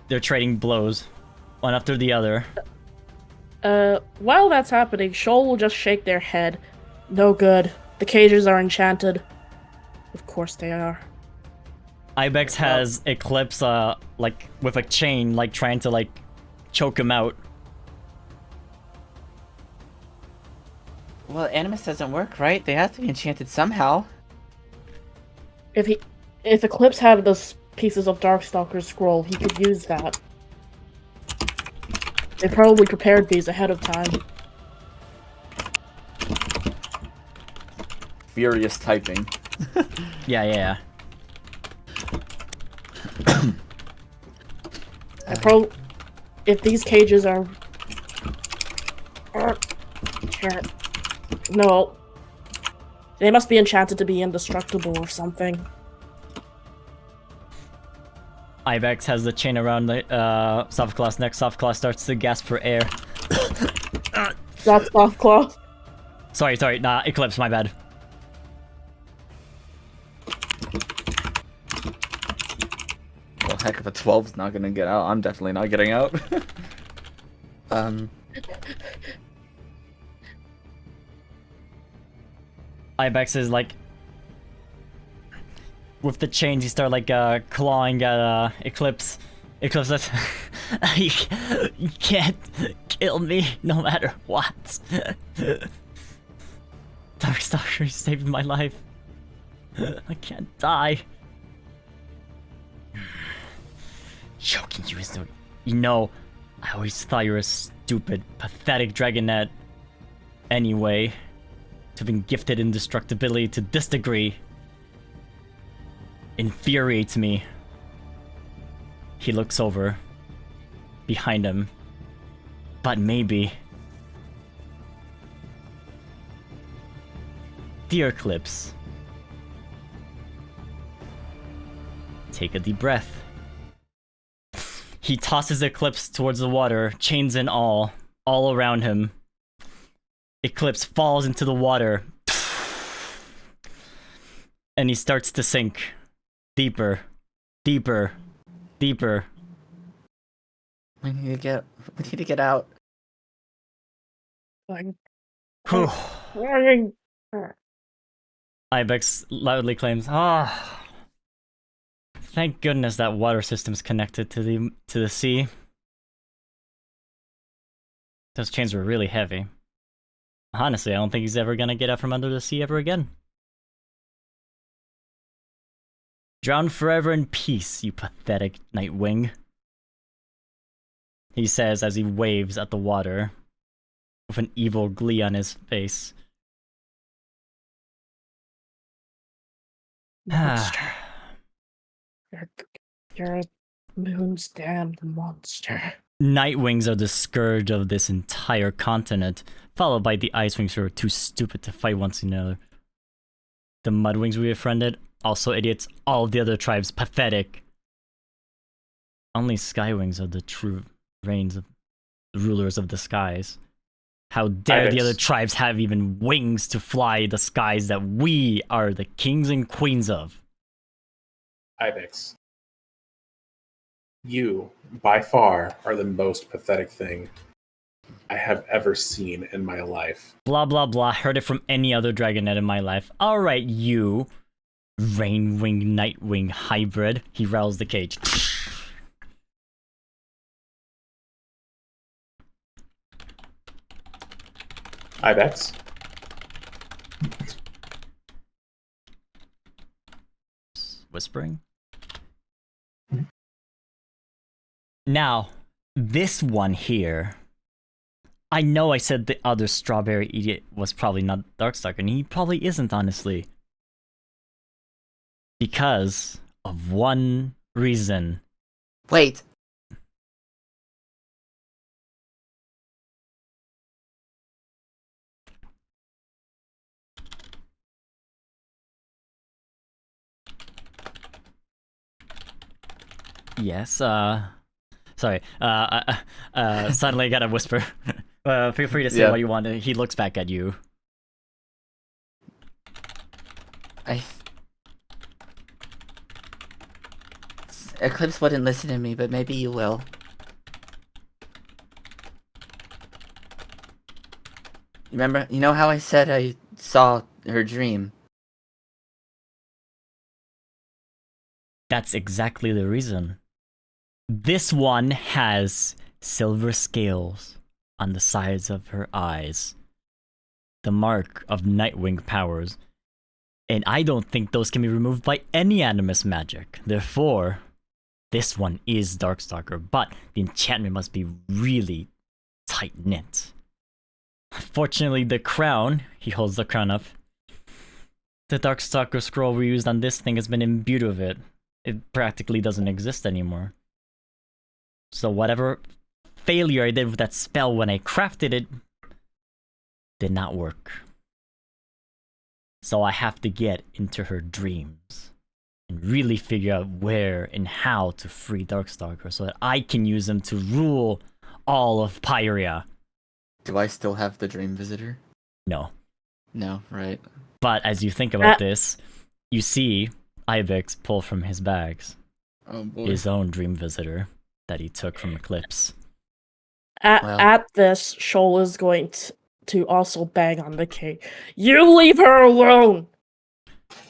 They're trading blows, one after the other. While that's happening, Shoal will just shake their head. No good. The cages are enchanted. Of course they are. Ibex has Eclipse, like, with a chain, like, trying to, like, choke him out. Well, Animus doesn't work, right? They have to be enchanted somehow. If Eclipse had those pieces of Darkstalker's scroll, he could use that. They probably prepared these ahead of time. Furious typing. Yeah. If these cages are... No. They must be enchanted to be indestructible or something. Ibex has the chain around the Softclaw's neck. Softclaw starts to gasp for air. That's Softclaw. Sorry, nah, Eclipse, my bad. Well, heck, if a 12's not gonna get out, I'm definitely not getting out. Ibex is like, with the chains, he start like clawing at Eclipse. Eclipse says, you can't kill me no matter what. Darkstalker, you saved my life. I can't die. Choking you is the... You know, I always thought you were a stupid, pathetic dragonet. Anyway, to have been gifted indestructibility to this degree infuriates me. He looks over behind him, but maybe. Dear Eclipse, take a deep breath. He tosses Eclipse towards the water, chains and all around him. Eclipse falls into the water, and he starts to sink. Deeper. Deeper. Deeper. We need to get out. Whew. Ibex loudly claims, thank goodness that water system's connected to the sea. Those chains were really heavy. Honestly, I don't think he's ever gonna get out from under the sea ever again. Drown forever in peace, you pathetic Nightwing. He says as he waves at the water, with an evil glee on his face. Monster. You're a moon's damned monster. Nightwings are the scourge of this entire continent, followed by the Icewings who are too stupid to fight once another. The Mudwings we befriended, also idiots. All of the other tribes, pathetic. Only Skywings are the true reigns of the rulers of the skies. How dare the other tribes have even wings to fly the skies that we are the kings and queens of? Ibex, you, by far, are the most pathetic thing I have ever seen in my life. Blah blah blah, heard it from any other dragonet in my life. Alright, you, Rainwing Nightwing hybrid. He rattles the cage. Ibex. Whispering. Now, this one here. I know I said the other strawberry idiot was probably not Darkstalker, and he probably isn't, honestly. Because of one reason. Wait. Yes, sorry. Suddenly I gotta whisper. Feel free to say what you want. He looks back at you. Eclipse wouldn't listen to me, but maybe you will. Remember, you know how I said I saw her dream? That's exactly the reason. This one has silver scales on the sides of her eyes. The mark of Nightwing powers. And I don't think those can be removed by any animus magic. Therefore, this one is Darkstalker, but the enchantment must be really tight-knit. Fortunately, the crown, he holds the crown up, the Darkstalker scroll we used on this thing has been imbued with it. It practically doesn't exist anymore. So whatever failure I did with that spell when I crafted it did not work. So I have to get into her dreams and really figure out where and how to free Darkstalker so that I can use him to rule all of Pyria. Do I still have the Dream Visitor? No. No, right. But as you think about this, you see Ibex pull from his bags his own Dream Visitor that he took from Eclipse. At this, Shoal is going to also bang on the cage. You leave her alone!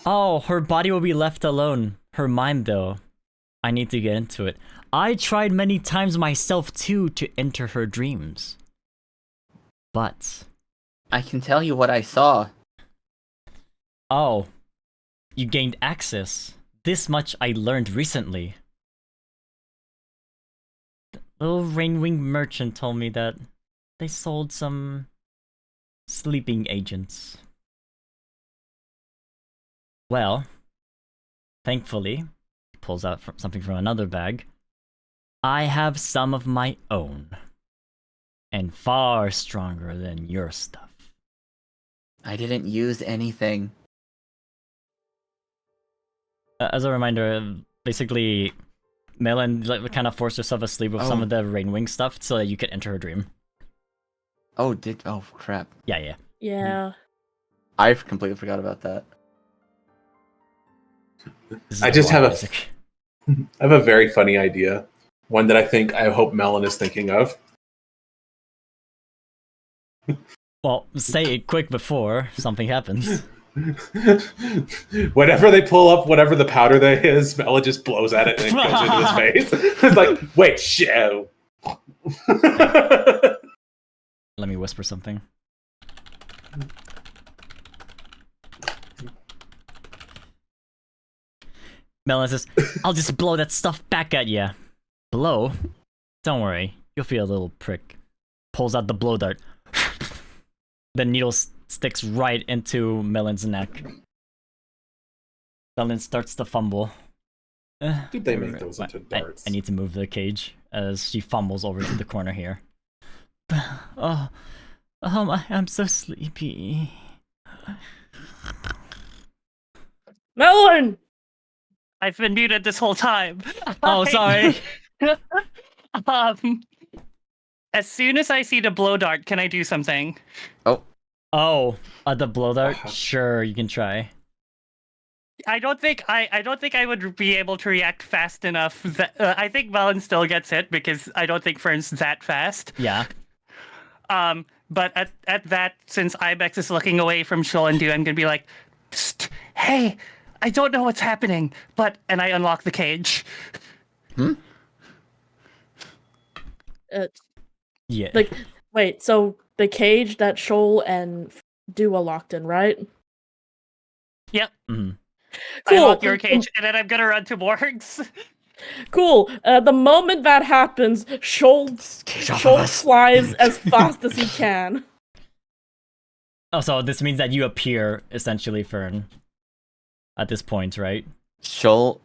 Oh, her body will be left alone. Her mind, though. I need to get into it. I tried many times myself, too, to enter her dreams. But... I can tell you what I saw. Oh. You gained access. This much I learned recently. The little Rainwing merchant told me that they sold some sleeping agents. Well, thankfully, he pulls out something from another bag. I have some of my own. And far stronger than your stuff. I didn't use anything. As a reminder, basically, Melon kind of forced herself asleep with some of the Rainwing stuff so that you could enter her dream. Oh, crap. Yeah. Yeah. I completely forgot about that. I just have I have a very funny idea. One that I hope Melon is thinking of. Well, say it quick before something happens. Whenever they pull up whatever the powder there is, Melon just blows at it and it goes into his face. It's like, wait, show. Let me whisper something. Melon says, I'll just blow that stuff back at ya. Blow? Don't worry, you'll feel a little prick. Pulls out the blow dart. The needle sticks right into Melon's neck. Melon starts to fumble. Did they make those into darts? I need to move the cage as she fumbles over to the corner here. I'm so sleepy. Melon! I've been muted this whole time. Oh, sorry. As soon as I see the blow dart, can I do something? Oh, the blow dart? Sure, you can try. I don't think I would be able to react fast enough. I think Melon still gets hit because I don't think Fern's that fast. Yeah. But at that, since Ibex is looking away from Shoal and I'm gonna be like, psst, hey, I don't know what's happening, and I unlock the cage. Yeah. Wait, so the cage that Shoal and Dua locked in, right? Yep. Mm-hmm. Cool. I lock your cage, and then I'm gonna run to Morgs. Cool. The moment that happens, Shoal flies as fast as he can. Oh, so this means that you appear, essentially, Fern. At this point, right? Shoal.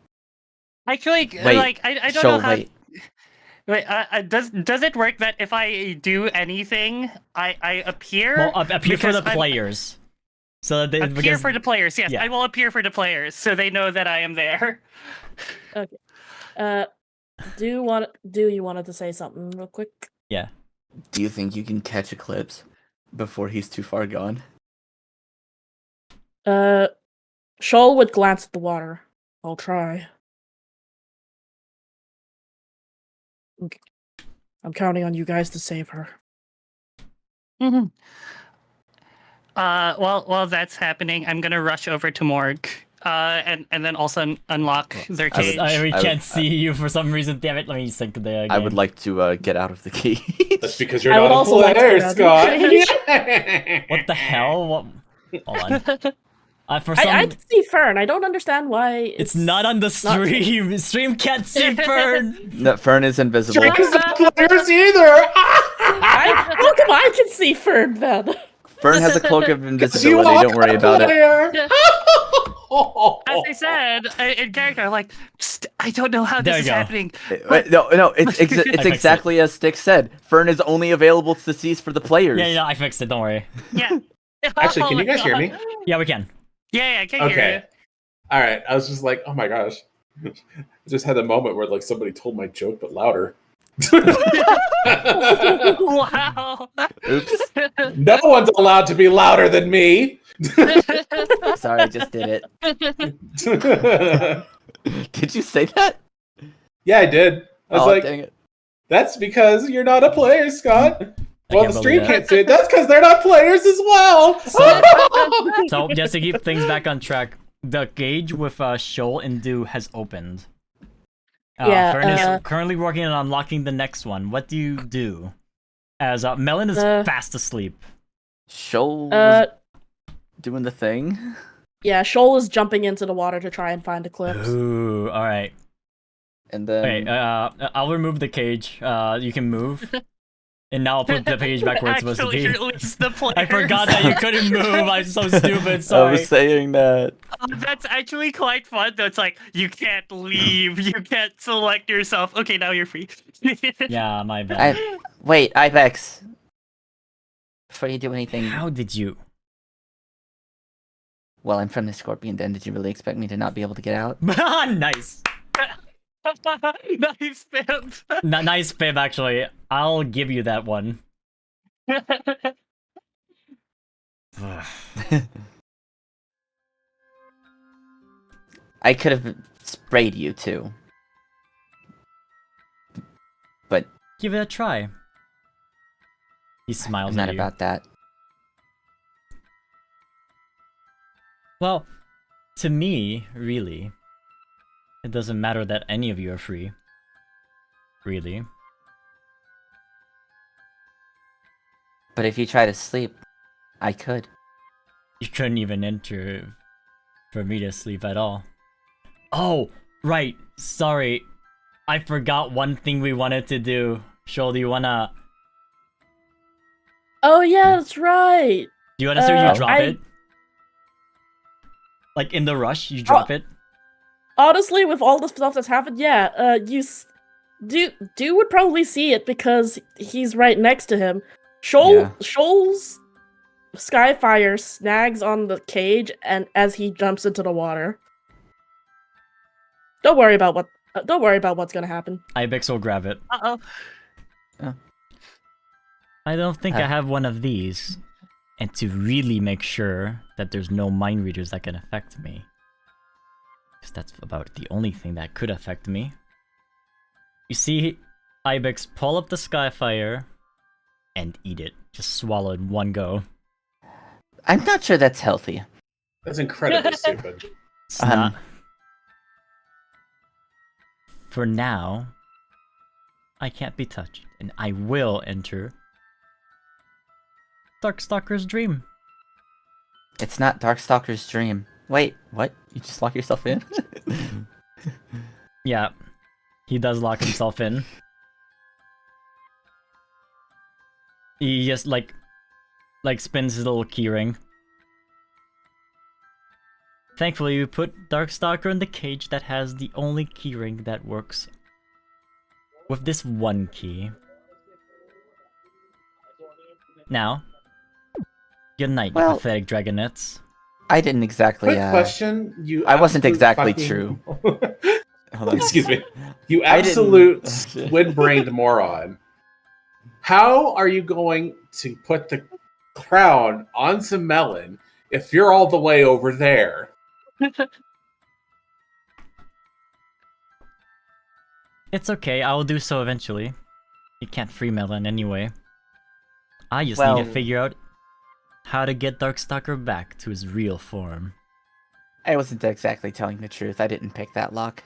Actually, wait, I don't Shoal, know how. Wait. Does it work that if I do anything, I appear? Well, appear for the players. So they appear for the players. Yes, yeah. I will appear for the players, so they know that I am there. Okay. Do you wanted to say something real quick? Yeah. Do you think you can catch Eclipse before he's too far gone? Shoal would glance at the water. I'll try. I'm counting on you guys to save her. Mhm. While that's happening, I'm gonna rush over to Morg, and then also unlock their I would- cage. We I can't see you for some reason. Damn it! Let me sync the game. I would like to get out of the cage. That's because you're I would not a also like to player, get out of Scott. the What the hell? What? Hold on. For some, I can see Fern. I don't understand why it's not on the stream. Stream can't see Fern. No, Fern is invisible. Stream's not players either. How come I can see Fern then? Fern has a cloak of You invisibility. are Don't worry a about it. player. As I said in character, I'm like, I don't know how There this is you go. happening. No, it's fixed exactly as Stick said. Fern is only available to seize for the players. Yeah, I fixed it. Don't worry. Yeah. Actually, Oh can you my guys hear me? God. Yeah, we can. Yeah, I can hear Okay. All right. I was just like, oh my gosh. I just had a moment where like somebody told my joke but louder. you. Wow. Oops. No one's allowed to be louder than me. Sorry, I just did it. Did you say that? Yeah, I did. I was like, dang it. that's because you're not a player, Scott. Well, can't the stream believe that. can't say it. That's because they're not players as well. So just to keep things back on track, the cage with Shoal and Dew has opened. Yeah, Fern is currently working on unlocking the next one. What do you do? As Melon is fast asleep. Shoal was doing the thing. Yeah, Shoal is jumping into the water to try and find Eclipse. Ooh, all right. And then Okay, I'll remove the cage. You can move. And now I'll put the page back where it's supposed to Actually, be. release the players. I forgot that you couldn't move. I'm so stupid. I Sorry. was saying that. That's actually quite fun, though. It's like, you can't leave. You can't select yourself. Okay, now you're free. Yeah, my bad. Wait, Ibex. Before you do anything, How did you? well, I'm from the Scorpion Den. Did you really expect me to not be able to get out? Nice. Nice, Pimp. Nice fib, actually. I'll give you that one. I could have sprayed you too. But Give it a try. He smiles I'm not at you. about that. Well, to me, really, it doesn't matter that any of you are free. Really. But if you try to sleep, I could. You couldn't even enter for me to sleep at all. Oh, right. Sorry. I forgot one thing we wanted to do. Shoal, do you wanna... Oh yeah, that's right. Do you wanna see you drop I- it? Like in the rush, you drop it? Honestly, with all the stuff that's happened, yeah, Dew would probably see it because he's right next to him. Yeah. Shoal's Skyfire snags on the cage and as he jumps into the water. Don't worry about what's gonna happen. Ibex will grab it. Uh-oh. I don't think I have one of these. And to really make sure that there's no mind readers that can affect me. Because that's about the only thing that could affect me. You see Ibex pull up the Skyfire and eat it. Just swallow in one go. I'm not sure that's healthy. That's incredibly stupid. It's not. For now, I can't be touched. And I will enter Darkstalker's dream. It's not Darkstalker's dream. Wait, what? You just lock yourself in? Yeah, he does lock himself in. He just like spins his little keyring. Thankfully, you put Darkstalker in the cage that has the only keyring that works with this one key. Now, good night, you Well- pathetic dragonets. I didn't exactly. Quick question. I wasn't absolute exactly fucking- true. Hold on. Excuse me. You I didn't- absolute Oh, shit. squid-brained moron. How are you going to put the crown on some Melon if you're all the way over there? It's okay, I will do so eventually. You can't free Melon anyway. I just Well- need to figure out how to get Darkstalker back to his real form. I wasn't exactly telling the truth. I didn't pick that lock.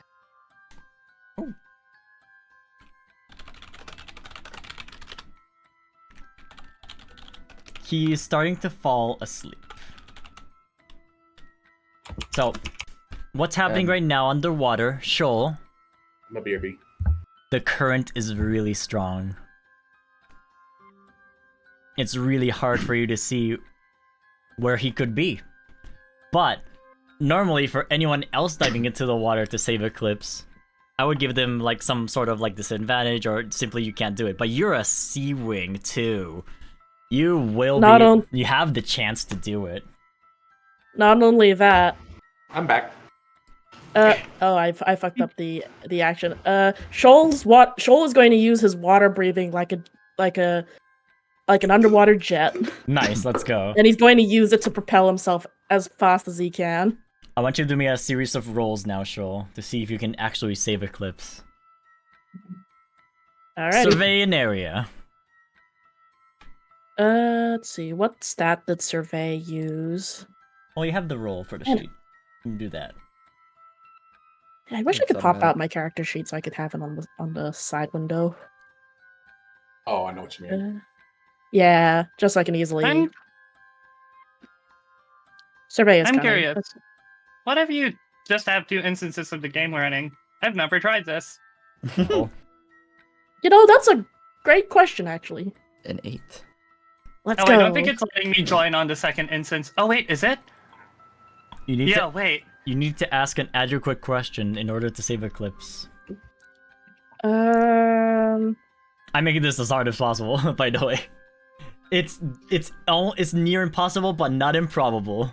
He is starting to fall asleep. So, what's happening right now underwater, Shoal? I'm a BRB. The current is really strong. It's really hard for you to see where he could be. But, normally for anyone else diving into the water to save Eclipse, I would give them like some sort of like disadvantage or simply you can't do it. But you're a Sea-Wing too. You will you have the chance to do it. Not only that, I'm back. I fucked up the action. Shoal is going to use his water breathing like an underwater jet, Nice, let's go. and he's going to use it to propel himself as fast as he can. I want you to do me a series of rolls now, Shoal, to see if you can actually save Eclipse. Alright. Survey an area. Let's see. What stat did survey use? Well, you have the roll for the sheet. You can do that. I wish I It's could pop on the- out my character sheet so I could have it on the side window. Oh, I know what you mean. Yeah, just so I can easily survey. I'm curious. What if you just have 2 instances of the game running? I've never tried this. Oh, You know, that's a great question, actually. An 8. Let's Oh, go. I don't think it's letting me join on the second instance. Oh wait, is it? you need Yeah, to wait. you need to ask an adequate question in order to save Eclipse. Um, I'm making this as hard as possible, by the way. It's near impossible, but not improbable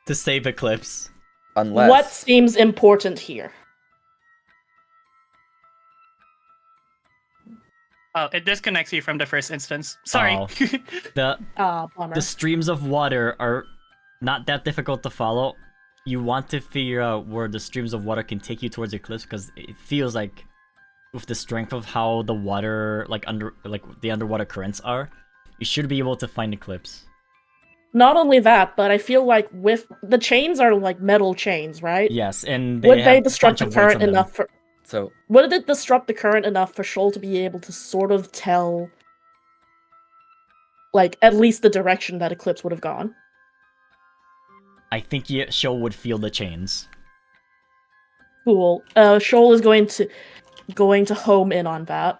to save Eclipse. Unless. what seems important here? Oh, it disconnects you from the first instance. Sorry. Oh. The Bummer. the streams of water are not that difficult to follow. You want to figure out where the streams of water can take you towards Eclipse because it feels like with the strength of how the water the underwater currents are, you should be able to find Eclipse. Not only that, but I feel like with the chains are like metal chains, right? Yes, and Would have they a disrupt bunch the of weights current on them. enough for? So, Would it disrupt the current enough for Shoal to be able to sort of tell, like, at least the direction that Eclipse would have gone? I think Shoal would feel the chains. Cool. Shoal is going to home in on that.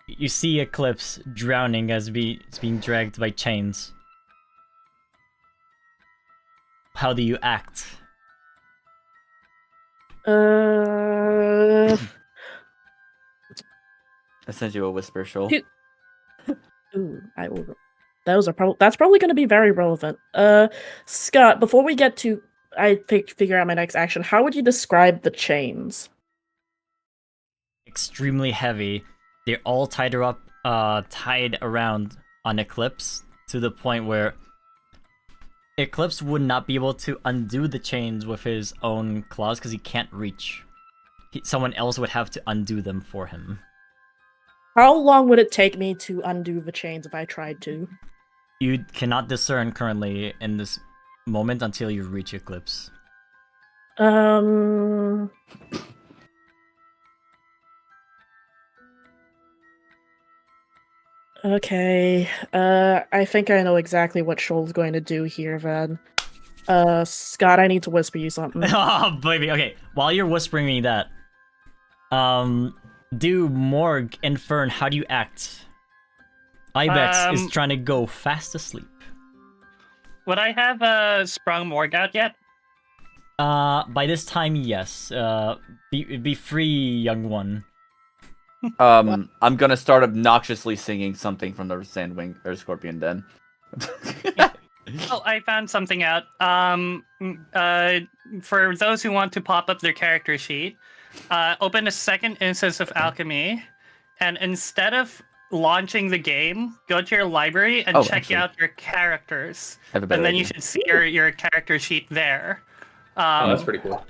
You see Eclipse drowning as it's being dragged by chains. How do you act? Uh, I sent you a whisper, Shoal. ooh, I will. That's probably going to be very relevant. Scott, before we get to figure out my next action, how would you describe the chains? Extremely heavy. They're all tied around on Eclipse to the point where Eclipse would not be able to undo the chains with his own claws because he can't reach. Someone else would have to undo them for him. How long would it take me to undo the chains if I tried to? You cannot discern currently in this moment until you reach Eclipse. Okay. I think I know exactly what Shoal's going to do here, then. Scott, I need to whisper you something. Oh, baby. Okay, while you're whispering me that, do Morg and Fern, how do you act? Ibex is trying to go fast asleep. Would I have sprung Morg out yet? By this time, yes. Be free, young one. I'm gonna start obnoxiously singing something from the Sandwing or Scorpion Den. Oh, I found something out. For those who want to pop up their character sheet, open a second instance of alchemy, and instead of launching the game, go to your library and check actually, out your characters, I have a and better then you idea. should see your character sheet there. Oh, that's pretty cool.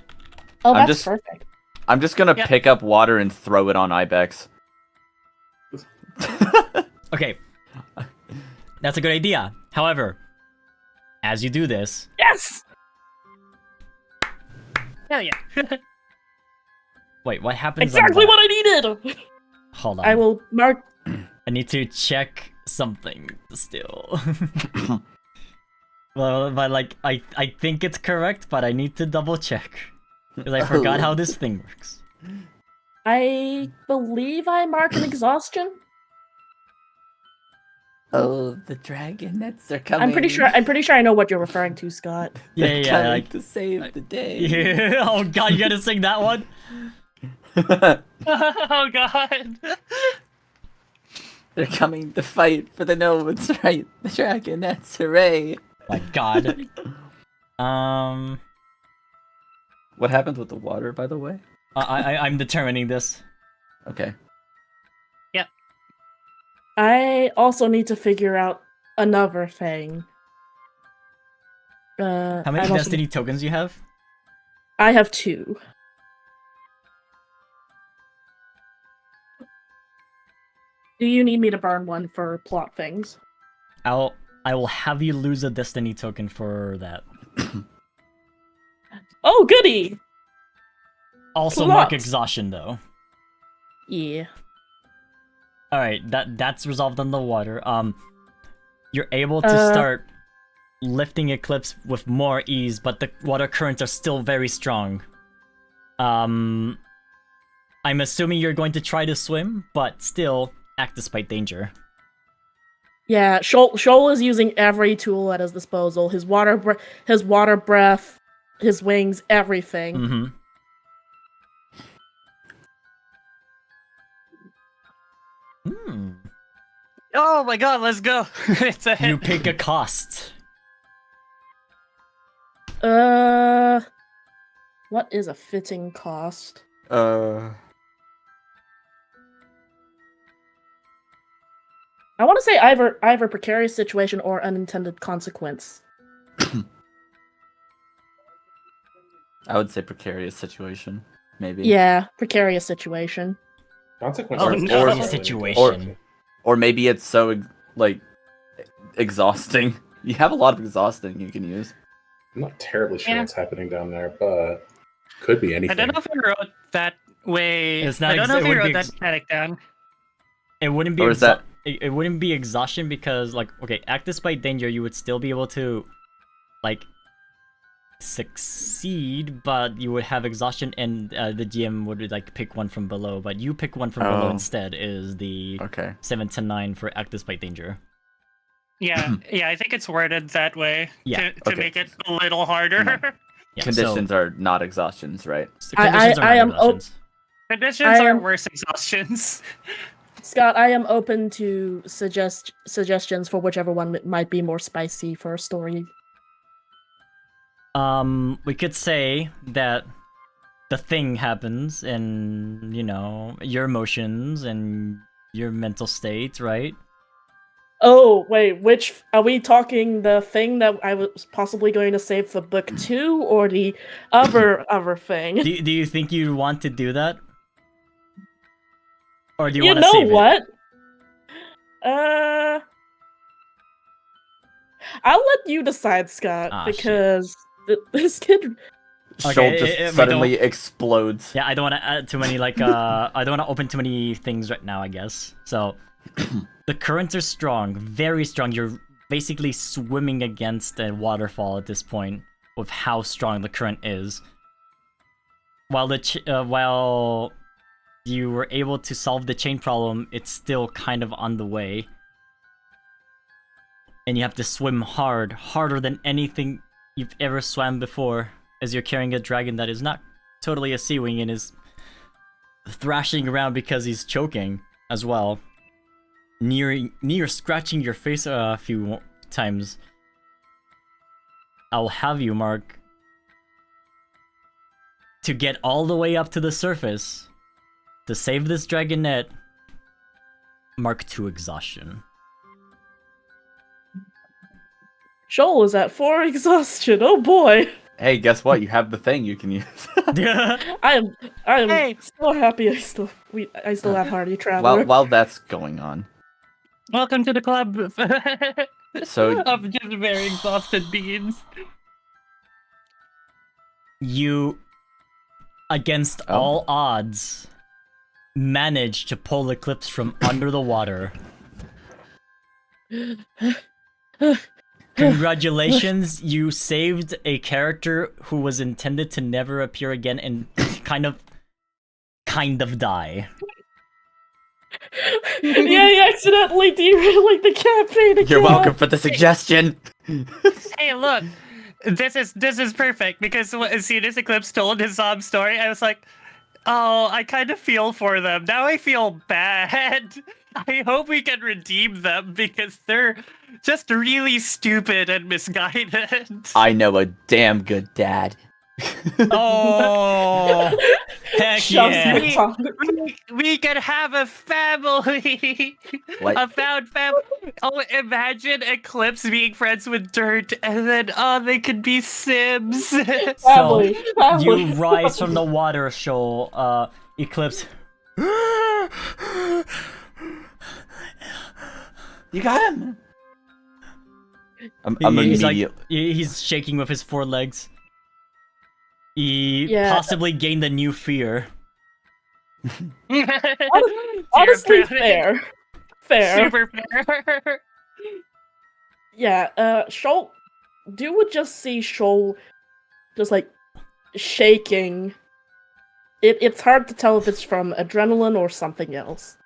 Oh, I'm that's just- perfect. I'm just gonna Yeah. pick up water and throw it on Ibex. Okay. That's a good idea. However, as you do this, Yes. Hell yeah. wait, what happens? Exactly on what I needed. Hold on. I will mark. I need to check something still. Well, but like, I think it's correct, but I need to double check. Because I forgot how this thing works. I believe I mark an exhaustion. Oh, the dragonets are coming. I'm pretty sure I know what you're referring to, Scott. Yeah, yeah, like, to save the day. yeah. Oh god, you gotta sing that one? Oh god. They're coming to fight for the nobles, right? The dragonets, hooray! My god. What happened with the water, by the way? I'm determining this. Okay. I also need to figure out another thing. How many I'm also- destiny tokens you have? I have 2. Do you need me to burn one for plot things? I will have you lose a destiny token for that. Oh, goody! Also Plot. mark exhaustion though. Yeah. Alright, that's resolved on the water. You're able to start lifting Eclipse with more ease, but the water currents are still very strong. I'm assuming you're going to try to swim, but still act despite danger. Yeah, Shoal is using every tool at his disposal. His water breath, his wings, everything. Mm-hmm. Hmm. Oh my god, let's go. It's a hit. You pick a cost. What is a fitting cost? Uh, I want to say either precarious situation or unintended consequence. I would say precarious situation, maybe. Yeah, precarious situation. Consequences. Oh, are no. really Situation. Or maybe it's so like exhausting. You have a lot of exhausting you can use. I'm not terribly sure Yeah. what's happening down there, but could be I anything. don't know if we wrote that way. It's not I don't know ex- if it we would wrote be that mechanic down. It wouldn't be Or is that- it wouldn't be exhaustion because like okay, act despite danger you would still be able to like succeed, but you would have exhaustion and the GM would like pick one from below, but you pick one from below Oh. instead is the Okay. 7 to 9 for act despite danger. Yeah, yeah, I think it's worded that way Yeah, to okay. make it a little harder. Yeah, Conditions are not exhaustions, right? So conditions are I not am exhaustions. Conditions I are am- worse exhaustions. Scott, I am open to suggestions for whichever one might be more spicy for a story. We could say that the thing happens and, you know, your emotions and your mental state, right? Oh, wait, which are we talking the thing that I was possibly going to save for book 2 or the other thing? Do you think you want to do that? Or do you, You want to know save it? what? I'll let you decide, Scott, Ah, shit. because this kid. Okay, Shoal just we suddenly explodes. Yeah, I don't want to add too many, like, I don't want to open too many things right now, I guess. So, the currents are strong, very strong. You're basically swimming against a waterfall at this point with how strong the current is. While you were able to solve the chain problem, it's still kind of on the way. And you have to swim hard, harder than anything you've ever swam before, as you're carrying a dragon that is not totally a Sea-Wing and is thrashing around because he's choking as well. Near scratching your face a few times. I'll have you, Mark, to get all the way up to the surface to save this dragonet. Mark 2 exhaustion. Shoal is at 4 exhaustion. Oh boy. Hey, guess what? You have the thing you can use. I am Hey. so happy I still have Hardy Traveler. While that's going on, Welcome to the club so of just very exhausted beings. You, against all odds, manage to pull Eclipse from under the water. Congratulations, you saved a character who was intended to never appear again and kind of die. Yeah, you accidentally derailing the campaign again. you're welcome for the suggestion. Hey, look, this is perfect because as soon as Eclipse told his story, I was like, oh, I kind of feel for them. Now I feel bad. I hope we can redeem them because they're just really stupid and misguided. I know a damn good dad. Oh, heck Shoves yeah! you tongue. We could have a family. What? A found family. Oh, imagine Eclipse being friends with Dirt, and then they could be Sims. Family. You rise from the water, Shoal. Eclipse. You got him. I'm He's like, immediate. he's shaking with his 4 legs. He Yeah. possibly gained a new fear. Honestly, fair. Super fair. Yeah, Shoal, you would just see Shoal just like shaking. It's hard to tell if it's from adrenaline or something else.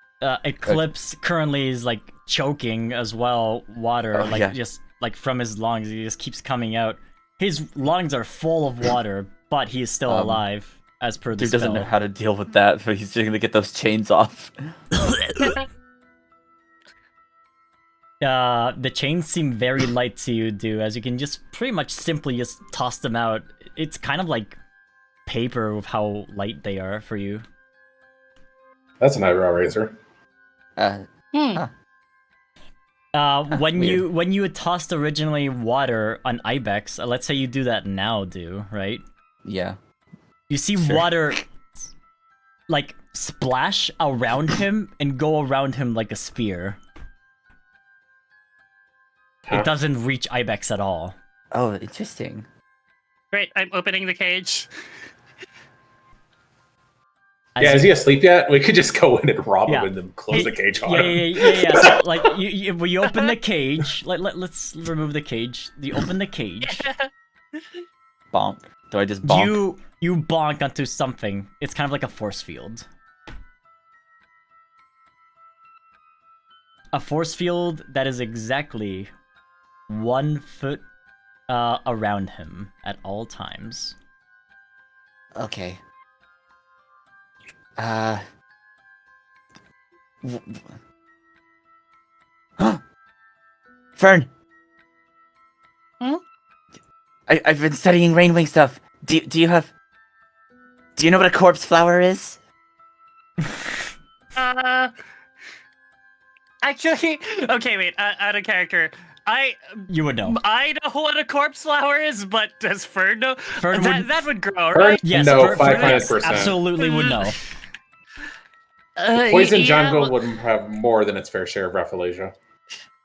Eclipse currently is like choking as well, water, just like from his lungs. He just keeps coming out. His lungs are full of water, but he is still alive, as per the Dude spell. doesn't know how to deal with that, but he's just gonna get those chains off. The chains seem very light to you, dude, as you can just pretty much simply just toss them out. It's kind of like paper with how light they are for you. That's an eyebrow raiser. When Weird. you had tossed originally water on Ibex, let's say you do that now, right? Yeah. You see Sure. water like splash around him and go around him like a spear. Huh. It doesn't reach Ibex at all. Oh, interesting. Great, I'm opening the cage. Yeah, is he asleep yet? We could just go in and rob Yeah. him and then close the cage on Yeah. him. So, like, you open the cage. Let's remove the cage. You open the cage. Bonk. Do I just bonk? You bonk onto something. It's kind of like a force field. A force field that is exactly 1 foot around him at all times. Okay. Fern! Hmm? I've been studying Rainwing stuff. Do you know what a corpse flower is? Actually, okay, wait, out of character. You would know. I know what a corpse flower is, but does Fern know? Fern that would grow, Fern- right? Yes, No, Fern 500%. absolutely would know. Poison yeah, jungle well- would have more than its fair share of Rafflesia.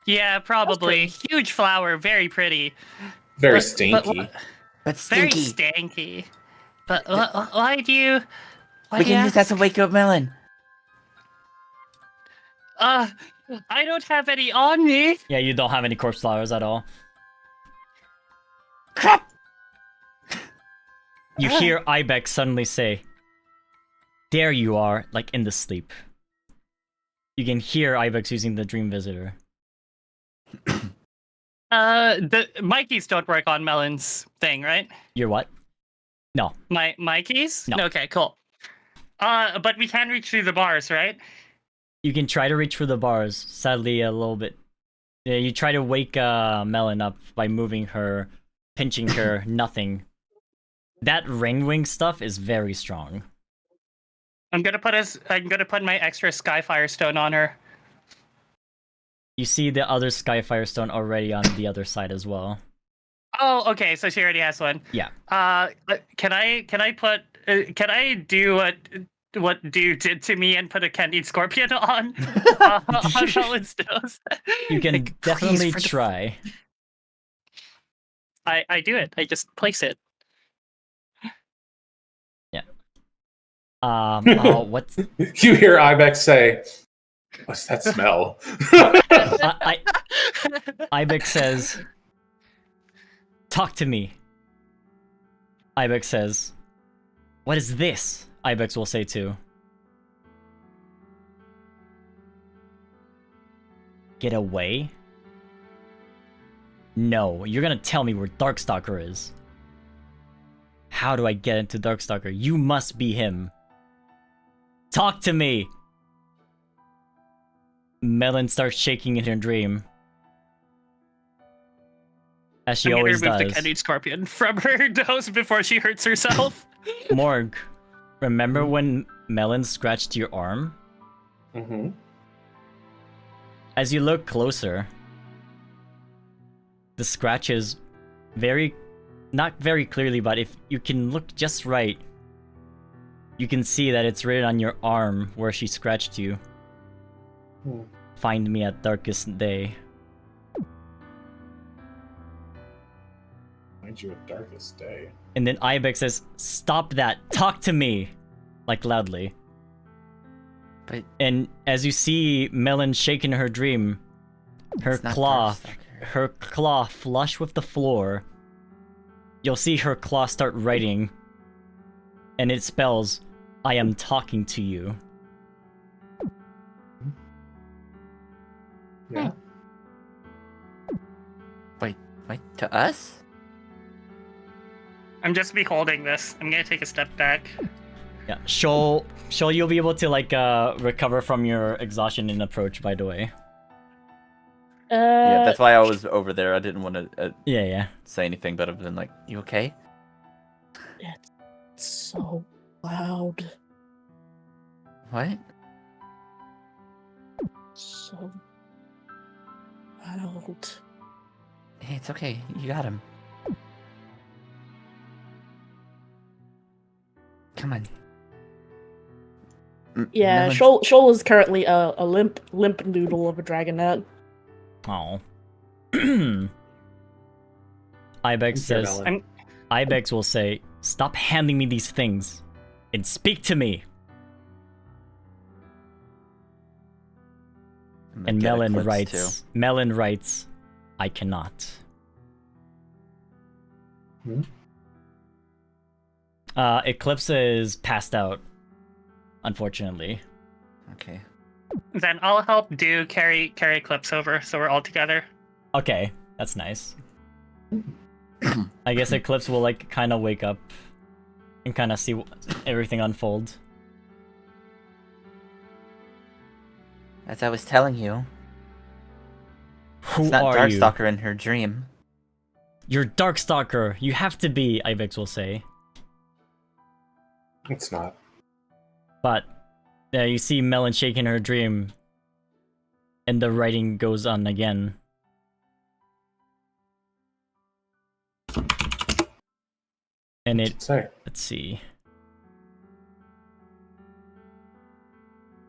Yeah, probably. Huge flower, very pretty. Very But- stinky. But Very stinky. stanky. But why do you... Why We do you can use that ask? to wake up Melon. I don't have any on me. Yeah, you don't have any corpse flowers at all. Crap! You hear Ibex suddenly say, "There you are," like in the sleep. You can hear Ibex using the Dream Visitor. The my keys don't work on Melon's thing, right? Your what? No. My keys? No. Okay, cool. But we can reach through the bars, right? You can try to reach through the bars. Sadly, a little bit. Yeah, you try to wake Melon up by moving her pinching her, nothing. That Rainwing stuff is very strong. I'm gonna put my extra Skyfire stone on her. You see the other Skyfire stone already on the other side as well. Oh, okay. So she already has one. Yeah. Can I do what Dude did to me and put a candied scorpion on Melin's nose? You can Like, definitely please, try. I do it. I just place it. Yeah. What's You hear Ibex say, "What's that smell?" Ibex says, "Talk to me." Ibex says, "What is this?" Ibex will say too. Get away? No, you're gonna tell me where Darkstalker is. How do I get into Darkstalker? You must be him. Talk to me! Melon starts shaking in her dream. As she always remove does. the candied scorpion from her nose before she hurts herself. Morg, remember when Melon scratched your arm? Mm-hmm. As you look closer, the scratch is not very clearly, but if you can look just right, you can see that it's written on your arm where she scratched you. Find me at darkest day. Find you at darkest day. And then Ibex says, "Stop that! Talk to me!" Like loudly. But And as you see Melon shake in her dream, her it's not claw Darkstalker. flush with the floor. You'll see her claw start writing, and it spells, "I am talking to you." Yeah. Wait, to us? I'm just beholding this. I'm gonna take a step back. Yeah, Shoal, you'll be able to like recover from your exhaustion and approach. By the way. Yeah, that's why I was over there. I didn't want to Yeah. say anything, but I've been like, "You okay?" It's so loud. What? So loud. Hey, it's okay. You got him. Come on. Yeah, Melon's- Shoal is currently a limp noodle of a dragonet. Oh. Ibex Here, says. Melon. Ibex will say, "Stop handing me these things, and speak to me." I'm gonna And get Melon Eclipsed, writes, too. "Melon writes, I cannot." Eclipse is passed out, unfortunately. Okay. Then I'll help Do carry Eclipse over, so we're all together. Okay, that's nice. I guess Eclipse will like kind of wake up and kind of see everything unfold. As I was telling you, Who it's not are you? Darkstalker in her dream. You're Darkstalker. You have to be, Ibex will say. It's not. But you see Melon shaking her dream, and the writing goes on again. And it, Say. let's see.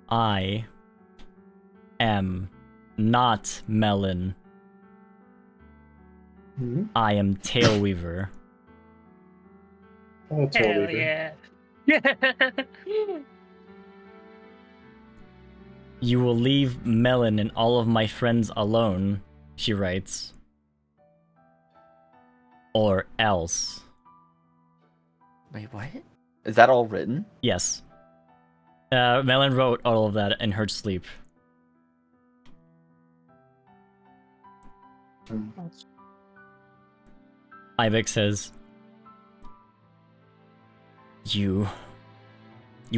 I am not Melon. Mm-hmm. I am Tailweaver. Oh, Hell totally. yeah. You will leave Melon and all of my friends alone, she writes. Or else. Wait, what? Is that all written? Yes. Melon wrote all of that in her sleep. Ibex says, You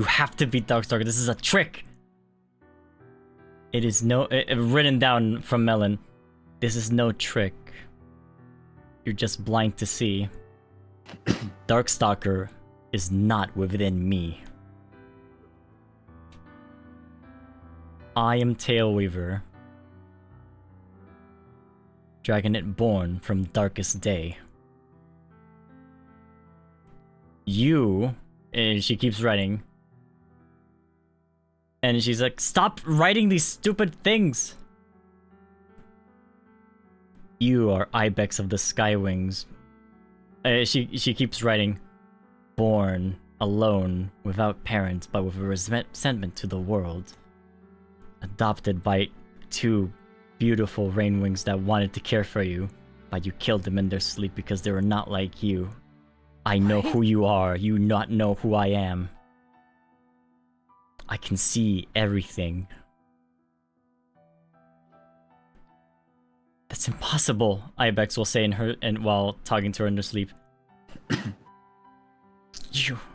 have to beat Darkstalker. This is a trick. It is written down from Melon. This is no trick. you're just blind to see. Darkstalker is not within me. I am Tailweaver, dragonet born from darkest day. You, and she keeps writing, and she's like, stop writing these stupid things! You are Ibex of the Skywings. She keeps writing, born alone, without parents, but with a resentment to the world. Adopted by 2 beautiful Rainwings that wanted to care for you, but you killed them in their sleep because they were not like you. I know who you are, you not know who I am. I can see everything. That's impossible, Ibex will say in her while talking to her in her sleep.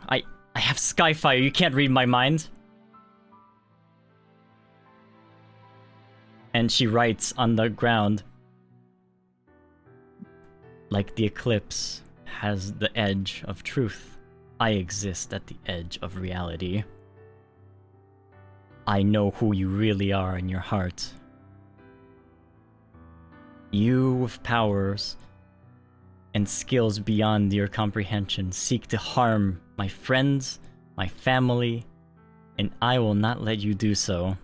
I have Skyfire, you can't read my mind. And she writes on the ground, like the eclipse has the edge of truth, I exist at the edge of reality. I know who you really are in your heart. You with powers and skills beyond your comprehension seek to harm my friends, my family, and I will not let you do so.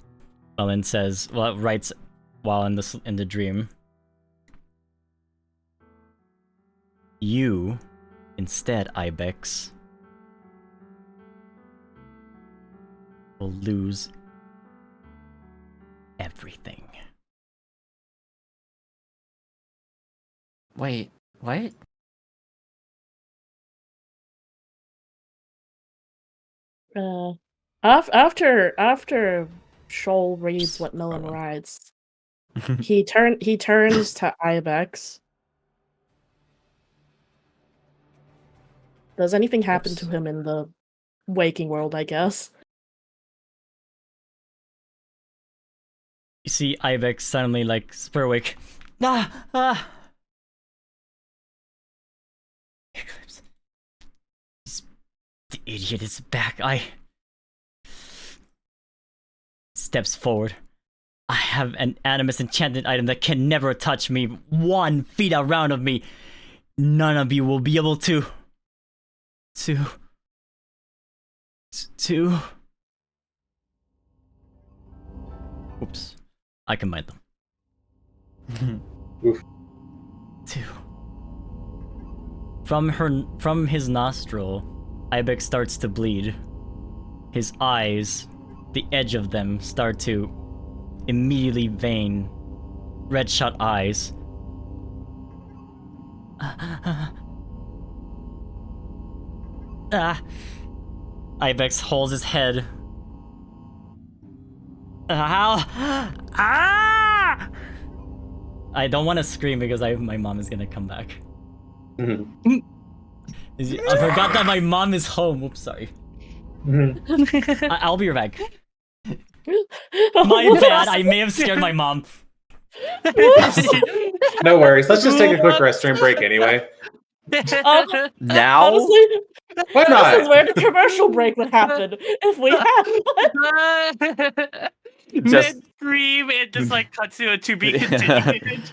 Melon says, well, writes while in the dream. You, instead, Ibex, will lose everything. Wait, what? After Shoal reads what Melon writes, he turns to Ibex. Does anything happen to him in the waking world, I guess? You see Ibex suddenly like spur awake. Ah! Eclipse. The idiot is back. Steps forward. I have an animus enchanted item that can never touch me 1 feet around of me. None of you will be able to. Oops. I combined them. Oof. 2. From his nostril, Ibex starts to bleed. His eyes, the edge of them, start to immediately vein. Red shot eyes. Ibex holds his head. How? Ah! I don't want to scream because my mom is gonna come back. Mhm. I forgot that my mom is home. Oops, sorry. Mhm. I'll be right back. My bad. I may have scared my mom. No worries. Let's just take a quick restroom break anyway. Now? Honestly, Why not? this is where the commercial break would happen if we had one. Just- Mid-scream, it just like cuts to a to be continued.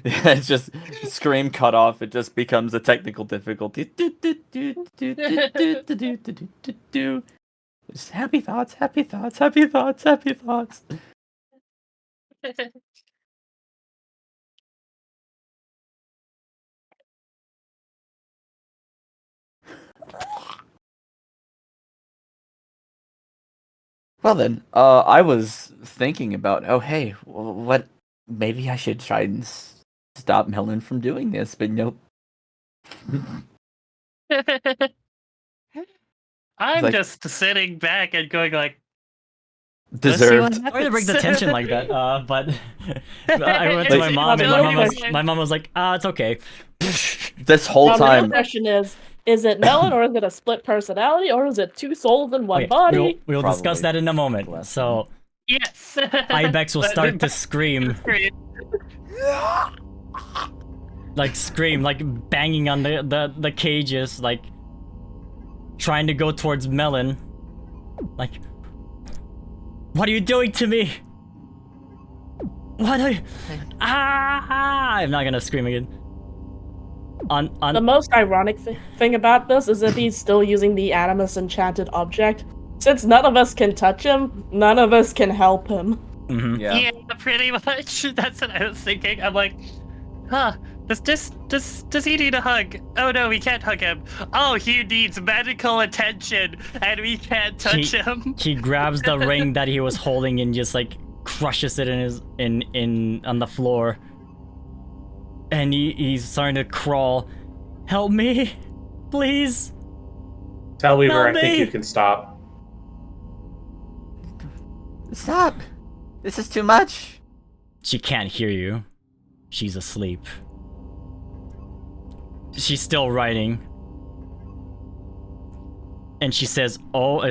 It's just scream cut off. It just becomes a technical difficulty. Just happy thoughts, happy thoughts, happy thoughts, happy thoughts. Well then, I was thinking about, oh hey, what? Maybe I should try and stop Melon from doing this, but nope. I'm Like- just sitting back and going like, Deserved. Sorry to break the tension like that, but I went to my mom, and my mom was like, it's okay. This whole Now, the real time, question is it Melon or is it a split personality or is it 2 souls in 1 Wait, body? we'll discuss Probably that in a moment. less So yes. Ibex will start to scream. like scream, like banging on the cages, like trying to go towards Melon. Like, what are you doing to me? What are you? Ah! I'm not gonna scream again. The most ironic thing about this is that he's still using the Animus enchanted object. Since none of us can touch him, none of us can help him. Mm-hmm. Yeah. Pretty much. That's what I was thinking. I'm like, huh, does he need a hug? Oh no, we can't hug him. Oh, he needs medical attention, and we can't touch him. He grabs the ring that he was holding and just like crushes it on the floor. And he's starting to crawl. Help me, please. Tellweaver, Help I think me! you can stop. Stop! This is too much. She can't hear you. She's asleep. She's still writing. And she says,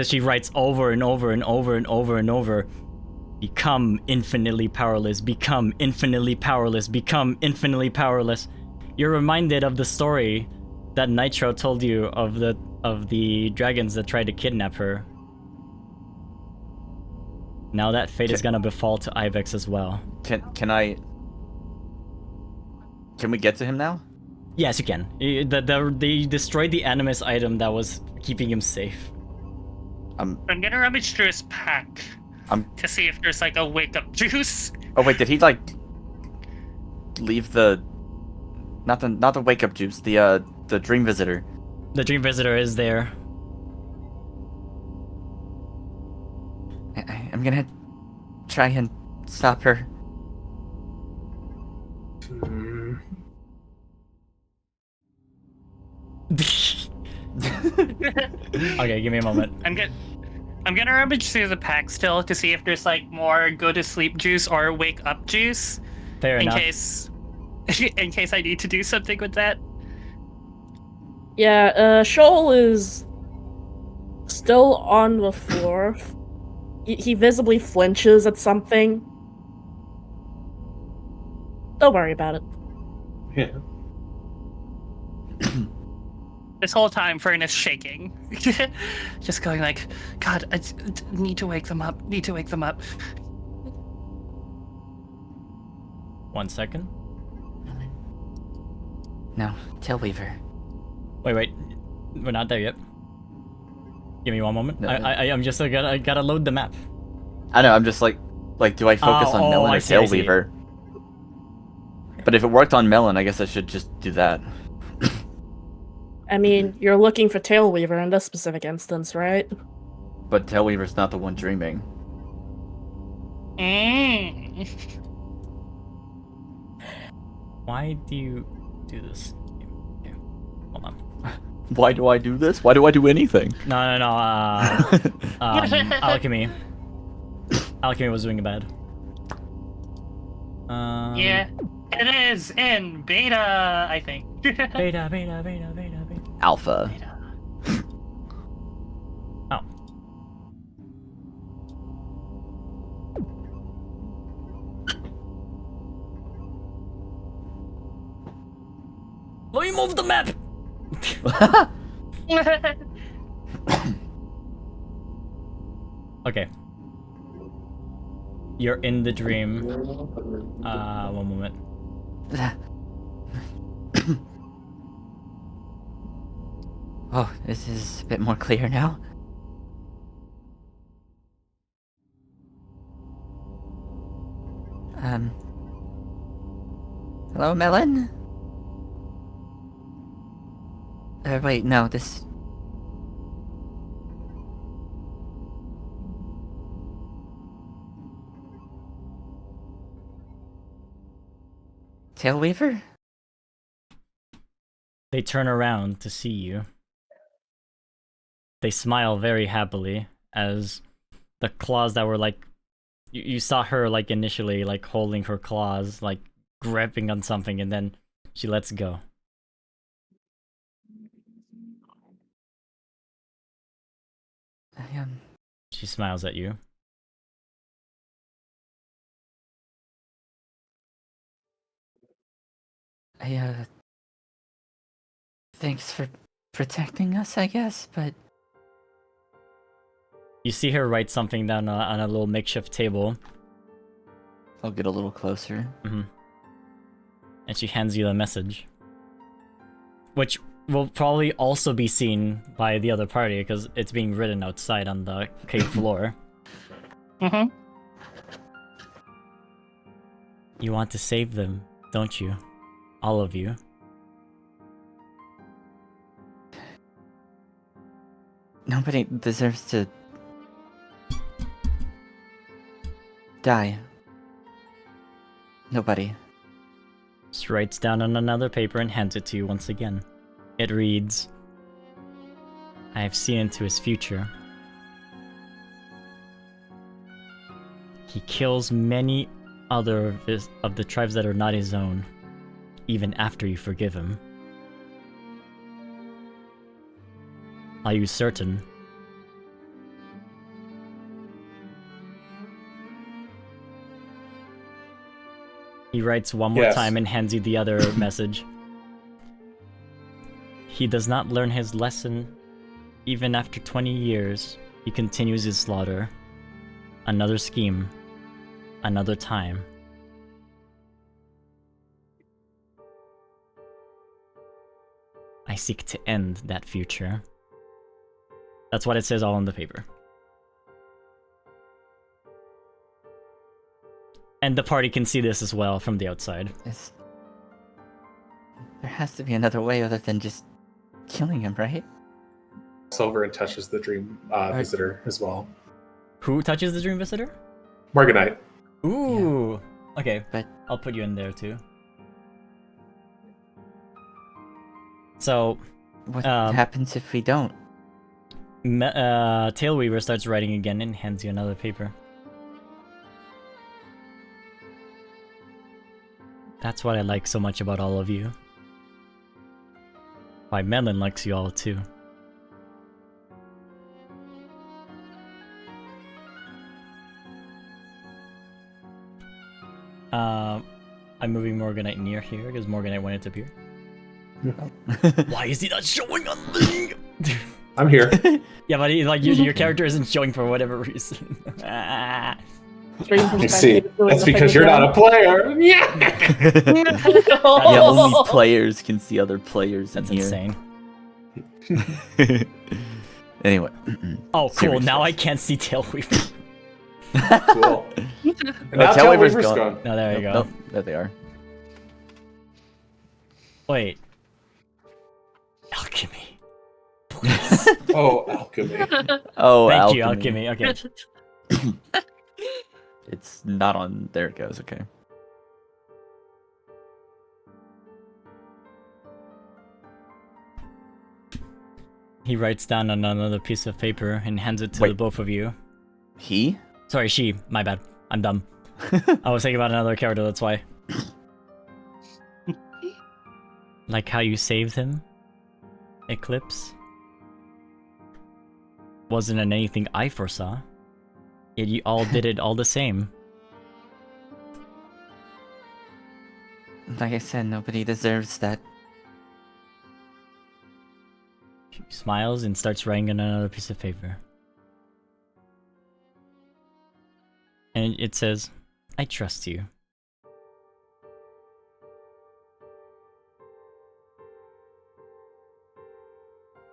she writes over and over and over and over and over. Become infinitely powerless, become infinitely powerless, become infinitely powerless. You're reminded of the story that Nitro told you of the dragons that tried to kidnap her. Now that fate is gonna befall to Ibex as well. Can we get to him now? Yes, you can. They destroyed the Animus item that was keeping him safe. I'm gonna rummage through his pack to see if there's like a wake up juice. Oh wait, did he like leave the not the wake up juice, the dream visitor? The dream visitor is there. I'm gonna try and stop her. Hmm. Okay, give me a moment. I'm gonna rummage through the pack still to see if there's like more go to sleep juice or wake up juice. Fair enough. In case I need to do something with that. Yeah, Shoal is still on the floor. He visibly flinches at something. Don't worry about it. Yeah. This whole time, Fern is shaking. Just going like, God, I need to wake them up. Need to wake them up. 1 second. No, Tailweaver. Wait. We're not there yet. Give me one moment. No, I'm just I gotta load the map. I know. I'm just like, do I focus on Melon or I see. Tailweaver? But if it worked on Melon, I guess I should just do that. I mean, you're looking for Tailweaver in this specific instance, right? But Tailweaver's not the one dreaming. Why do you do this? Okay, hold on. Why do I do this? Why do I do anything? No. Alchemy. Alchemy was doing bad. Yeah, it is in beta, I think. Beta. Alpha. Oh. Let me move the map! Okay. You're in the dream. One moment. Oh, this is a bit more clear now. Hello, Melon? Wait, no, this... Tailweaver? They turn around to see you. They smile very happily as the claws that were like... You saw her like initially like holding her claws, like gripping on something, and then she lets go. She smiles at you. Thanks for protecting us, I guess, but... You see her write something down on a little makeshift table. I'll get a little closer. And she hands you the message. Which will probably also be seen by the other party, because it's being written outside on the cave floor. You want to save them, don't you? All of you. Nobody deserves to... die. Nobody. She writes down on another paper and hands it to you once again. It reads, I have seen into his future. He kills many other of the tribes that are not his own, even after you forgive him. Are you certain? He writes one more time and hands you the other message. He does not learn his lesson. Even after 20 years, he continues his slaughter. Another scheme. Another time. I seek to end that future. That's what it says all on the paper. And the party can see this as well from the outside. There has to be another way other than just killing him, right? Over and touches the dream visitor as well. Who touches the dream visitor? Morganite. Ooh. Yeah. Okay, but I'll put you in there too. So, what happens if we don't? Tailweaver starts writing again and hands you another paper. That's what I like so much about all of you. Why Melon likes you all too. I'm moving Morganite near here because Morganite wanted to appear. Why is he not showing on Ling? I'm here. Yeah, but your character isn't showing for whatever reason. You see, that's because you're not a player. Yeah. Yeah, only players can see other players. That's in insane. Anyway. Oh, cool. Now I can't see Tailweaver. Cool. Now Tailweaver's Tailweaver's gone. gone. No, there you go. Nope, there they are. Wait. Alchemy. Oh, alchemy. Oh, Thank alchemy. you, alchemy. Okay. It's not on. There it goes. Okay. He writes down on another piece of paper and hands it to the both of you. He? Sorry, she. My bad. I'm dumb. I was thinking about another character, that's why. Like how you saved him? Eclipse? Wasn't in anything I foresaw. Yet you all did it all the same. Like I said, nobody deserves that. She smiles and starts writing on another piece of paper. And it says, I trust you.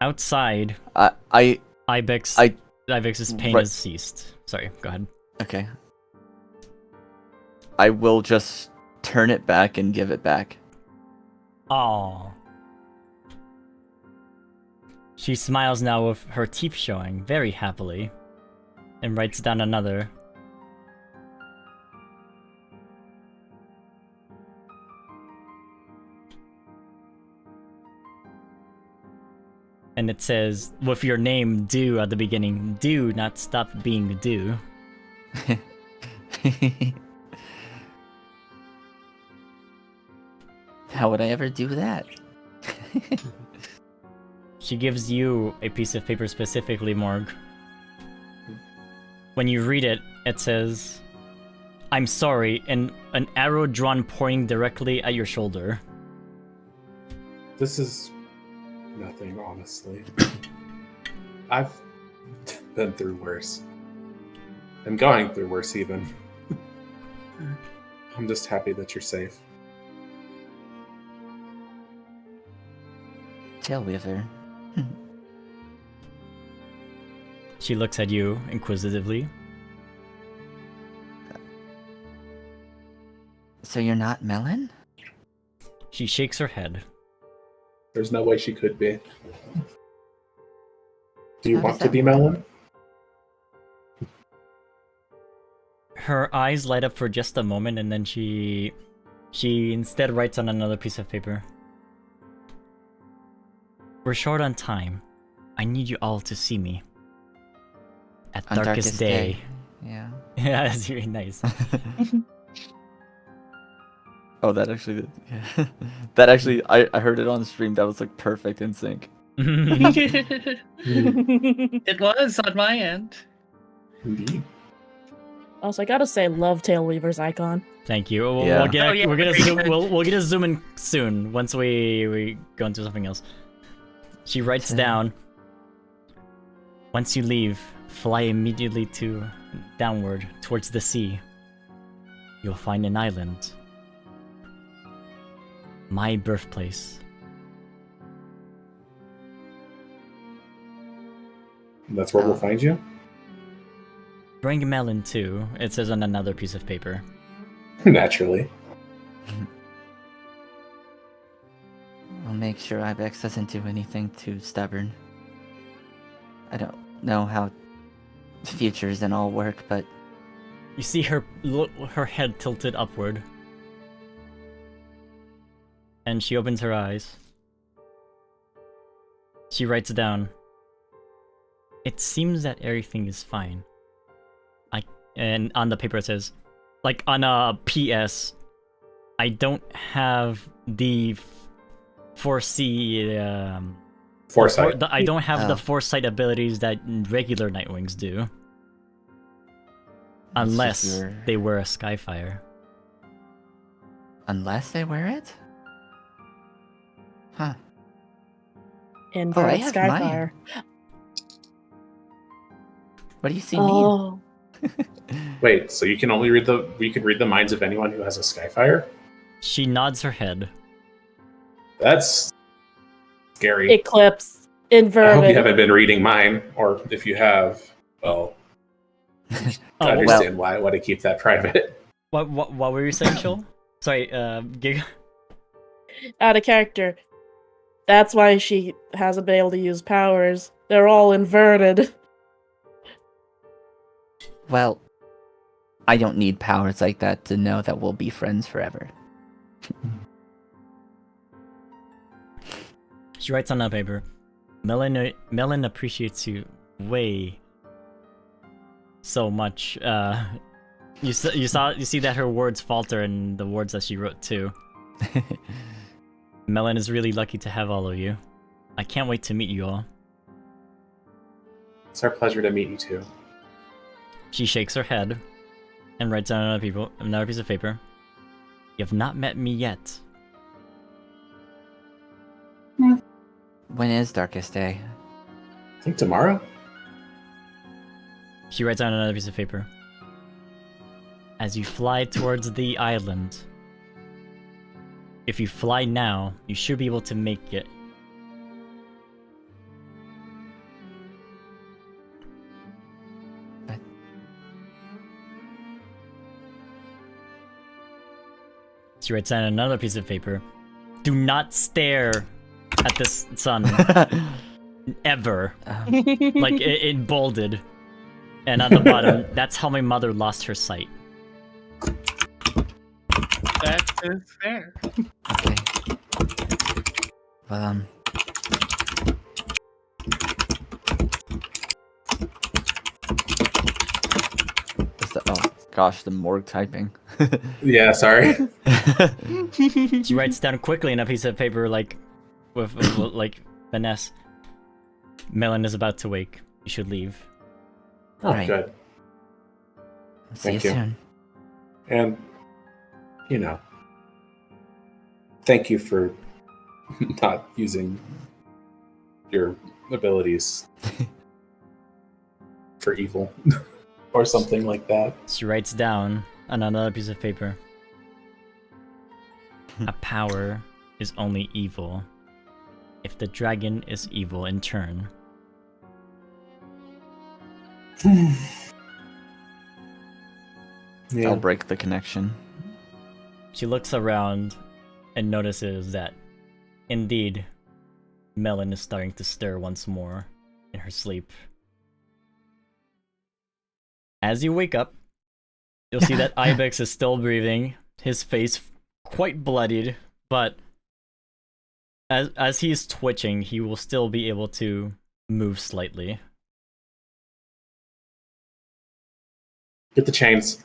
Outside, Ibex's pain has ceased. Sorry, go ahead. Okay. I will just turn it back and give it back. Aww. She smiles now with her teeth showing, very happily, and writes down another. And it says, with your name, Do, at the beginning, do not stop being Do. How would I ever do that? She gives you a piece of paper specifically, Morg. When you read it, it says, I'm sorry, and an arrow drawn pointing directly at your shoulder. This is nothing, honestly. I've been through worse. I'm going through worse, even. I'm just happy that you're safe. Tailweaver. She looks at you inquisitively. So you're not Melon? She shakes her head. There's no way she could be. Do you How want does to that be work? Melon? Her eyes light up for just a moment, and then she instead writes on another piece of paper. We're short on time. I need you all to see me. At On darkest day. Yeah. Yeah, that's really nice. Oh, that actually, yeah. That actually, I heard it on stream. That was like perfect in sync. It was on my end. Indeed. Also, I gotta say, love Tailweaver's icon. Thank you. We'll, Yeah. we'll get Oh, yeah, we're gonna very zoom, good. we'll get a zoom in soon once we go into something else. She writes So- down. Once you leave, fly immediately downward towards the sea. You'll find an island. My birthplace. That's where we'll Oh. find you? Bring Melon too. It says on another piece of paper. Naturally. I'll make sure Ibex doesn't do anything too stubborn. I don't know how futures and all work, but You see her head tilted upward. And she opens her eyes. She writes down. It seems that everything is fine. And on the paper it says, like on a PS, I don't have the Foresight. I don't have the Oh. foresight abilities that regular Nightwings do. just Unless your- they wear a Skyfire. unless they wear it? Huh. Inverted have Skyfire. What do you see me? Oh, Wait, so you can only read the minds of anyone who has a Skyfire? She nods her head. That's scary. Eclipse. I hope Inverted. you haven't been reading mine, or if you have, well, I Oh, understand why I want to keep that private. What were you saying, Shoal? Sorry, Gig. Out of character. That's why she hasn't been able to use powers. They're all inverted. Well, I don't need powers like that to know that we'll be friends forever. She writes on that paper. Melon appreciates you way so much. You see that her words falter in the words that she wrote too. Melon is really lucky to have all of you. I can't wait to meet you all. It's our pleasure to meet you too. She shakes her head and writes down another piece of paper. You have not met me yet. When is darkest day? I think tomorrow? She writes down another piece of paper. As you fly towards the island, if you fly now, you should be able to make it. But- She writes down another piece of paper. Do not stare at the sun ever. Like in bolded. And on the bottom, that's how my mother lost her sight. That is fair. Okay. Well, oh gosh, the morgue typing. Yeah, sorry. She writes down quickly in a piece of paper, like, with like finesse. Melon is about to wake. You should leave. Oh, Right. good. See you Thank you. soon. And, you know, thank you for not using your abilities for evil or something like that. She writes down on another piece of paper. A power is only evil if the dragon is evil in turn. Yeah. I'll break the connection. She looks around and notices that, indeed, Melon is starting to stir once more in her sleep. As you wake up, you'll see that Ibex is still breathing, his face quite bloodied, but as he's twitching, he will still be able to move slightly. Get the chains.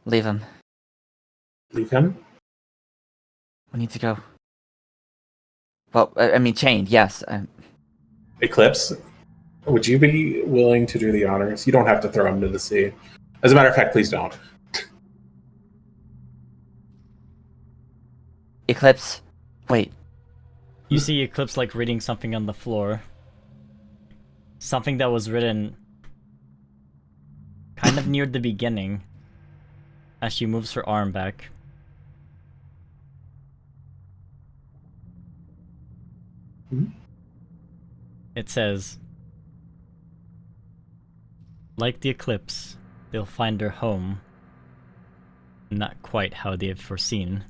Leave him. Leave him. We need to go. Well, I mean, chained, yes. Eclipse, would you be willing to do the honors? You don't have to throw him to the sea. As a matter of fact, please don't. Eclipse, wait. You see Eclipse like reading something on the floor. Something that was written kind of near the beginning as she moves her arm back. Hmm? It says, like the Eclipse, they'll find their home. Not quite how they have foreseen.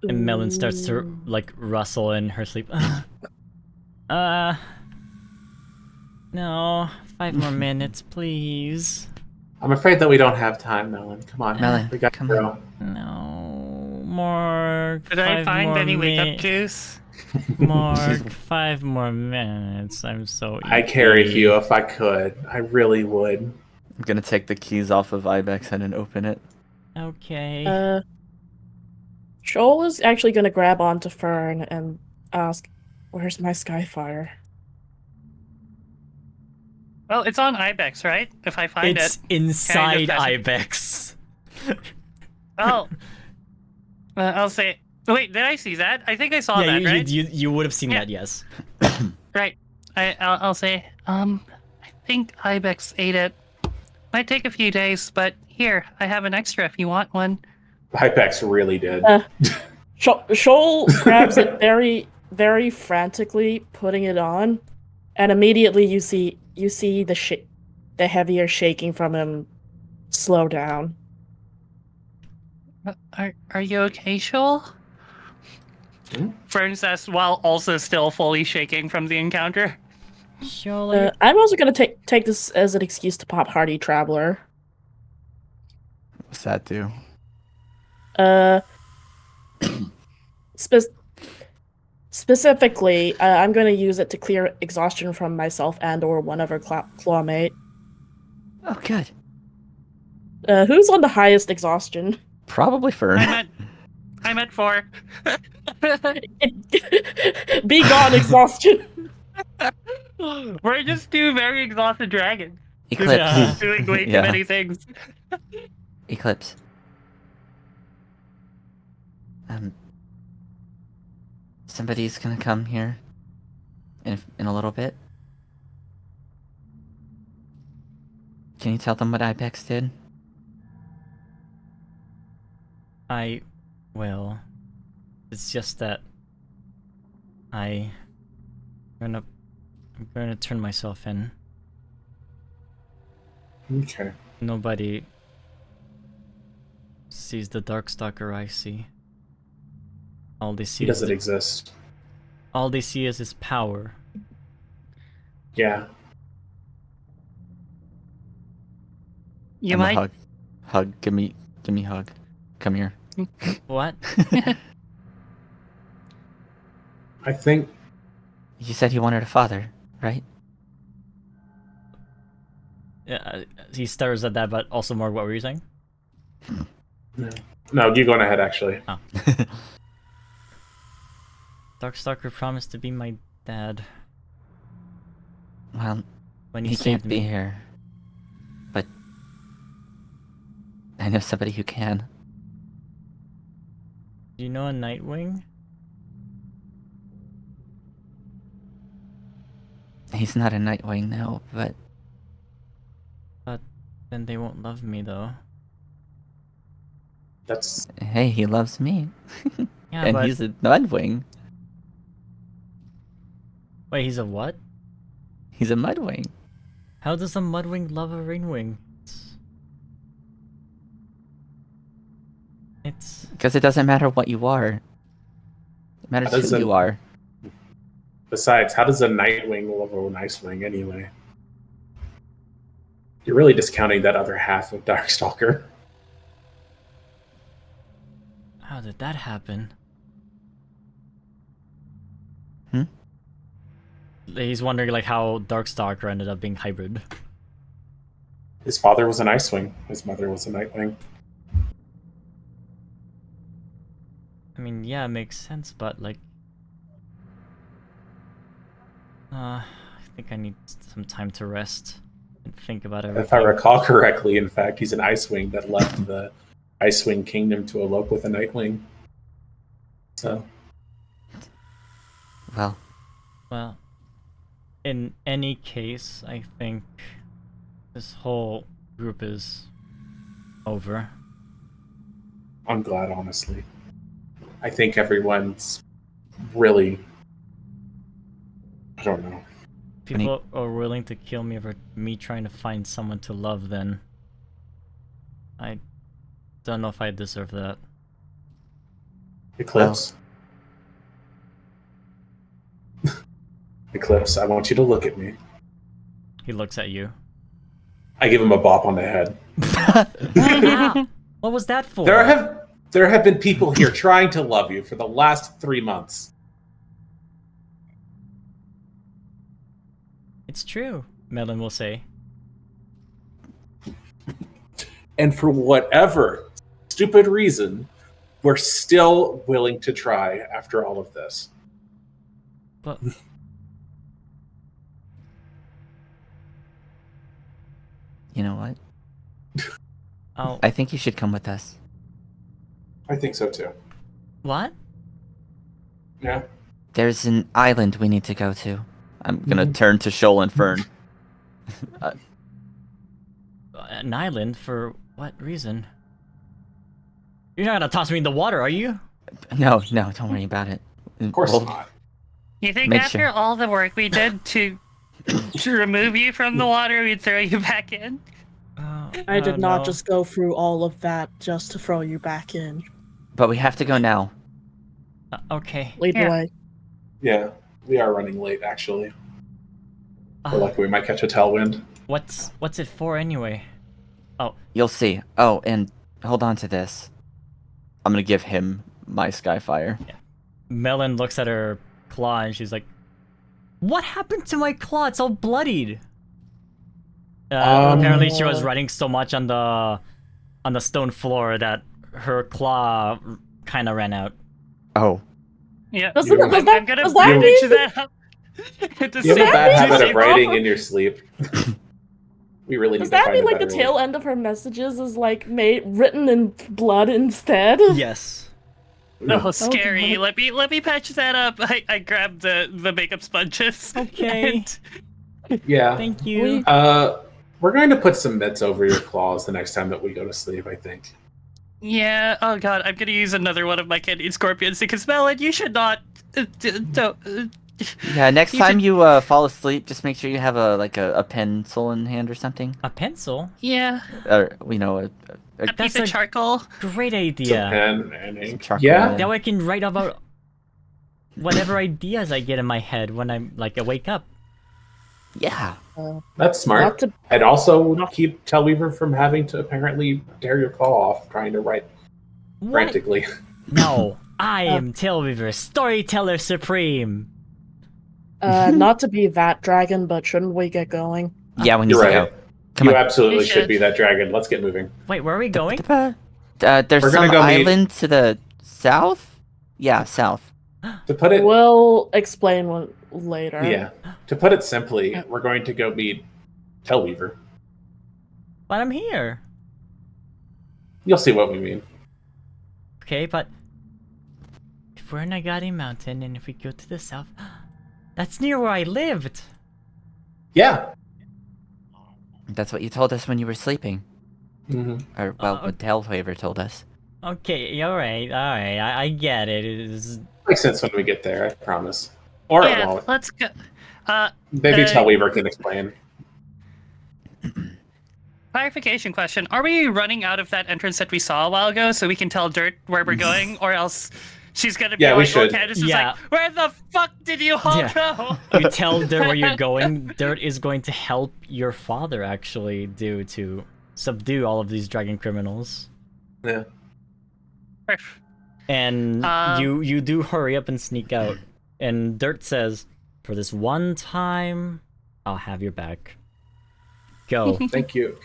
And Melon starts to like rustle in her sleep. No, 5 more minutes, please. I'm afraid that we don't have time, Melon. Come on, Melon, we got to come go. No, more. Did I 5 find more any wake up mi- juice? Mark, 5 more minutes. I'm so. I'd carry eager. you if I could. I really would. I'm gonna take the keys off of Ibex head and open it. Okay. Shoal is actually going to grab onto Fern and ask, "Where's my Skyfire?" Well, it's on Ibex, right? If I find It's it. inside pass it? Ibex. Oh. I'll say. Wait, did I see that? I think I saw Yeah, that, right? you would have seen Yeah. that, yes. Right. I'll say. I think Ibex ate it. Might take a few days, but here, I have an extra if you want one. Hypex really did. Shoal grabs it very, very frantically, putting it on, and immediately you see the heavier shaking from him slow down. Are you okay, Shoal? Hmm? Fern says while also still fully shaking from the encounter. Surely. I'm also gonna take this as an excuse to pop Hardy Traveler. What's that do? Specifically, I'm going to use it to clear exhaustion from myself and/or one of our clawmate. Oh, good. Who's on the highest exhaustion? Probably Fern. I'm at 4. Be gone, exhaustion. We're just 2 very exhausted dragons Eclipse. Yeah. doing way too Yeah. many things. Eclipse. Somebody's gonna come here in a little bit. Can you tell them what Ibex did? I will. It's just that I'm gonna turn myself in. Okay. Nobody sees the Darkstalker I see. All they see He is doesn't exist. all they see is his power. Yeah. You Emma, might. hug. Give me a hug. Come here. What? I think You said you wanted a father, right? Yeah, he stares at that, but also more. What were you saying? no, you going ahead actually. Darkstalker promised to be my dad. Well, when you he saved can't be me. here. But I know somebody who can. Do you know a Nightwing? He's not a Nightwing now, but But then they won't love me though. That's hey, he loves me. Yeah, And but he's a Mudwing. wait, he's a what? He's a Mudwing. How does a Mudwing love a Rainwing? It's Because it doesn't matter what you are. It matters That who doesn't- you are. Besides, how does a Nightwing love a Icewing anyway? You're really discounting that other half of Darkstalker. how did that happen? Hmm? He's wondering like how Darkstalker ended up being hybrid. His father was an Icewing. His mother was a Nightwing. I mean, yeah, it makes sense, but like, I think I need some time to rest and think about everything. If I recall correctly, in fact, he's an Icewing that left the Icewing Kingdom to elope with a Nightwing. So, Well, Well, in any case, I think this whole group is over. I'm glad, honestly. I think everyone's really... I don't know. People are willing to kill me over me trying to find someone to love, then I don't know if I deserve that. Eclipse. Eclipse, I want you to look at me. He looks at you. I give him a bop on the head. What was that for? There have been people here trying to love you for the last 3 months. It's true, Melon will say. And for whatever stupid reason, we're still willing to try after all of this. But you know what? oh, I think you should come with us. I think so too. what? Yeah. There's an island we need to go to. I'm gonna turn to Shoal and Fern. An island for what reason? You're not gonna toss me in the water, are you? No, don't worry about it. Of course We'll- not. You think Make after sure. all the work we did to remove you from the water, we'd throw you back in? I did don't not know. just go through all of that just to throw you back in. But we have to go now. Okay. Lead the Yeah. way. Yeah, we are running late, actually. Uh, We're lucky we might catch a tailwind. what's it for anyway? You'll see. Oh, and hold on to this. I'm gonna give him my Skyfire. Melon looks at her claw and she's like, "What happened to my claw? It's all bloodied." Apparently, she was running so much on the stone floor that her claw kind of ran out. Oh, Yeah. Doesn't You- does I'm that, gonna does that bandage mean that up. To You have a save- bad to habit save of writing all- in your sleep. We really need does to that find mean a like the better tail end of her messages is like written in blood instead? Yes. way. Oh, scary. God. Let me patch that up. I grabbed the makeup sponges. Okay. And Yeah. Thank you. We're going to put some mitts over your claws the next time that we go to sleep, I think. yeah, oh god, I'm gonna use another one of my candied scorpions because Melon, you should not. Don't. yeah. Next You time should- you fall asleep, just make sure you have a pencil in hand or something, A pencil? Yeah, or a a piece That's of a- charcoal. Great Some idea. pen and some ink. charcoal. Yeah. That way I can write about whatever ideas I get in my head when I wake up. Yeah. That's smart. Not to And also keep Telweaver from having to apparently tear your claw off trying to write What? frantically. No, I am Tailweaver, storyteller supreme. not to be that dragon, but shouldn't we get going? Yeah, we need You're to right. go. Come You on. absolutely We should should. be that dragon. Let's get moving. Wait, where are we going? There's We're some gonna go meet- island to the south. Yeah, south. To put it, We'll explain later. yeah. To put it simply, we're going to go meet Tailweaver. But I'm here. You'll see what we mean. Okay, but if we're in Agadi Mountain and if we go to the south, that's near where I lived. Yeah. That's what you told us when you were sleeping. Mm-hmm. Or, well, what Tailweaver told us. Okay, alright, I get it. Makes sense when we get there, I promise. Or it Yeah, won't. let's go. Maybe Tailweaver can explain. Clarification question. Are we running out of that entrance that we saw a while ago so we can tell Dirt where we're going? Or else she's gonna be Yeah, we like, should. okay, this is Yeah. like, where the fuck did you all go? You tell Dirt where you're going. Dirt is going to help your father actually to subdue all of these dragon criminals. Yeah. And you do hurry up and sneak out. And Dirt says, for this one time, I'll have your back. Go. Thank you.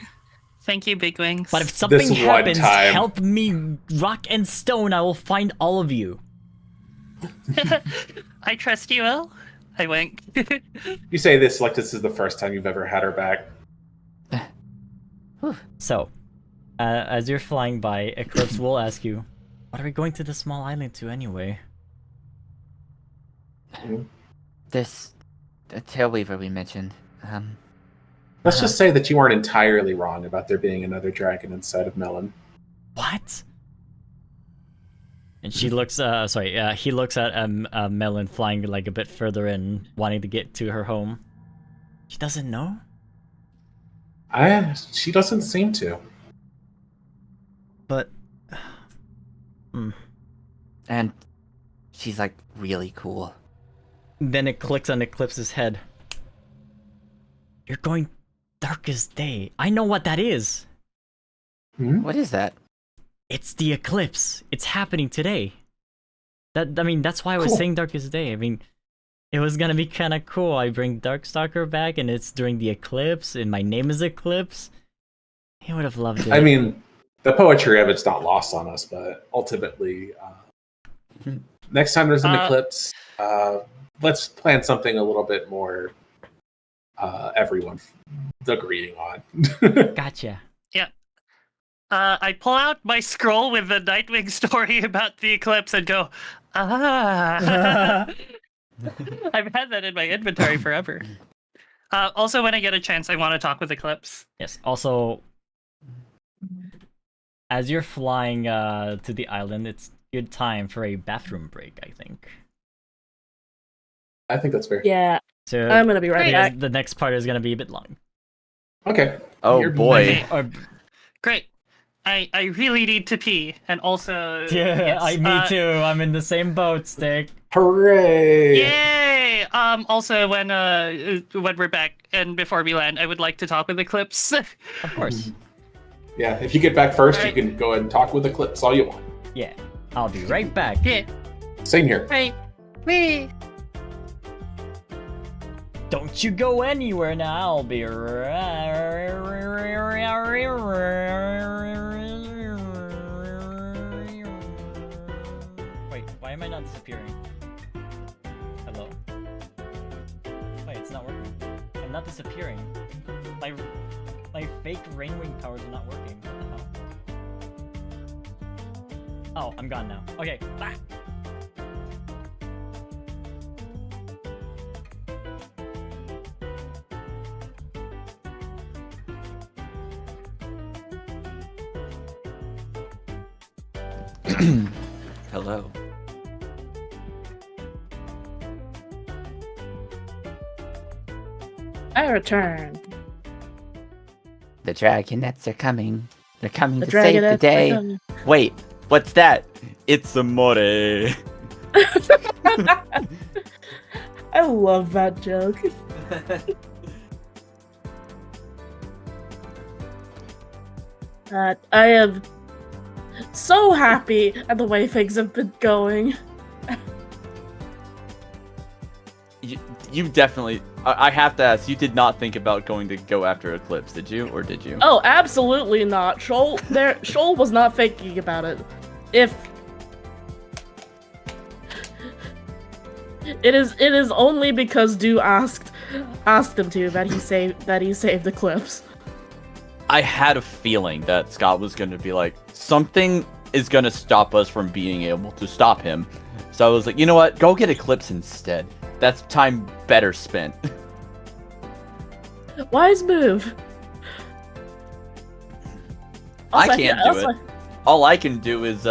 Thank you, Big Wings. But if something This one happens, time. help me, rock and stone. I will find all of you. I trust you, El. I wink. You say this like this is the first time you've ever had her back. So, as you're flying by, Eclipse will ask you, what are we going to the small island to anyway? This Tailweaver we mentioned. Let's just say that you weren't entirely wrong about there being another dragon inside of Melon. What? And she looks, he looks at Melon flying like a bit further in, wanting to get to her home. She doesn't know? She doesn't seem to. But... And she's like really cool. Then it clicks on Eclipse's head. You're going darkest day. I know what that is. What is that? It's the eclipse. It's happening today. That's why I was saying darkest day. I mean, it was gonna be kind of cool. I bring Darkstalker back, and it's during the eclipse, and my name is Eclipse. He would have loved it. I mean, the poetry of it's not lost on us, but ultimately, next time there's an eclipse, let's plan something a little bit more everyone agreeing on. Gotcha. Yeah. I pull out my scroll with the Nightwing story about the eclipse and go, I've had that in my inventory forever. Also, when I get a chance, I want to talk with Eclipse. Yes. Also, as you're flying to the island, it's good time for a bathroom break, I think. I think that's fair. Yeah, So I'm gonna be right back. the next part is gonna be a bit long. Okay. Oh You're- boy. Great. I really need to pee, and also Yeah, yes, me too. I'm in the same boat, Stick. Hooray! Yay! Also, when we're back and before we land, I would like to talk with Eclipse. Of course. Yeah, if you get back first, Alright. you can go ahead and talk with Eclipse all you want. Yeah, I'll be right back. Yeah. Same here. Right. Wee. Don't you go anywhere now. I'll be Wait, why am I not disappearing? Hello? Wait, it's not working. I'm not disappearing. My fake Rainwing powers are not working. What the hell? Oh, I'm gone now. Okay, bye! Hello. I return. The dragonets are coming. They're coming The to save the dragonets are day. coming. Wait, what's that? It's amore. I love that joke. I am so happy at the way things have been going. You definitely. I have to ask. You did not think about going to go after Eclipse, did you? Or did you? Oh, absolutely not. Shoal was not thinking about it. It is only because Du asked him to that he saved Eclipse. I had a feeling that Scott was going to be like, something is going to stop us from being able to stop him. So I was like, you know what? Go get Eclipse instead. That's time better spent. Wise move. I can't do it. All I can do is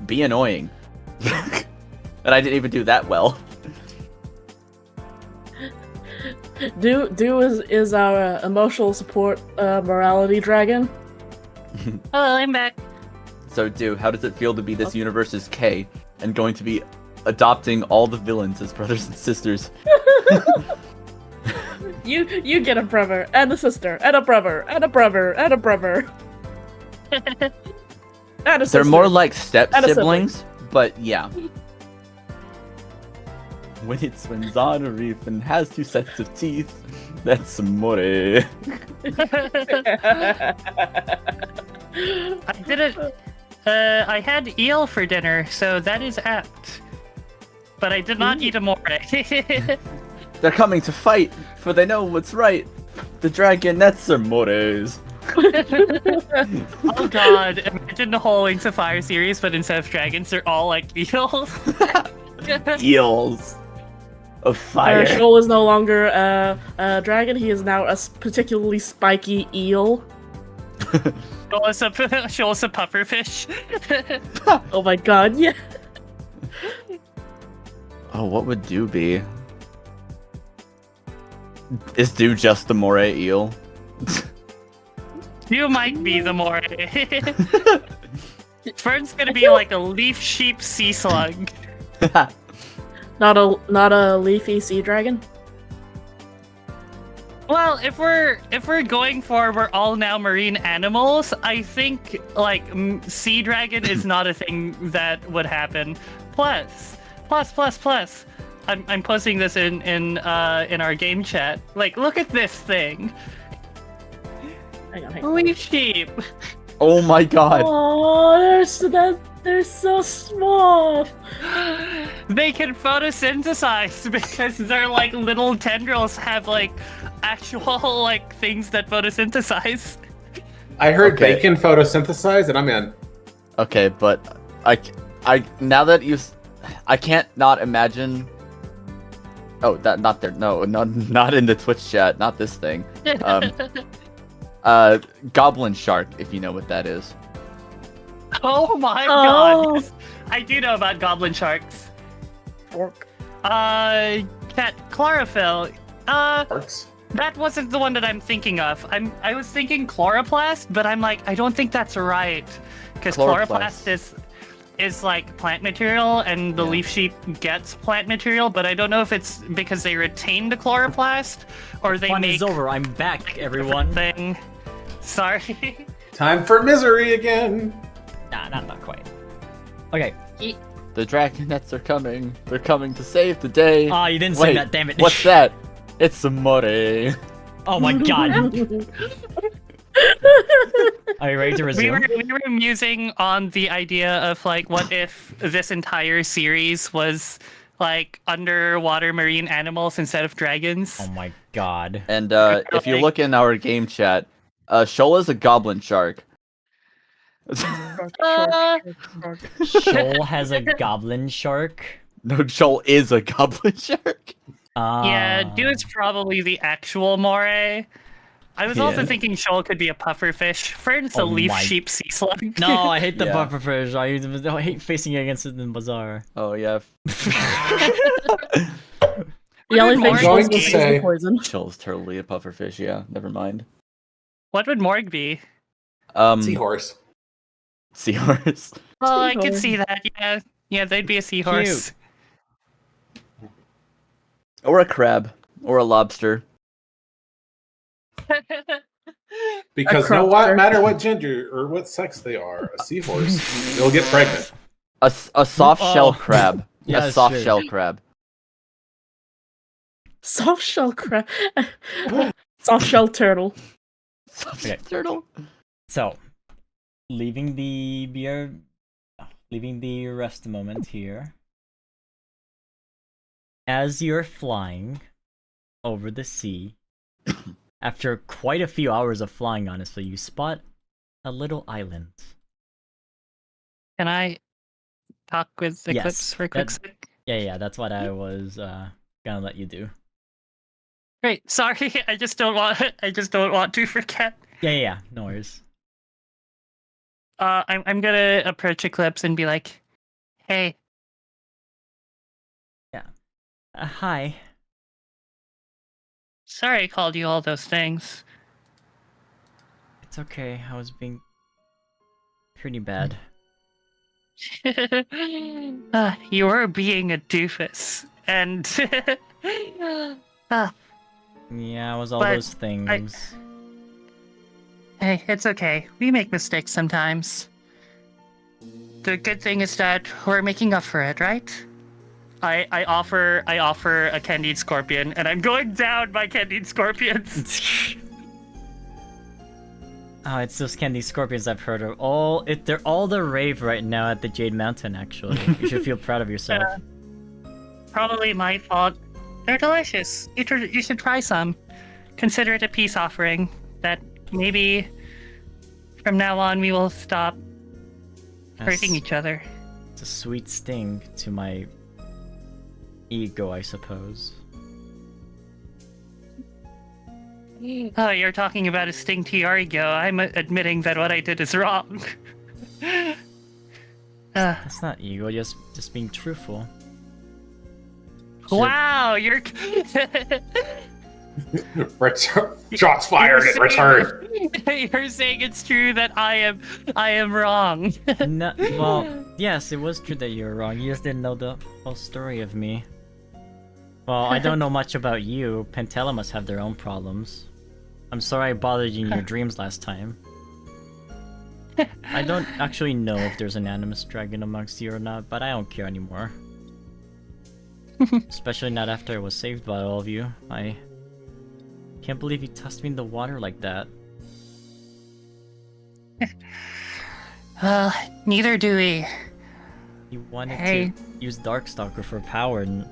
be annoying. And I didn't even do that well. Du is our emotional support morality dragon. Hello, I'm back. So, Du, how does it feel to be this universe's K and going to be adopting all the villains as brothers and sisters? You get a brother and a sister and a brother and a brother and a brother. And a sister. They're more like step And a siblings, but yeah. When it swims on a reef and has 2 sets of teeth, that's amore. I did it. I had eel for dinner, so that is apt. But I did not eat a more. They're coming to fight, for they know what's right. The dragonets are mores. Oh god, imagine the whole Wings of Fire series, but instead of dragons, they're all like eels. Eels of fire. Shoal is no longer a dragon. He is now a particularly spiky eel. Shoal is a pufferfish. Oh my god, yeah. Oh, what would Du be? Is Du just the moray eel? You might be the more. Fern's gonna be like a leaf sheep sea slug. Not a leafy sea dragon. Well, if we're going for we're all now marine animals, I think like sea dragon is not a thing that would happen. Plus, I'm posting this in our game chat. Like, look at this thing. Hang on. Leaf sheep. Oh my god. Oh, they're so small. They can photosynthesize because their like little tendrils have like actual like things that photosynthesize. I heard Okay. bacon photosynthesize, and I'm in. Okay, but I now that I can't not imagine. Oh, that not there. No, not in the Twitch chat. Not this thing. Goblin shark, if you know what that is. Oh my Oh. god! Yes. I do know about goblin sharks. Fork. Cat chlorophyll. Works. That wasn't the one that I'm thinking of. I was thinking chloroplast, but I'm like, I don't think that's right. Because chloroplast is like plant material, and the leaf sheep gets plant material, but I don't know if it's because they retain the chloroplast or they Fun make is over. I'm back, everyone. thing. Sorry. Time for misery again. Nah, not quite. Okay. The dragonets are coming. They're coming to save the day. Ah, you didn't Wait, say that. Damn it. What's that? It's amore. Oh my god. Are you ready to resume? We were musing on the idea of like, what if this entire series was like underwater marine animals instead of dragons? Oh my god. And if you look in our game chat, Shoal is a goblin shark. Shoal has a goblin shark. No, Shoal is a goblin shark. Yeah, dude's probably the actual moray. I was also Yeah. thinking Shoal could be a pufferfish. Fern's a Oh leaf my- sheep sea slug. No, I hate the Yeah. pufferfish. I hate facing against it in Bazaar. Oh yeah. The only thing I'm she going was to is say- the poison. Shoal's totally a pufferfish. Yeah, never mind. What would Morg be? Seahorse. Seahorse. Oh, I could Seahorse. see that. Yeah, they'd be a seahorse. Or a crab. Or a lobster. Because A no crofter. matter what gender or what sex they are, a seahorse, they'll get pregnant. A soft shell Oh. crab. Yeah, a that's soft true. shell crab. Soft shell crab. Soft shell turtle. Soft Okay. shell turtle. So, leaving the rest moment here. As you're flying over the sea, after quite a few hours of flying, honestly, you spot a little island. Can I talk with Yes, Eclipse for a quick that- sec? Yeah, that's what I was gonna let you do. Great. Sorry, I just don't want to forget. Yeah, no worries. I'm gonna approach Eclipse and be like, "Hey, Hi. sorry I called you all those things." It's okay, I was being pretty bad. You were being a doofus, and Yeah, it was all But those things. hey, it's okay. We make mistakes sometimes. The good thing is that we're making up for it, right? I offer a candied scorpion, and I'm going down my candied scorpions. Oh, it's those candy scorpions I've heard of. They're all the rave right now at the Jade Mountain, actually. You should feel proud of yourself. Probably my fault. They're delicious. You should try some. Consider it a peace offering that maybe from now on we will stop hurting each other. It's a sweet sting to my ego, I suppose. Oh, you're talking about a sting to your ego. I'm admitting that what I did is wrong. That's not ego, just being truthful. Wow, you're Shots fired in return. you're saying it's true that I am wrong. No, well, yes, it was true that you were wrong. You just didn't know the whole story of me. Well, I don't know much about you. Pentella must have their own problems. I'm sorry I bothered you in your dreams last time. I don't actually know if there's an animus dragon amongst you or not, but I don't care anymore. Especially not after I was saved by all of you. I can't believe you tossed me in the water like that. Well, neither do we. You wanted Hey. to use Darkstalker for power and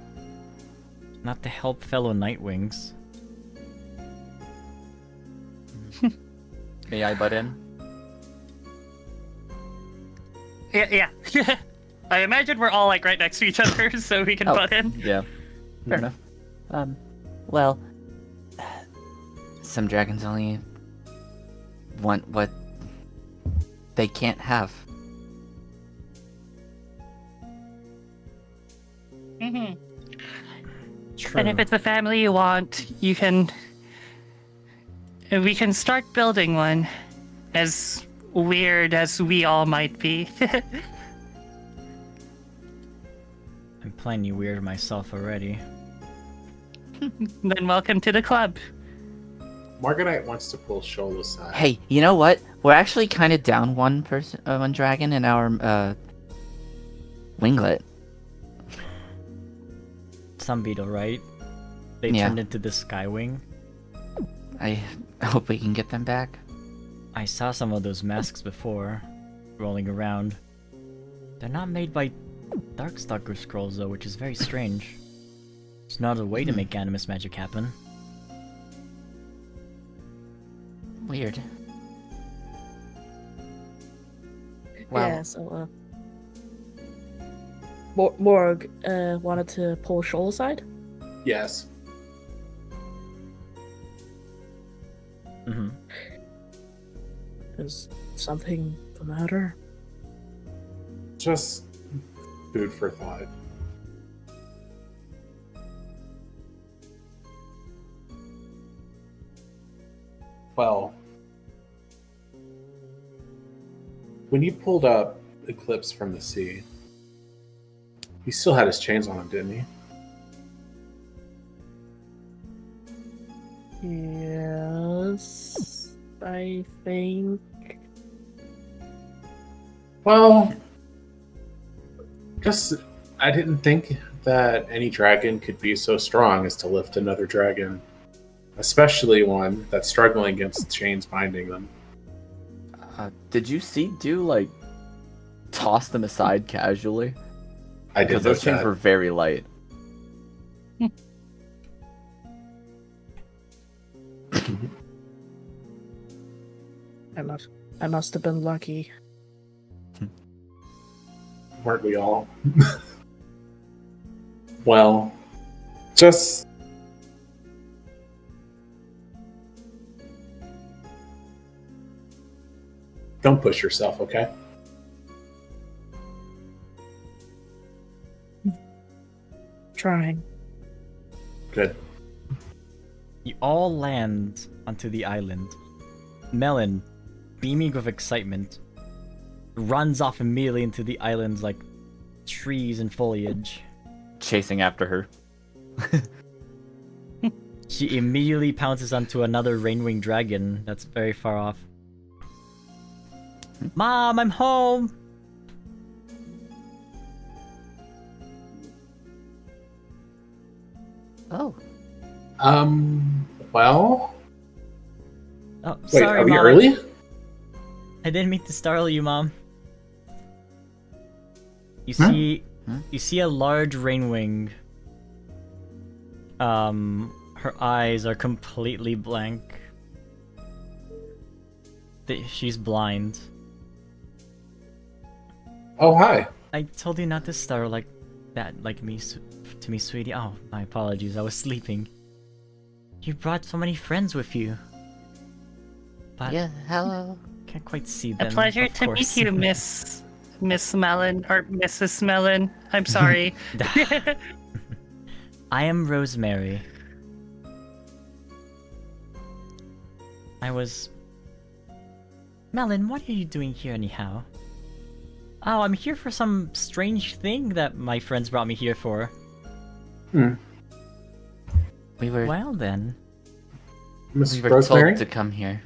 not to help fellow Nightwings. May I butt in? Yeah. I imagine we're all like right next to each other, so we can Oh. butt in. Yeah. Fair enough. Well, some dragons only want what they can't have. Mm-hmm. True. And if it's the family you want, we can start building one. As weird as we all might be. I'm plenty weird myself already. Then welcome to the club. Morganite wants to pull Shoal aside. Hey, you know what? We're actually kind of down one dragon in our winglet. Some beetle, right? They Yeah. turned into the Skywing. I hope we can get them back. I saw some of those masks before, rolling around. They're not made by Darkstalker scrolls though, which is very strange. There's not a way to make animus magic happen. Weird. Wow. Yeah, so Morg wanted to pull Shoal aside. Yes. Mm-hmm. Is something the matter? Just food for thought. Well, when you pulled up Eclipse from the sea, he still had his chains on him, didn't he? Yes, I think. Well, just I didn't think that any dragon could be so strong as to lift another dragon, especially one that's struggling against chains binding them. Did you see Do like toss them aside casually? I did Because those notice chains that. were very light. I must have been lucky. Weren't we all? Well, just don't push yourself, okay? Trying. Good. You all land onto the island. Melon, beaming with excitement, runs off immediately into the island's like trees and foliage. Chasing after her. She immediately pounces onto another Rainwing dragon that's very far off. Mom, I'm home! Oh. Well, Oh, wait, sorry, are we Mom. early? I didn't mean to startle you, Mom. You Huh? you see a large Rainwing. Her eyes are completely blank. She's blind. Oh, hi. I told you not to startle like that, like me, to me, sweetie. Oh, my apologies. I was sleeping. You brought so many friends with you. But Yeah, hello. can't quite see A them. pleasure of to course. meet you, Miss Melon or Mrs. Melon. I'm sorry. I am Rosemary. Melon, what are you doing here anyhow? Oh, I'm here for some strange thing that my friends brought me here for. Hmm. We were Well then. Miss we were Rosemary? told to come here.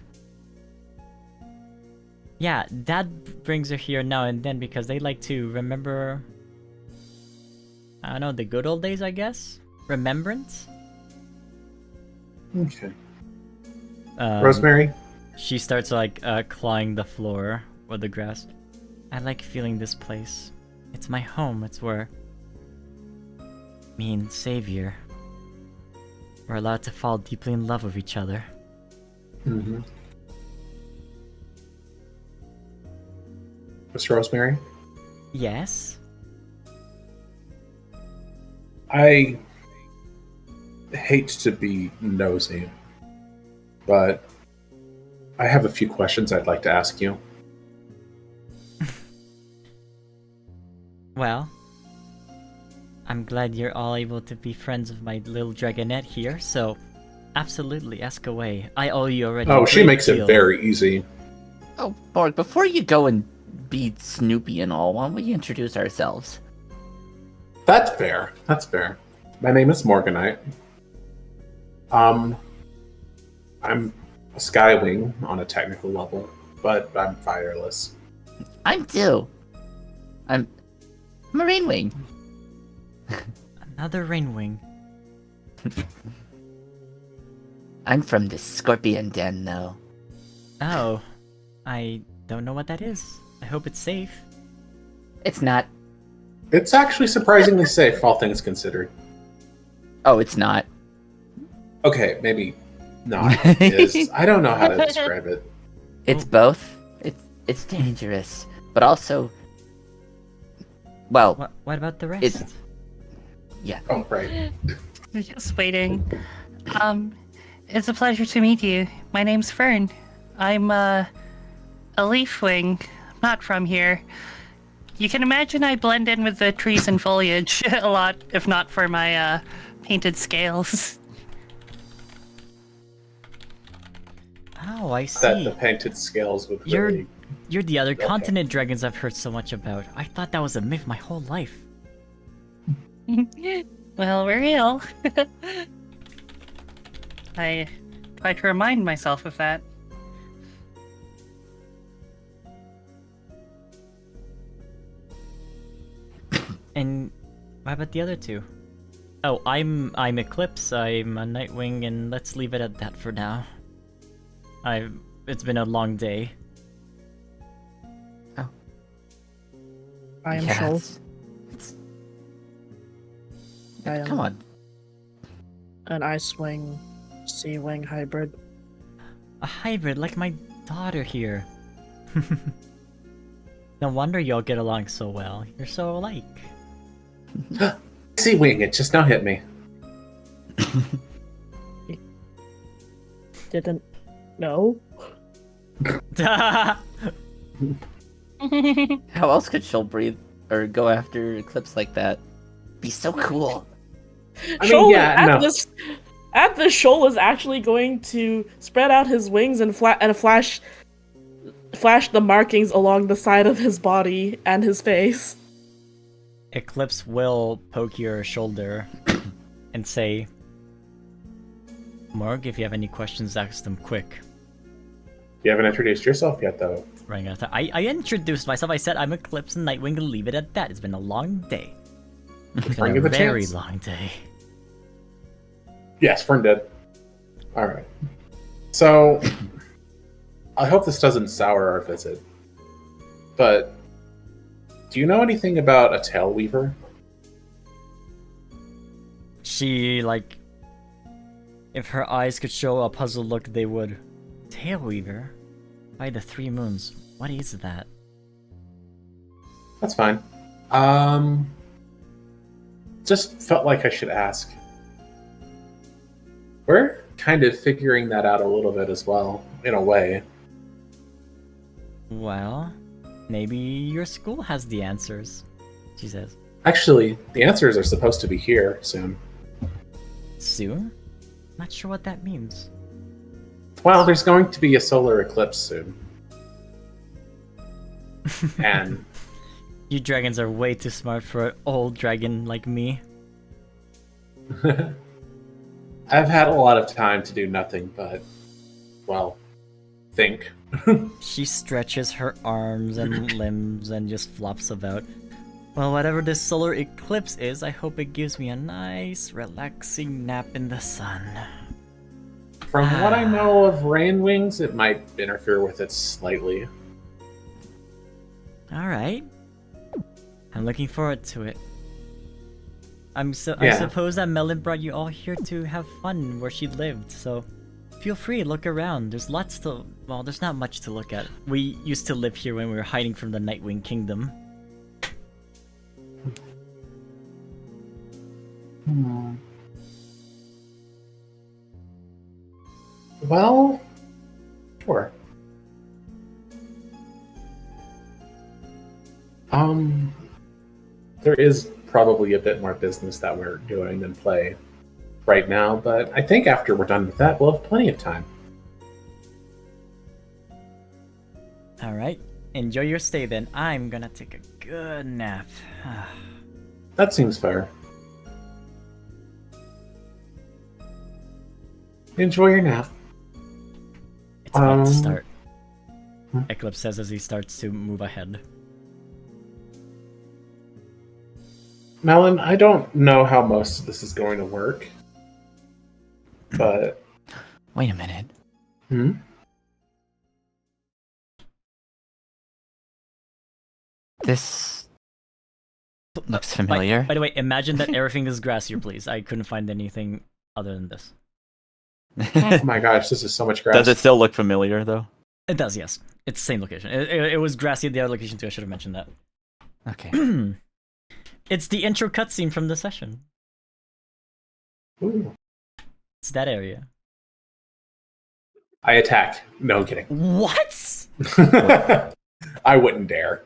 Yeah, Dad brings her here now and then because they like to remember... I don't know, the good old days, I guess? Remembrance? Okay. Um, Rosemary? She starts like clawing the floor or the grass. I like feeling this place. It's my home. It's where me and Savior were allowed to fall deeply in love with each other. Mm-hmm. Miss Rosemary? Yes? I hate to be nosy, but I have a few questions I'd like to ask you. Well, I'm glad you're all able to be friends with my little dragonet here, so absolutely ask away. I owe you already. Oh, a she great makes deal. it very easy. Oh, Borg, before you go and be Snoopy and all, why don't we introduce ourselves? That's fair. That's fair. My name is Morganite. I'm a Skywing on a technical level, but I'm fireless. I'm too. I'm a Rainwing. Another Rainwing. I'm from the Scorpion Den, though. Oh, I don't know what that is. I hope it's safe. It's not. It's actually surprisingly safe, all things considered. Oh, it's not. Okay, maybe not. Is I don't know how to describe it. It's both. It's dangerous, but also. Well, What about the rest? yeah. Oh, right. Just waiting. It's a pleasure to meet you. My name's Fern. I'm a leafwing, not from here. You can imagine I blend in with the trees and foliage a lot, if not for my painted scales. Oh, I That the see. painted scales would You're really... You're the other Okay. continent dragons I've heard so much about. I thought that was a myth my whole life. Well, we're real. I try to remind myself of that. And what about the other two? Oh, I'm Eclipse, I'm a Nightwing, and let's leave it at that for now. It's been a long day. I am Yeah, Shoal. Come on. An Icewing, Sea-Wing hybrid. A hybrid like my daughter here. No wonder y'all get along so well. You're so alike. Sea-Wing, it just now hit me. Didn't know. How else could Shoal breathe or go after Eclipse like that? Be so cool. I mean, yeah, no. At the Shoal is actually going to spread out his wings and flash the markings along the side of his body and his face. Eclipse will poke your shoulder and say, Morg, if you have any questions, ask them quick. You haven't introduced yourself yet, though. Right, I introduced myself. I said I'm Eclipse and Nightwing and leave it at that. It's been a long day. It's been a very long day. Yes, Fern did. Alright. So, I hope this doesn't sour our visit. But, do you know anything about a tail weaver? She, like... If her eyes could show a puzzled look, they would. Tail weaver? By the 3 moons. What is that? That's fine. Just felt like I should ask. We're kind of figuring that out a little bit as well, in a way. Well, maybe your school has the answers, she says. Actually, the answers are supposed to be here soon. Soon? Not sure what that means. Well, there's going to be a solar eclipse soon. And you dragons are way too smart for an old dragon like me. I've had a lot of time to do nothing but, well, think. She stretches her arms and limbs and just flops about. Well, whatever this solar eclipse is, I hope it gives me a nice, relaxing nap in the sun. From what I know of Rainwings, it might interfere with it slightly. Alright. I'm looking forward to it. I suppose that Melon brought you all here to have fun where she lived, so feel free, look around. There's lots to... well, there's not much to look at. We used to live here when we were hiding from the Nightwing Kingdom. Well, sure. There is probably a bit more business that we're doing than play right now, but I think after we're done with that, we'll have plenty of time. Alright, enjoy your stay then. I'm gonna take a good nap. That seems fair. Enjoy your nap. It's about to start. Eclipse says as he starts to move ahead. Melon, I don't know how most of this is going to work, but... Wait a minute. This looks familiar. By the way, imagine that everything is grassier, please. I couldn't find anything other than this. Oh my gosh, this is so much grass. Does it still look familiar, though? It does, yes. It's the same location. It was grassy at the other location, too. I should have mentioned that. Okay. It's the intro cutscene from the session. Ooh. It's that area. I attack. No, I'm kidding. What? I wouldn't dare.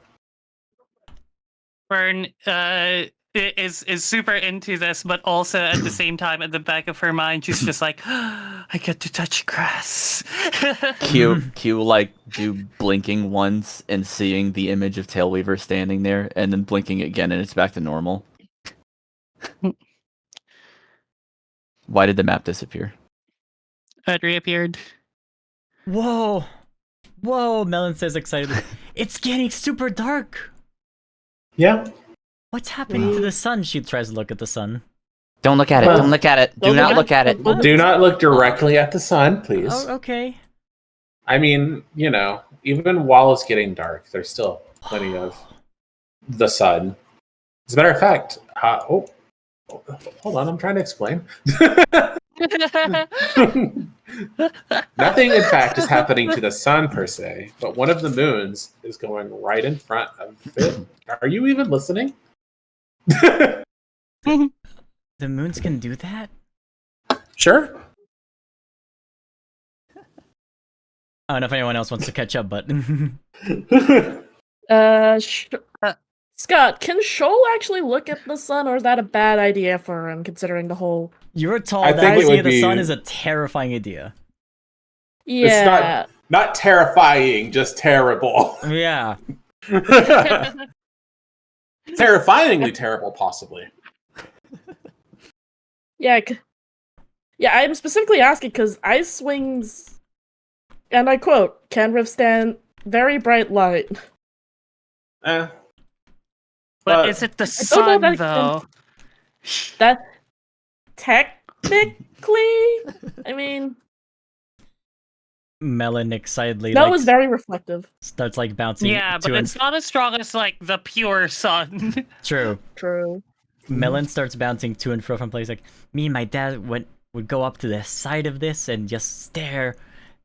Fern is super into this, but also at the same time, at the back of her mind, she's just like, I get to touch grass. Q like do blinking once and seeing the image of Tailweaver standing there, and then blinking again, and it's back to normal. Why did the map disappear? It reappeared. Whoa! Whoa! Melon says excitedly. It's getting super dark! Yeah. What's happening to the sun? She tries to look at the sun. Don't look at it. Don't look at it. Do not look at it. Do not look directly at the sun, please. Oh, okay. I mean, you know, even while it's getting dark, there's still plenty of the sun. As a matter of fact, hold on, I'm trying to explain. Nothing, in fact, is happening to the sun per se, but one of the moons is going right in front of it. Are you even listening? The moons can do that? Sure. I don't know if anyone else wants to catch up, but Scott, can Shoal actually look at the sun, or is that a bad idea for him, considering the whole... you were told I that think it seeing would the be- sun is a terrifying idea. Yeah. Not terrifying, just terrible. Yeah. Terrifyingly terrible, possibly. Yeah, I'm specifically asking because Icewings, and I quote, can withstand very bright light. But But is it the don't know sun, if that though? That technically, I mean, Melon excitedly that like, was very reflective. starts like bouncing Yeah, to but and it's not as strong as, like, the pure sun. true. True. Melon starts bouncing to and fro from place. Like, me and my dad would go up to the side of this and just stare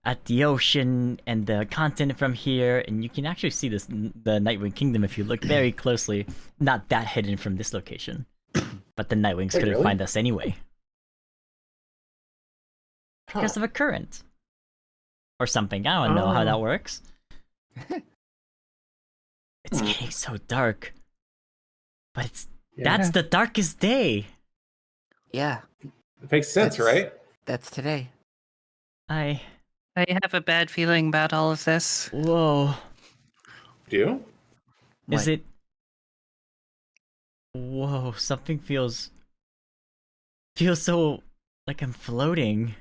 at the ocean and the continent from here, and you can actually see the Nightwing Kingdom if you look very closely. Not that hidden from this location, but the Nightwings couldn't really? find us anyway because Huh. of a current or something. I don't know how that works. It's getting so dark, but that's the darkest day. Yeah, It makes sense, That's- right? that's today. I have a bad feeling about all of this. Whoa. Do you? Is What? it? Whoa, something feels so like I'm floating.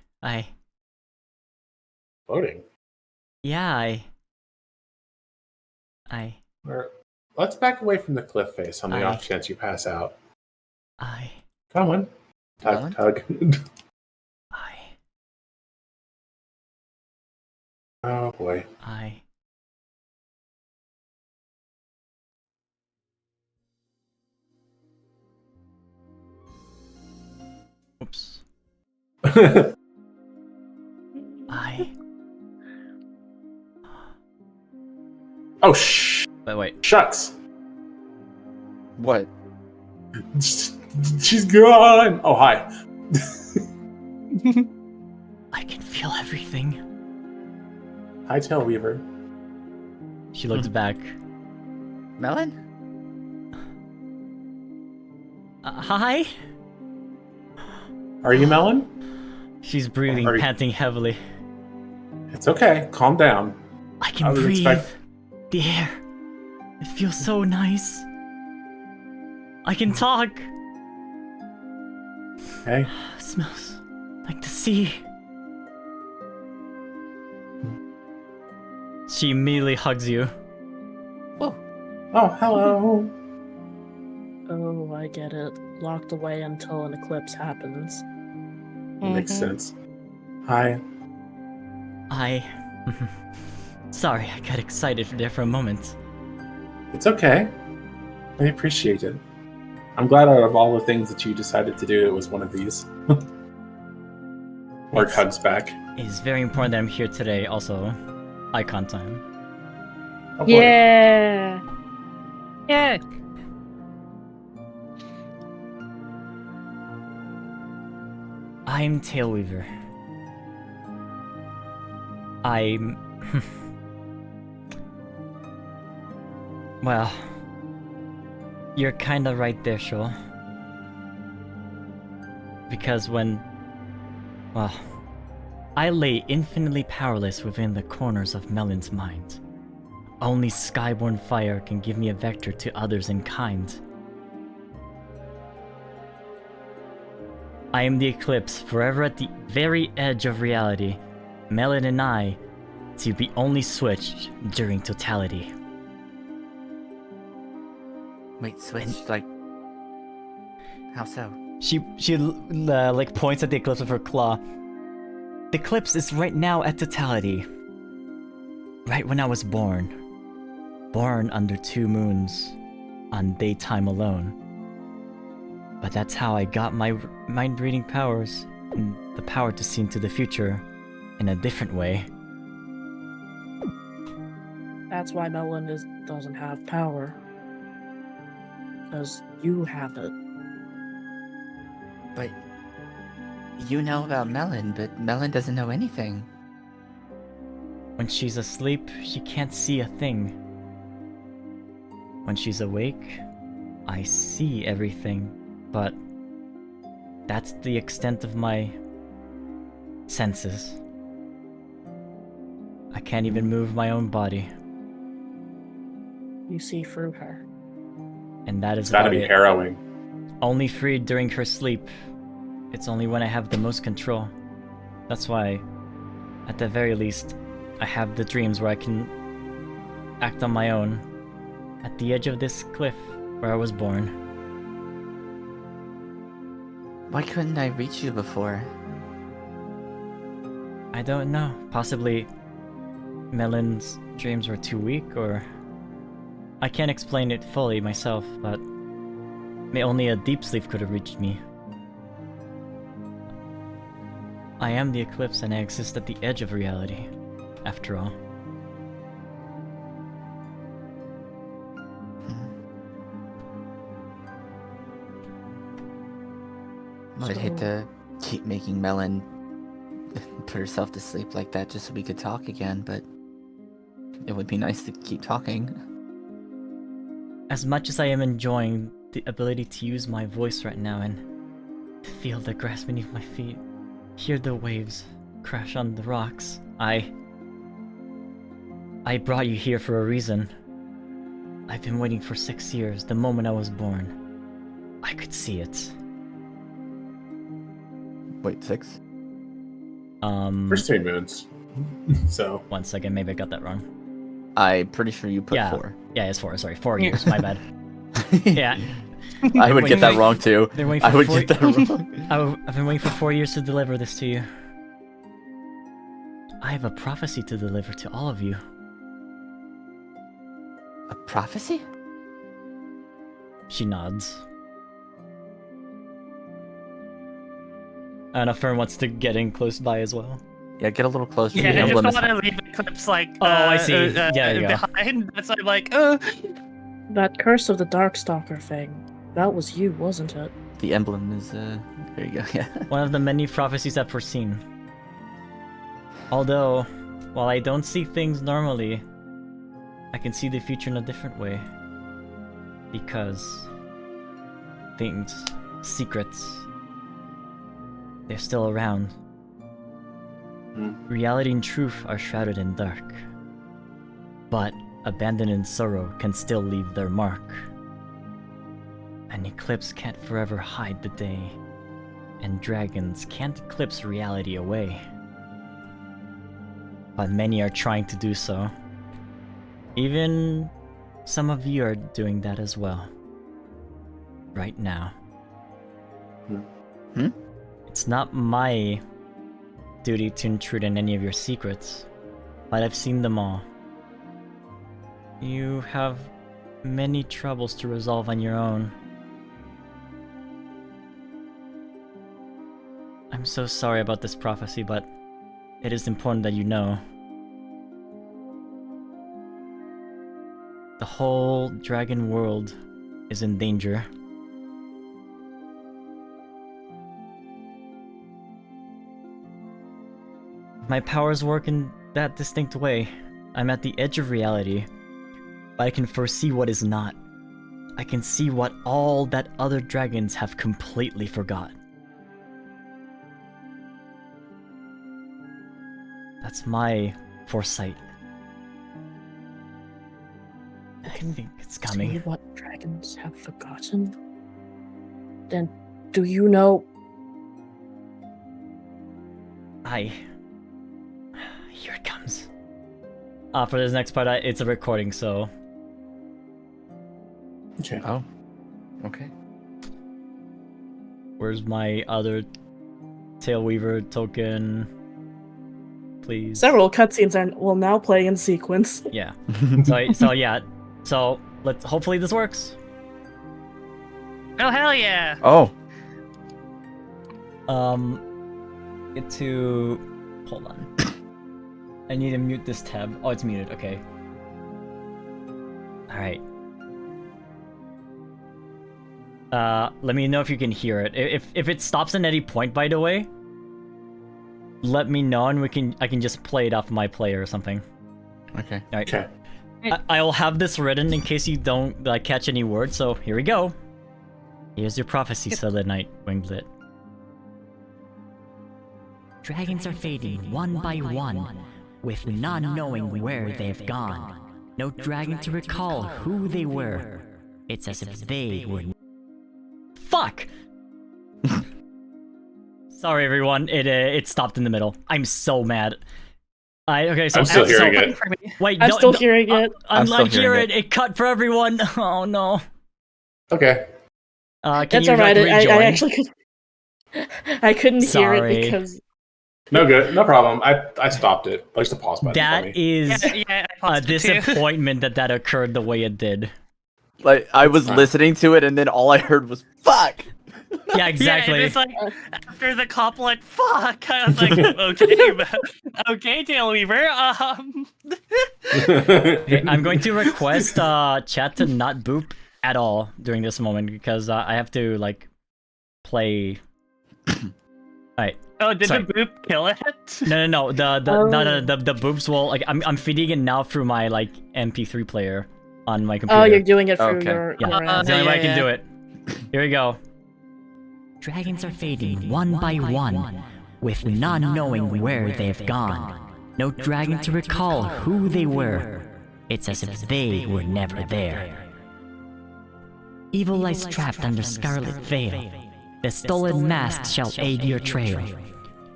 Voting. Yeah, Let's back away from the cliff face on the I- off chance you pass out. I Come on. Melon? Tug. Oh boy. Oops. Oh shh. But wait. Shucks. What? She's gone. Oh hi. I can feel everything. Hi, Tail Weaver. She looks back. Melon? Hi? Are you Melon? She's breathing, Are you- panting heavily. It's okay. Calm down. I I can would breathe. expect- The air. It feels so nice. I can talk. Hey. Smells like the sea. She immediately hugs you. Oh, hello. Oh, I get it. Locked away until an eclipse happens. That makes sense. Hi. Sorry, I got excited there for a moment. It's okay. I appreciate it. I'm glad out of all the things that you decided to do, it was one of these. Mark It's- hugs back. It is very important that I'm here today, also. Icon time. Oh, boy. Yeah. Yeah. I'm Tailweaver. I'm... Well... You're kinda right there, Shoal. Because when... Well... I lay infinitely powerless within the corners of Melon's mind. Only skyborn fire can give me a vector to others in kind. I am the Eclipse, forever at the very edge of reality. Melon and I, to be only switched during totality. Wait, switch, like... How so? She like points at the Eclipse with her claw. The Eclipse is right now at totality. Right when I was born. Born under 2 moons. On daytime alone. But that's how I got my mind-reading powers. And the power to see into the future. in a different way. That's why Melon doesn't have power. Because you have it. But you know about Melon, but Melon doesn't know anything. When she's asleep, she can't see a thing. When she's awake, I see everything, but that's the extent of my senses. I can't even move my own body, You see through her. and that is It's gotta about be it. harrowing. Only freed during her sleep. It's only when I have the most control. That's why, at the very least, I have the dreams where I can act on my own at the edge of this cliff where I was born. Why couldn't I reach you before? I don't know. Possibly Melon's dreams were too weak, or I can't explain it fully myself, but only a deep sleep could have reached me. I am the Eclipse and I exist at the edge of reality, after all. I'd hate to keep making Melon put herself to sleep like that just so we could talk again, but it would be nice to keep talking. As much as I am enjoying the ability to use my voice right now and to feel the grass beneath my feet, hear the waves crash on the rocks, I brought you here for a reason. I've been waiting for 6 years, the moment I was born. I could see it. Wait, 6? First 3 moons. So 1 second, maybe I got that wrong. I'm pretty sure you put Yeah. 4. Yeah, it's 4, sorry, 4 years, my bad. Yeah. I would Wait, get that wait. wrong too. Been waiting I for would 4 get that wrong. I've been waiting for 4 years to deliver this to you. I have a prophecy to deliver to all of you. A prophecy? She nods. And Fern wants to get in close by as well. Yeah, get a little closer. Yeah, the I just emblem don't is want to leave Eclipse like Oh, I see. Yeah, there you go. behind. That's why I'm like, That curse of the Darkstalker thing. That was you, wasn't it? the emblem is there you go. Yeah. One of the many prophecies I've foreseen. Although, while I don't see things normally, I can see the future in a different way. Because things, secrets, they're still around. Reality and truth are shrouded in dark. But abandon and sorrow can still leave their mark. An eclipse can't forever hide the day, and dragons can't eclipse reality away. But many are trying to do so. Even some of you are doing that as well. Right now. It's not my duty to intrude in any of your secrets, but I've seen them all. You have many troubles to resolve on your own. I'm so sorry about this prophecy, but it is important that you know. The whole dragon world is in danger. My powers work in that distinct way. I'm at the edge of reality, but I can foresee what is not. I can see what all that other dragons have completely forgot. That's my foresight. I think it's See coming. what dragons have forgotten? Then, do you know? Here it comes. For this next part, it's a recording, so... okay. Oh. Okay. Where's my other Tailweaver token? Please. Several cutscenes will now play in sequence. Yeah. So let's hopefully this works. oh hell yeah! Oh. Get to hold on. I need to mute this tab. Oh, it's muted. Okay. All right. Let me know if you can hear it. If it stops at any point, by the way, let me know and I can just play it off my player or something. Okay. All right. Okay. I'll have this written in case you don't catch any words. So here we go. Here's your prophecy, Selenite Winglet. Dragons are fading one by one, with none knowing where they've gone. No dragon to recall who they were. It's as if they were. Fuck! Sorry, everyone. It stopped in the middle. I'm so mad. Okay, so I'm still hearing it. Wait, I'm still hearing it. I'm still like hear hearing it. It cut for everyone. Oh no. Okay. Can That's you alright. rejoin? I actually I couldn't hear Sorry. it because No good. No problem. I stopped it. I just a pause button. That for me. is I a paused it too. disappointment that occurred the way it did. Like I was fine. listening to it, and then all I heard was "fuck." Yeah, exactly. Yeah, it's like after the cop went fuck. I was like, okay, okay, Tailweaver. Okay, I'm going to request chat to not boop at all during this moment because I have to like play. Alright. Oh, did Sorry. the boop kill it? No. The boops will like I'm feeding it now through my like MP3 player on my computer. oh, you're doing it through Okay. your. Yeah, your that's the only way I can yeah. do it. Here we go. Dragons are fading one by one, with none knowing where they've gone. No dragon to recall who they were. It's as if they were never there. Evil lies trapped under scarlet veil. The stolen mask shall aid your trail.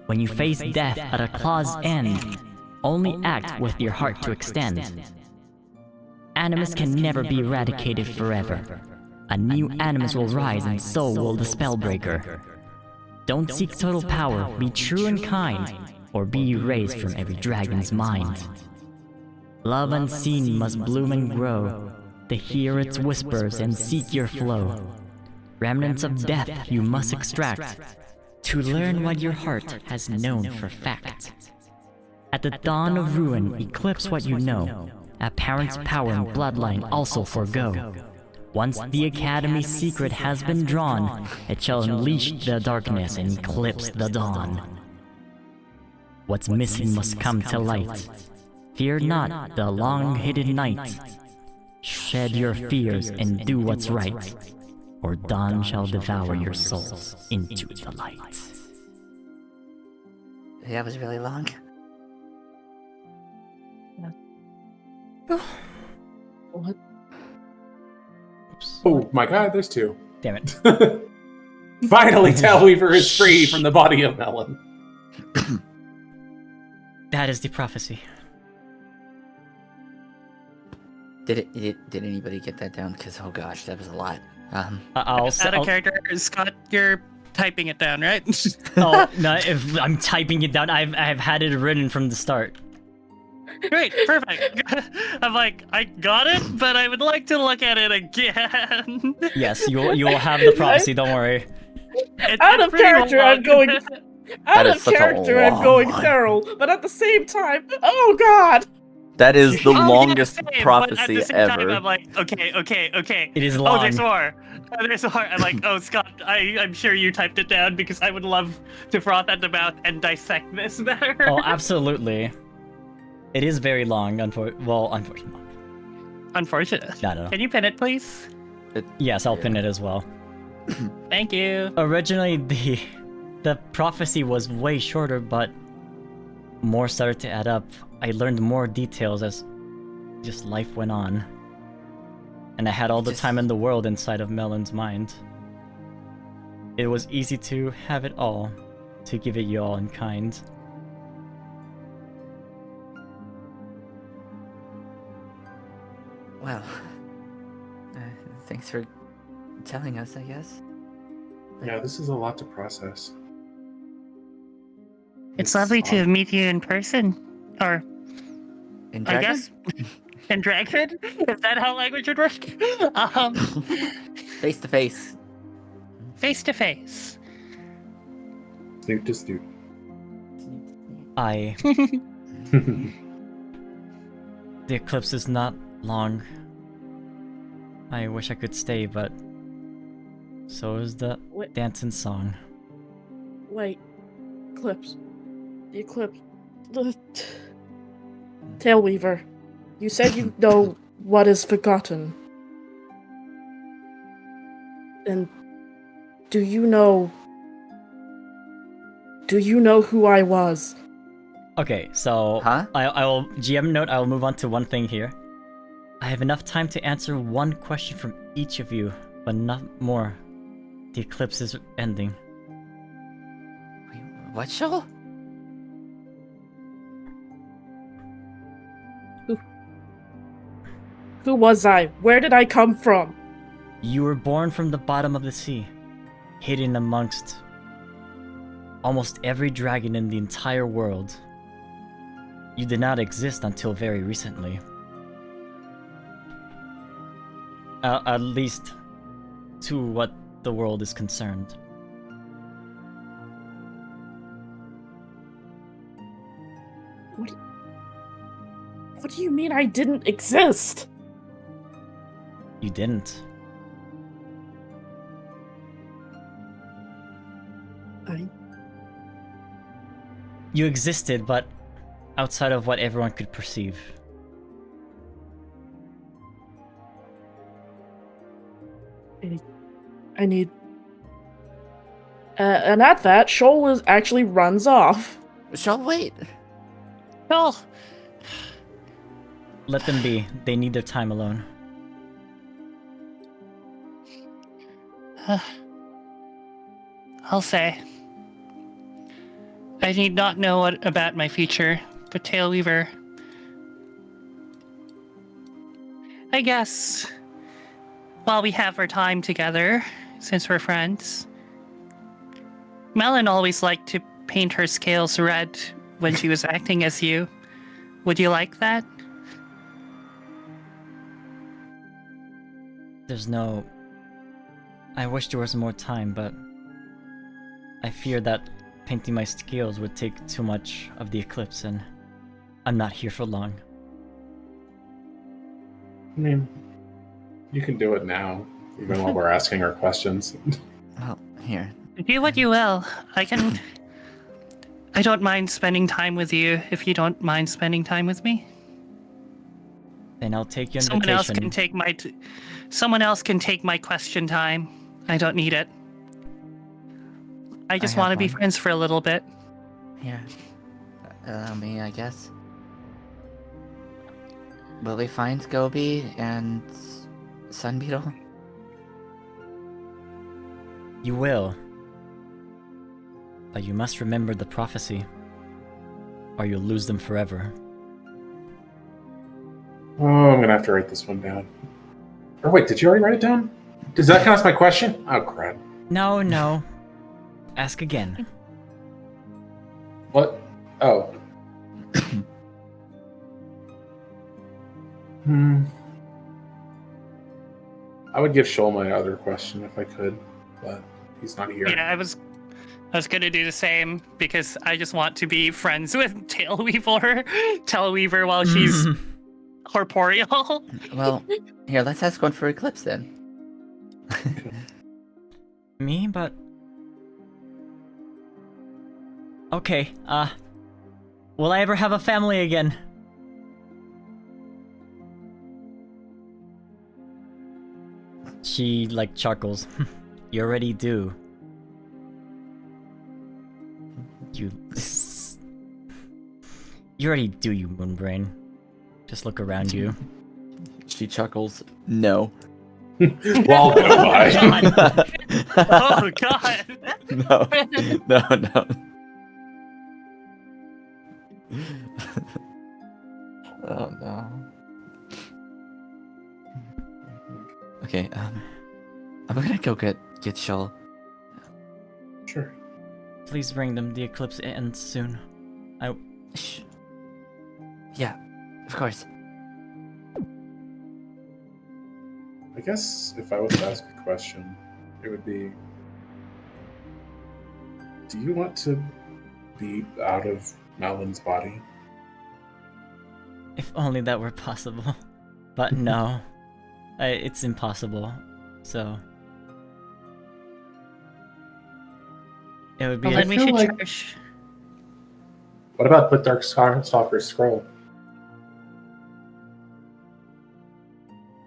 When you face death at a claw's end, only act with your heart to extend. Animus can never be eradicated forever. A new animus will rise and so will the Spellbreaker. Don't seek total power, be true and kind, or be erased from every dragon's mind. Love unseen must bloom and grow, to hear its whispers and seek your flow. Remnants of death you must extract, to learn what your heart has known for fact. At the dawn of ruin, eclipse what you know. A parent's power and bloodline also forego. Once the Academy's secret has been drawn, it shall unleash the darkness and eclipse the dawn. What's missing must come to light. Fear not the long-hidden night. Shed your fears and do what's right, or dawn shall devour your souls into the light. That was really long. What? Oh my god, there's two. Damn it. Finally, Tailweaver is free from the body of Melon. That is the prophecy. Did anybody get that down? Because oh gosh, that was a lot. I'll Out of character, Scott, you're typing it down, right? Oh no! If I'm typing it down, I've had it written from the start. Great, perfect. I'm like, I got it, but I would like to look at it again. Yes, you will have the prophecy. Don't worry. Out of pretty character, long. I'm going. Out is of such a character, I'm long going one. feral, but at the same time, oh god! That is the Oh, yeah, longest same, but at prophecy the same ever. Time, I'm like, okay. It is Oh, long. there's more. There's more. I'm like, oh, Scott, I'm sure you typed it down because I would love to froth at the mouth and dissect this better. Oh, absolutely. It is very long. Unfortunately. Unfortunate. No. Can you pin it, please? Yes, I'll pin it as well. Thank you. Originally, the prophecy was way shorter, but more started to add up. I learned more details as just life went on. And I had all the time in the world inside of Melon's mind. It was easy to have it all, to give it you all in kind. Well, thanks for telling us, I guess. Yeah, this is a lot to process. It's lovely to meet you in person. Or, In I Dragon? guess, in Dragon? Is that how language would work? Face to face. Face to face. Snoot to snoot. I The eclipse is not long. I wish I could stay, but so is the Wait. dancing song. Wait. Eclipse. The eclipse. The Tailweaver. You said you know what is forgotten. And do you know who I was? Okay, so Huh? I will GM note. I will move on to one thing here. I have enough time to answer one question from each of you, but not more. The eclipse is ending. Wait, what, Shoal? Who was I? Where did I come from? You were born from the bottom of the sea, hidden amongst almost every dragon in the entire world. You did not exist until very recently. At least to what the world is concerned. What do you mean I didn't exist? You didn't. You existed, but outside of what everyone could perceive. I need... and at that, Shoal actually runs off. Shoal, wait. Well, Let them be. They need their time alone. I'll say. I need not know about my future, but Tailweaver. I guess while we have our time together, since we're friends, Melon always liked to paint her scales red when she was acting as you. Would you like that? There's no... I wish there was more time, but I fear that painting my scales would take too much of the eclipse, and I'm not here for long. I mean, you can do it now, even while we're asking our questions. Well, here. Do what you will. I don't mind spending time with you if you don't mind spending time with me. Then I'll take your Someone invitation. Someone else can take my question time. I don't need it. I just have want to be one. friends for a little bit. Here. Allow me, I guess. Will we find Gobi and Sunbeetle? You will. But you must remember the prophecy, or you'll lose them forever. Oh, I'm gonna have to write this one down. Or wait, did you already write it down? Does that count as my question? Oh, crap. No. Ask again. What? Oh. I would give Shoal my other question if I could, but he's not here. Yeah, I was gonna do the same because I just want to be friends with Tailweaver while she's corporeal. Well, here, let's ask one for Eclipse then. Me? But... Okay, will I ever have a family again? She, like, chuckles. You already do. You already do, you moonbrain. Just look around you. She chuckles. No. Well, goodbye. Oh god. No. No. Oh no. Okay, I'm gonna go get Shoal. Sure. Please bring them. The eclipse ends soon. Shh. Yeah, of course. I guess if I was to ask a question, it would be, do you want to be out of Melon's body? If only that were possible. But no. It's impossible. So... It would be... Well, then we feel should like- charge. What about the Dark Stalker's scroll?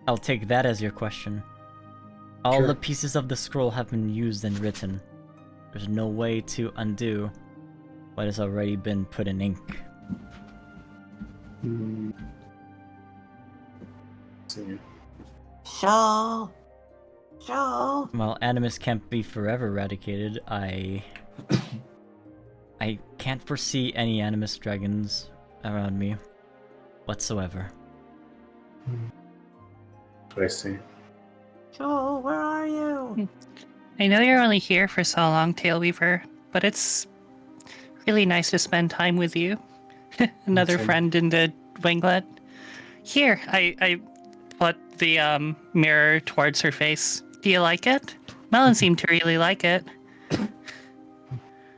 I'll take that as your question. All Sure. the pieces of the scroll have been used and written. There's no way to undo what has already been put in ink. Hmm. Let's see. Shoal! Shoal! While Animus can't be forever eradicated, I can't foresee any Animus dragons around me whatsoever. What I see. Shoal, where are you? I know you're only here for so long, Tailweaver, but it's really nice to spend time with you. Another Okay. friend in the winglet. Here, I put the mirror towards her face. Do you like it? Melon seemed to really like it.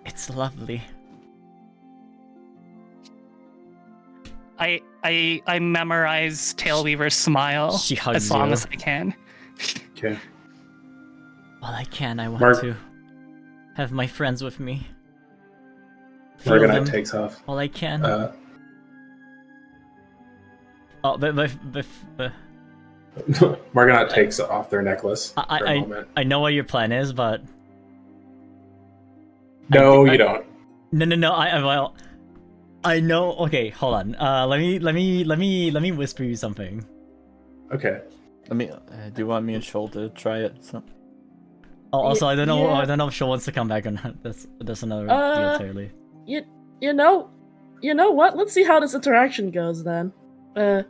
It's lovely. I memorize Tailweaver's smile She hugs as long you. as I can. Okay. While I can, I want Mark- to have my friends with me. Feel Morganite them takes off. while I can. Uh, but Morganite takes off their necklace for a moment. I know what your plan is, but No, I- you don't. no. I know. Okay, hold on. Let me whisper you something. Okay. Let me. Do you want me and Shoal to try it? So... Oh, also, I don't know. Yeah. I don't know if Shoal wants to come back or not. That's another deal entirely. You know what? Let's see how this interaction goes then. Yeah,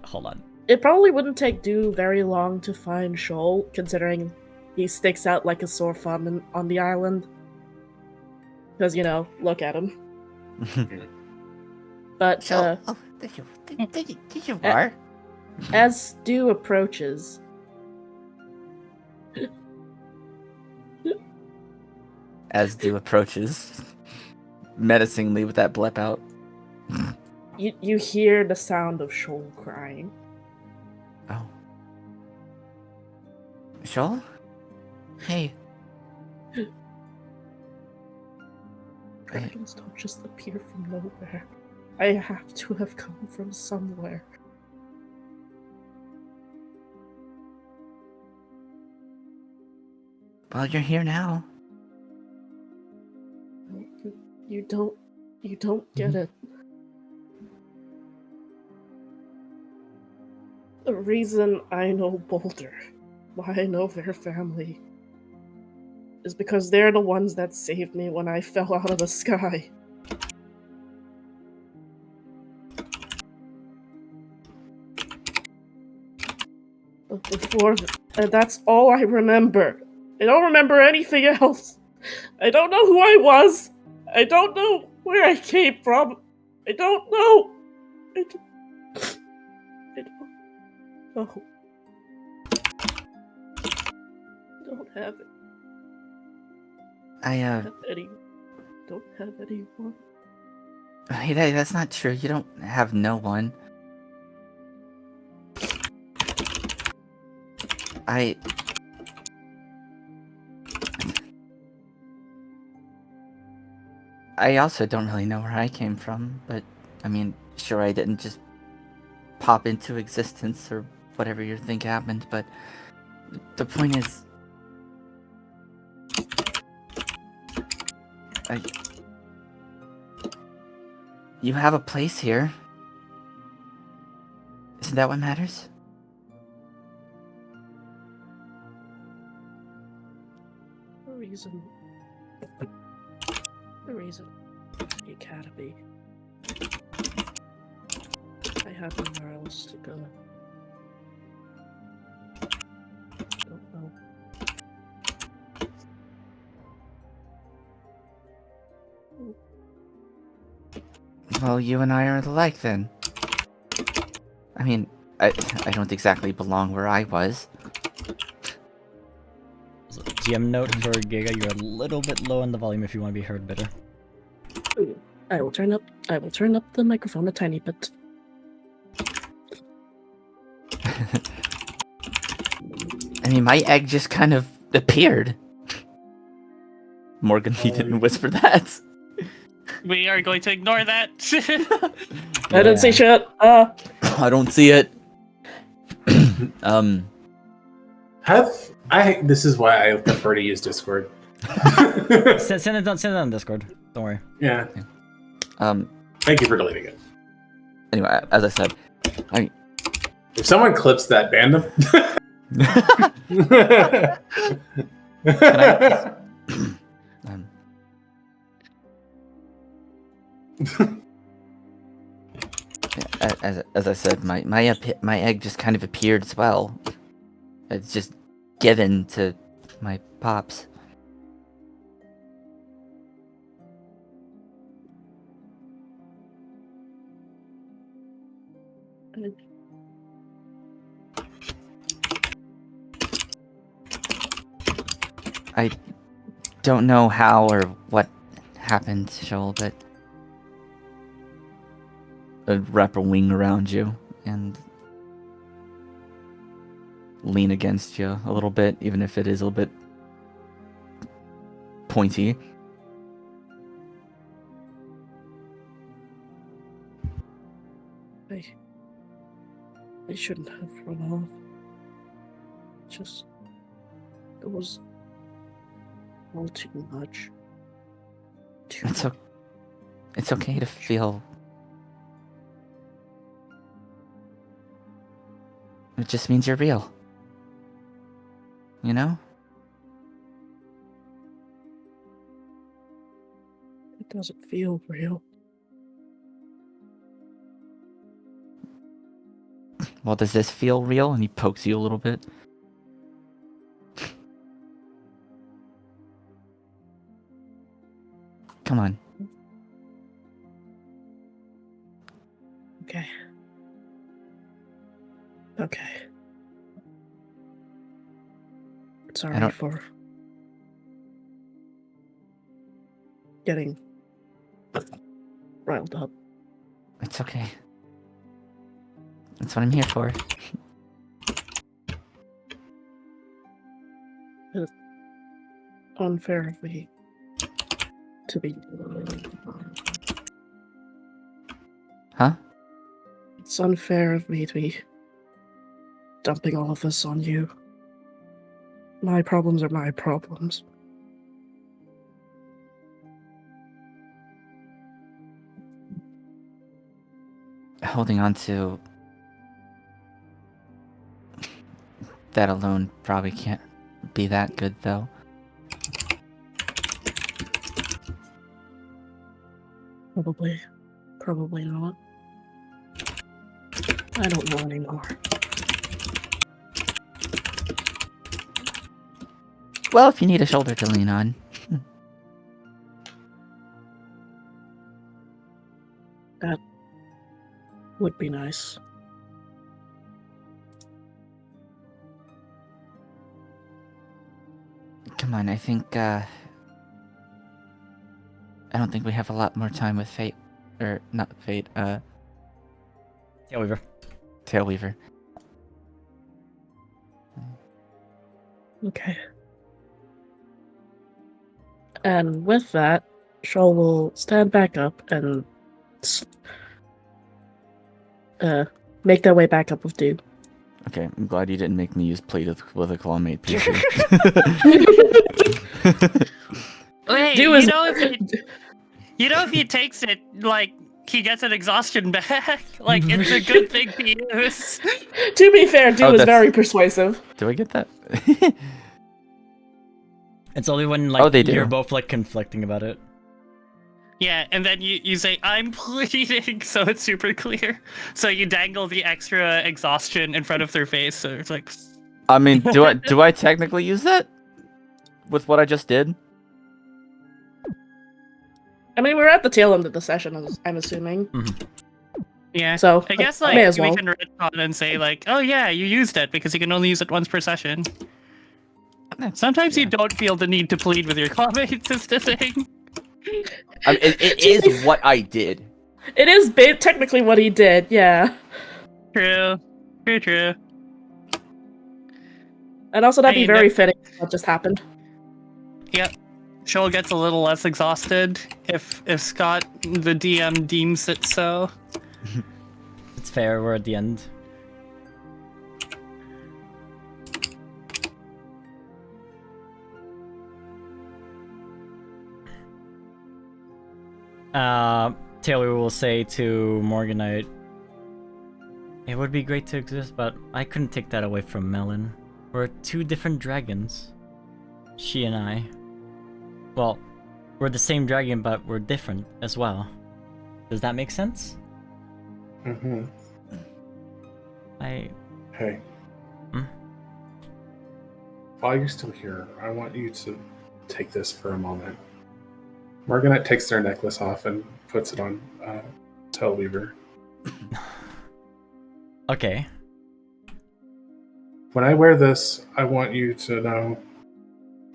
hold on. It probably wouldn't take Dew very long to find Shoal, considering he sticks out like a sore thumb on the island. Because, look at him. But Shoal. Oh, there you are. as Dew approaches, As Dew approaches, menacingly with that blip out. you hear the sound of Shoal crying. Oh. Shoal? Hey. Dragons don't just appear from nowhere. I have to have come from somewhere. Well, you're here now. You don't get it. The reason I know Boulder, why I know their family, is because they're the ones that saved me when I fell out of the sky. But before that's all I remember. I don't remember anything else. I don't know who I was. I don't know where I came from. I don't know. I don't know. I don't have it. Don't have anyone. Hey, that's not true. You don't have no one. I also don't really know where I came from, but I mean, sure, I didn't just pop into existence or whatever you think happened, but the point is, you have a place here. Isn't that what matters? The reason the academy. I have nowhere else to go. Don't know. Well, you and I are alike then. I mean, I don't exactly belong where I was. So, GM note for Giga, you're a little bit low on the volume if you want to be heard better. I will turn up the microphone a tiny bit. I mean, my egg just kind of appeared. Morgan, he didn't whisper that. We are going to ignore that. I didn't see shit. I don't see it. This is why I prefer to use Discord. Send it on Discord. Don't worry. Yeah. Thank you for deleting it. Anyway, as I said, If someone clips that, ban them. can I as I said, my egg just kind of appeared as well. It's just given to my pops. I don't know how or what happened, Shoal, but I'd wrap a wing around you and lean against you a little bit, even if it is a little bit pointy. I shouldn't have run off. It was all too much. It's okay to feel. It just means you're real. You know? It doesn't feel real. Well, does this feel real? And he pokes you a little bit. Come on. Okay. Sorry for getting riled up. It's okay. That's what I'm here for. It's unfair of me to be... Huh? It's unfair of me to be dumping all of this on you. My problems are my problems. Holding on to that alone probably can't be that good, though. Probably not. I don't know anymore. Well, if you need a shoulder to lean on. That would be nice. Come on, I think, I don't think we have a lot more time with Fate. Or, not Fate, Tailweaver. Tailweaver. Okay. And with that, Shoal will stand back up and make their way back up with Dew. Okay, I'm glad you didn't make me use plate with a clawmate PC. Wait, Dew you know if he takes it, like, he gets an exhaustion back. Like, it's a good thing to use. To be fair, Dew is very persuasive. Do I get that? It's only when like they do. you're both like conflicting about it. Yeah, and then you say, I'm bleeding, so it's super clear. So you dangle the extra exhaustion in front of their face, so it's like... I mean, do I technically use that? With what I just did? I mean, we're at the tail end of the session, I'm assuming. Mm-hmm. Yeah, so I guess like may as well. we can retcon and say like, oh yeah, you used it because you can only use it once per session. Sometimes you don't feel the need to plead with your classmates is the thing. I mean, it is what I did. It is technically what he did, yeah. True. And also, that'd be Hey, very Nick. fitting what just happened. Yep. Shoal gets a little less exhausted if Scott, the DM, deems it so. It's fair, we're at the end. Taylor will say to Morganite, it would be great to exist, but I couldn't take that away from Melon. We're two different dragons. She and I. Well, we're the same dragon, but we're different as well. Does that make sense? Mm-hmm. I... Hey. Hmm? While you're still here, I want you to take this for a moment. Morganite takes their necklace off and puts it on Tailweaver. Okay. When I wear this, I want you to know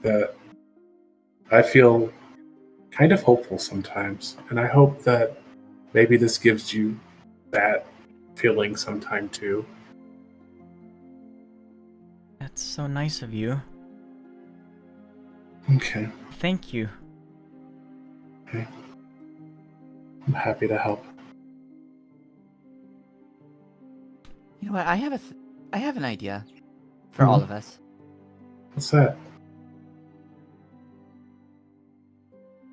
that I feel kind of hopeful sometimes, and I hope that maybe this gives you that feeling sometime too. That's so nice of you. Okay. Thank you. Okay. I'm happy to help. You know what? I have an idea for all of us. What's that?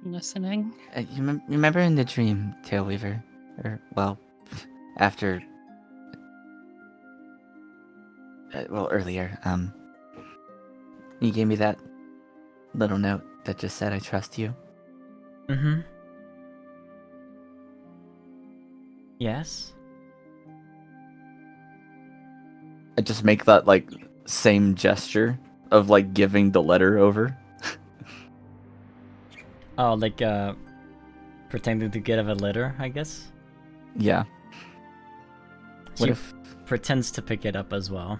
Listening. You remember in the dream, Tailweaver, or well, after, earlier. You gave me that little note that just said, "I trust you." Mm-hmm. Yes? I just make that like same gesture of like giving the letter over. Oh, like, pretending to get a letter, I guess? Yeah. She What if pretends to pick it up as well.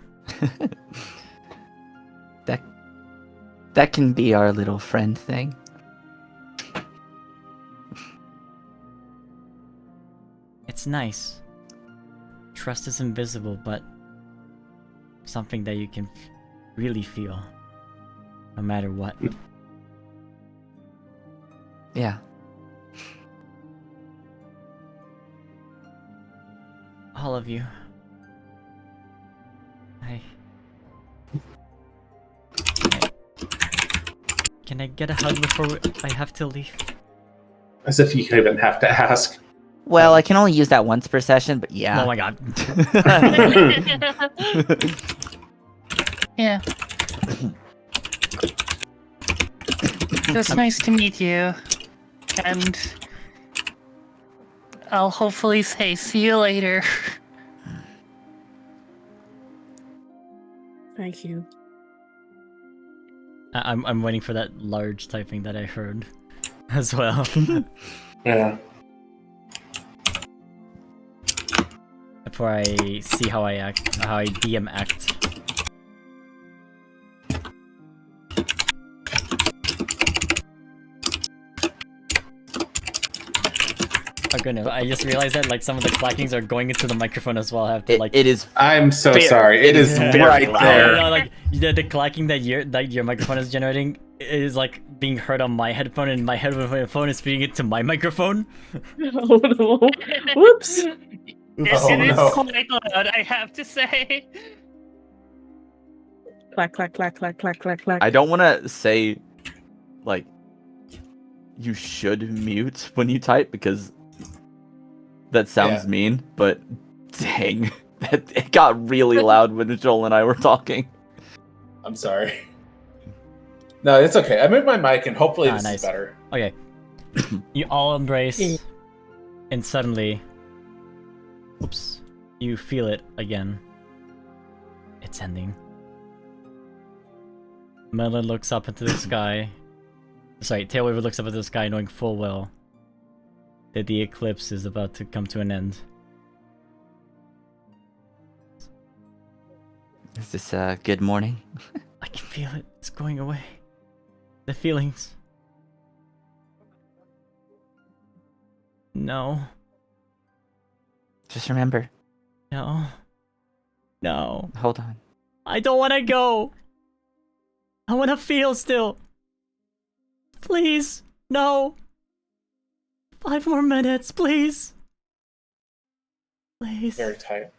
that can be our little friend thing? It's nice. Trust is invisible, but something that you can really feel, no matter what. Yeah. All of you. Can I get a hug before I have to leave? As if you even have to ask. Well, I can only use that once per session, but yeah. Oh my god. Yeah. It's nice to meet you. And I'll hopefully say see you later. Thank you. I'm waiting for that large typing that I heard as well. Yeah. Before I see how I act, how I DM act. Oh goodness, I just realized that like some of the clackings are going into the microphone as well. I have to like... it is I'm so Very- sorry. It is very right loud. there. No, like the clacking that your microphone is generating is like being heard on my headphone, and my headphone is feeding it to my microphone. Oh no. Whoops. It Oh, is no. quite loud, I have to say. Clack, clack, clack, clack, clack, clack, clack. I don't want to say like you should mute when you type because that sounds Yeah. mean, but dang, it got really loud when Joel and I were talking. I'm sorry. No, it's okay. I moved my mic and hopefully this Nice. is better. Okay. You all embrace, and suddenly, oops, you feel it again. It's ending. Melon looks up into the sky. Sorry, Tailweaver looks up into the sky knowing full well that the eclipse is about to come to an end. Is this a good morning? I can feel it. It's going away. The feelings. No. Just remember. No. No. Hold on. I don't want to go. I wanna feel still. Please, no. 5 more minutes, please. Please. Very tight.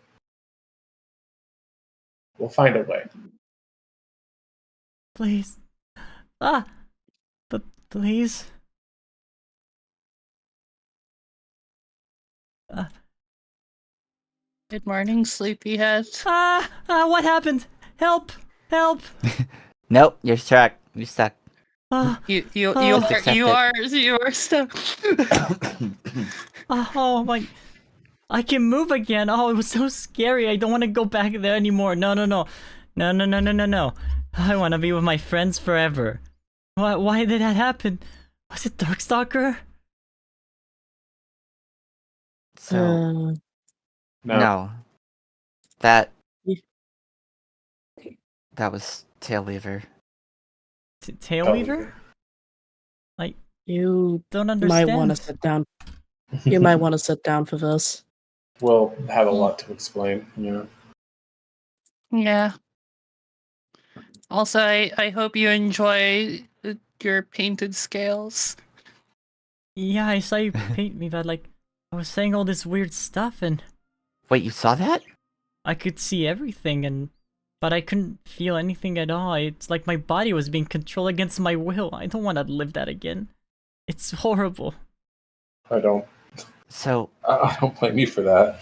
We'll find a way. Please. Ah! But please. Good morning, sleepyhead. What happened? Help! Help! Nope, you're stuck. You're stuck. You Just are stuck. Oh my! I can move again. Oh, it was so scary. I don't want to go back there anymore. No. I want to be with my friends forever. Why did that happen? Was it Darkstalker? So No. no, that Yeah. was Tailweaver. Tailweaver? Like, You don't might understand. want to sit down. You might want to sit down for this. We'll have a lot to explain, you know. Yeah. Also, I hope you enjoy your painted scales. Yeah, I saw you paint me, but like, I was saying all this weird stuff, and Wait, you saw that? I could see everything, but I couldn't feel anything at all. It's like my body was being controlled against my will. I don't want to live that again. It's horrible. I don't blame you for that.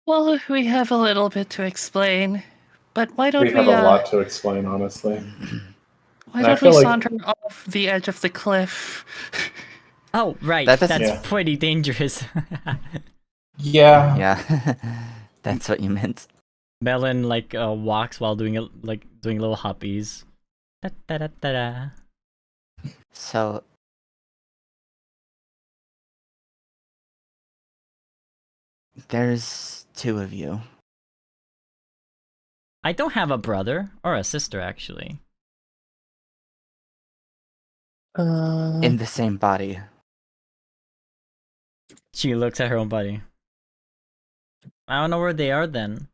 Well, we have a little bit to explain, but why don't We have a lot to explain, honestly. why and I don't we feel like- saunter off the edge of the cliff? Oh, right. That That's doesn't- Yeah. pretty dangerous. Yeah. Yeah, that's what you meant. Melon like walks while doing little hoppies. Da-da-da-da-da. So there's 2 of you. I don't have a brother or a sister actually. In the same body. She looks at her own body. I don't know where they are then.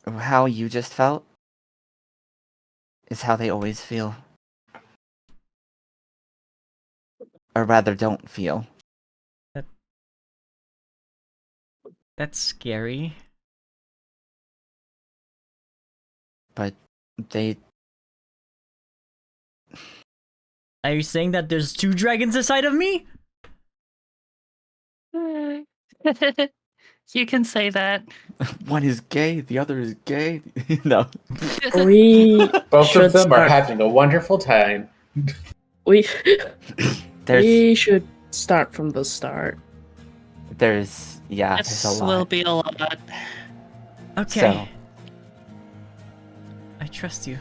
How you just felt is how they always feel. Or rather, don't feel. That's scary. But they. Are you saying that there's 2 dragons inside of me? You can say that. One is gay, the other is gay. No. We Both should of them are start. having a wonderful time. We There's. we should start from the start. There's. Yeah, there's a This lot. will be a lot. Okay. So, I trust you.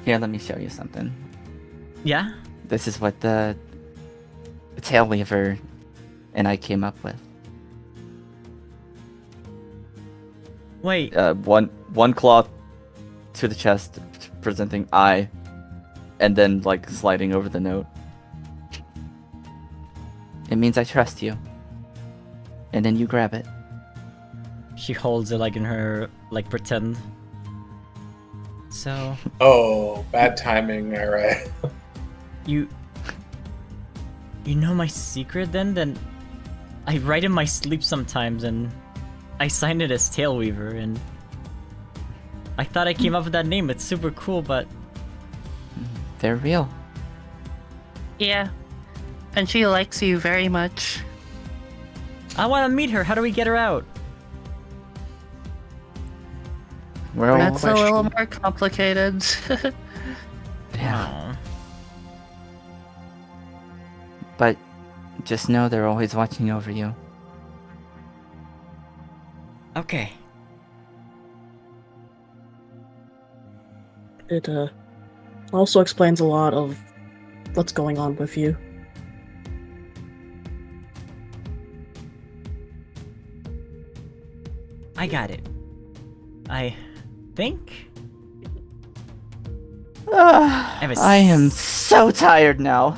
here, let me show you something. Yeah? This is what the Tailweaver and I came up with. Wait. One claw to the chest, presenting I, and then like sliding over the note. It means I trust you. And then you grab it. She holds it like in her like pretend. So Oh, bad timing, alright. you know my secret then I write in my sleep sometimes and I sign it as Tailweaver and I thought I came up with that name. It's super cool, but They're real. Yeah. And she likes you very much. I want to meet her. How do we get her out? We're all That's a little more complicated. yeah. Aw. But just know they're always watching over you. Okay. It also explains a lot of what's going on with you. I got it. I think I am so tired now.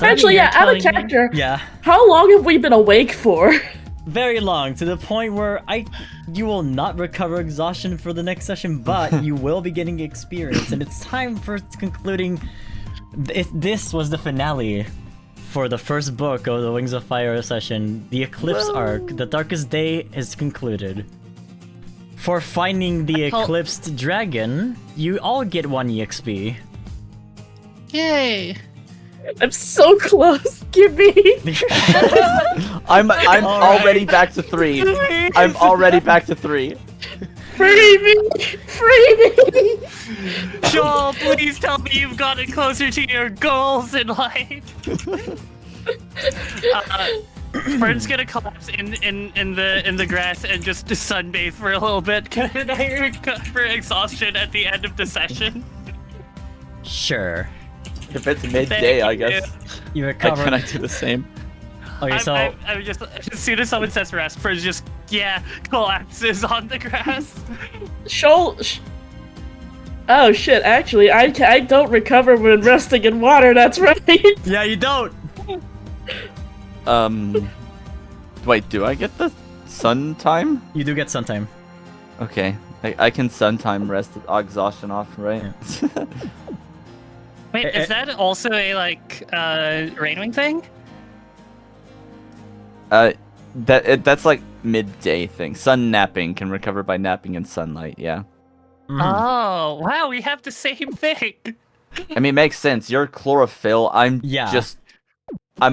Actually, yeah, out of telling me- character. Yeah. How long have we been awake for? very long, to the point where you will not recover exhaustion for the next session, but you will be getting experience, and it's time for concluding. This was the finale for the first book of the Wings of Fire session. The Eclipse arc, the Darkest Day, is concluded. For finding the Eclipsed Dragon, you all get 1 EXP. Yay! I'm so close. Give me. I'm already back to 3. I'm already back to 3. Free me! Free me! Shoal, please tell me you've gotten closer to your goals in life. Fern's gonna collapse in the grass and just sunbathe for a little bit. Can I recover exhaustion at the end of the session? Sure. If it's midday, I guess. You recover. Can I do the same? Okay, so I'm just as soon as someone says rest, Fern's just collapses on the grass. Shoal. Oh shit! Actually, I don't recover when resting in water. That's right. yeah, you don't. Wait, do I get the sun time? You do get sun time. Okay, I can sun time rest exhaustion off, right? Yeah. Wait, is that also a Rainwing thing? That's like midday thing. Sun napping can recover by napping in sunlight. Yeah. Oh wow, we have the same thing. I mean, it makes sense. You're chlorophyll. I'm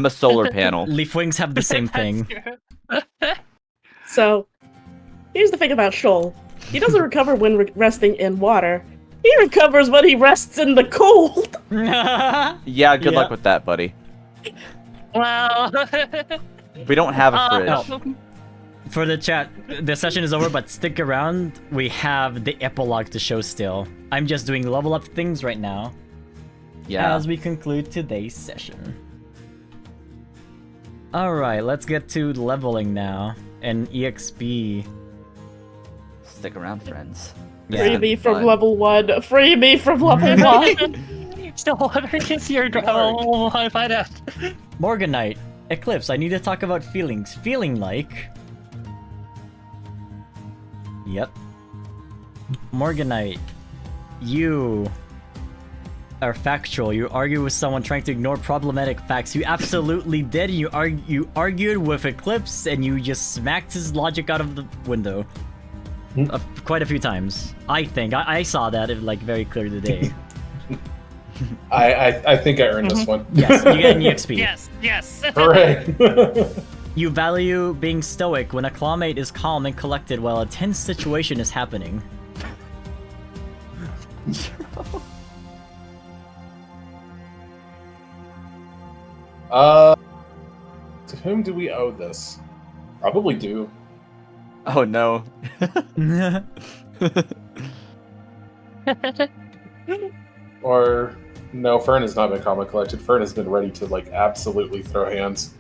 a solar panel. Leafwings have the same thing. So, here's the thing about Shoal. He doesn't recover when resting in water. He recovers when he rests in the cold. Yeah, good luck with that, buddy. Well, we don't have a fridge. For the chat, the session is over, but stick around. We have the epilogue to show still. I'm just doing level up things right now. Yeah. As we conclude today's session. Alright, let's get to leveling now. And EXP. Stick around, friends. Free me from level 1. Free me from level 1. Still wondering if you're level 1. Find out. Morganite, Eclipse, I need to talk about feelings. Feeling like... Yep. Morganite, you are factual. You argue with someone trying to ignore problematic facts. You absolutely did. You argued with Eclipse and you just smacked his logic out of the window. Quite a few times. I think. I saw that very clear today. I think I earned this one. Yes, you get an EXP. Yes. Hooray! You value being stoic when a clawmate is calm and collected while a tense situation is happening. To whom do we owe this? Probably do. Oh no. Or no, Fern has not been comic collected. Fern has been ready to absolutely throw hands.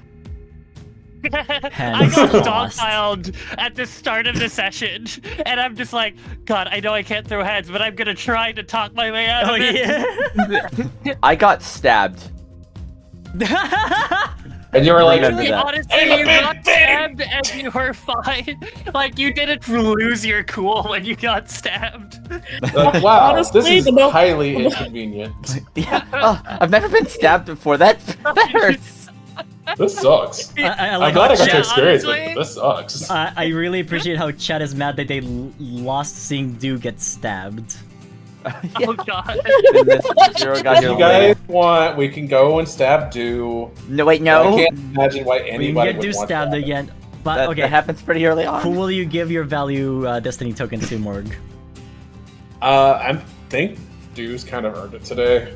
I got dogpiled at the start of the session, and I'm just like, God, I know I can't throw hands, but I'm gonna try to talk my way out of it. Yeah. I got stabbed. And you were like, Actually, honestly, you got stabbed and you were fine. You didn't lose your cool when you got stabbed. wow, Honestly, this is highly inconvenient. Yeah. Oh, I've never been stabbed before. That hurts. This sucks. I'm glad I got to Chat, experience honestly. it, but this sucks. I really appreciate how Chad is mad that they lost seeing Do get stabbed. Oh God. If you guys want, we can go and stab Do. No, wait, no. I can't imagine why We anybody can get would Do want stabbed that. again. But That okay, happens pretty early on. who will you give your value Destiny token to, Morg? I think Do's kind of earned it today.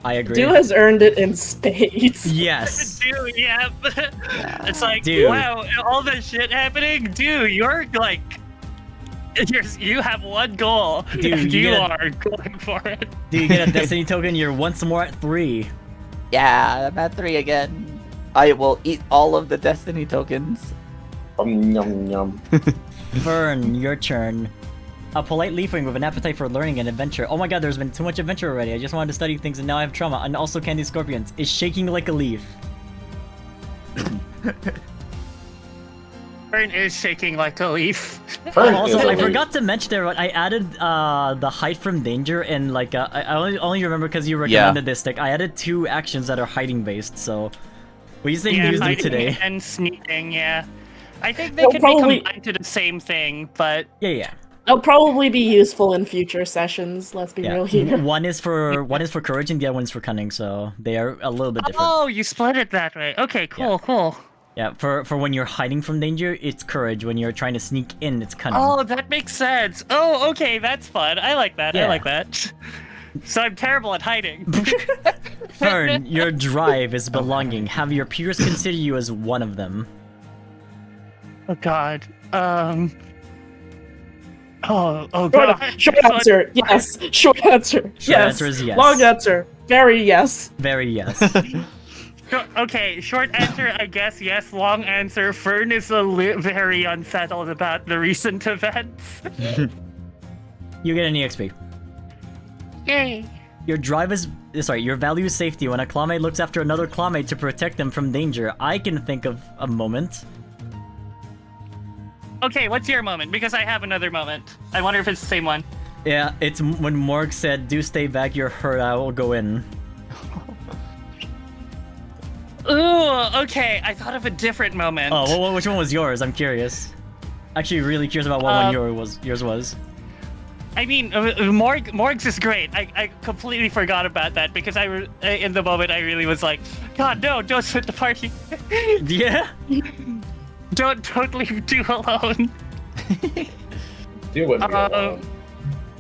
I agree. Do has earned it in spades. Yes. Dude, yeah. It's like, Dude. wow, all this shit happening. Dude, you have one goal. Dude, you are going for it. Do you get a Destiny token? You're once more at 3. Yeah, I'm at 3 again. I will eat all of the Destiny tokens. Yum, yum. Fern, your turn. A polite leafwing with an appetite for learning and adventure. Oh my god, there's been too much adventure already. I just wanted to study things and now I have trauma. And also Candy Scorpions is shaking like a leaf. Fern is shaking like a leaf. Fern Also, is I a forgot to mention there, I added the hide from danger and like I only remember because you recommended this stick. I added 2 actions that are hiding based, so we just didn't use them hiding today. and sneaking. Yeah, I think they Well, could probably- be combined to the same thing, but Yeah. They'll probably be useful in future sessions. Let's be Yeah. real here. One is for courage and the other one's for cunning, so they are a little bit different. oh, you split it that way. Okay, cool. Yeah, for when you're hiding from danger, it's courage. When you're trying to sneak in, it's cunning. Oh, that makes sense. Oh, okay, that's fun. I like that. Yeah. I like that. So I'm terrible at hiding. Fern, your drive is belonging. Have your peers consider you as one of them. Oh God. Oh Short, God. short answer, yes. Short answer, yes. answer is yes. Long answer, very yes. Very yes. Okay, short answer, I guess yes. Long answer, Fern is very unsettled about the recent events. You get an EXP. Yay. Your value is safety. When a clawmate looks after another clawmate to protect them from danger, I can think of a moment. Okay, what's your moment? Because I have another moment. I wonder if it's the same one. Yeah, it's when Morg said, "Do stay back, you're hurt, I will go in." Ooh, okay. I thought of a different moment. Oh, well, which one was yours? I'm curious. Actually, really curious about what one yours was. I mean, Morg's is great. I completely forgot about that because in the moment I really was like, God, no, don't split the party. Yeah? Don't leave Du alone. Du wouldn't be alone.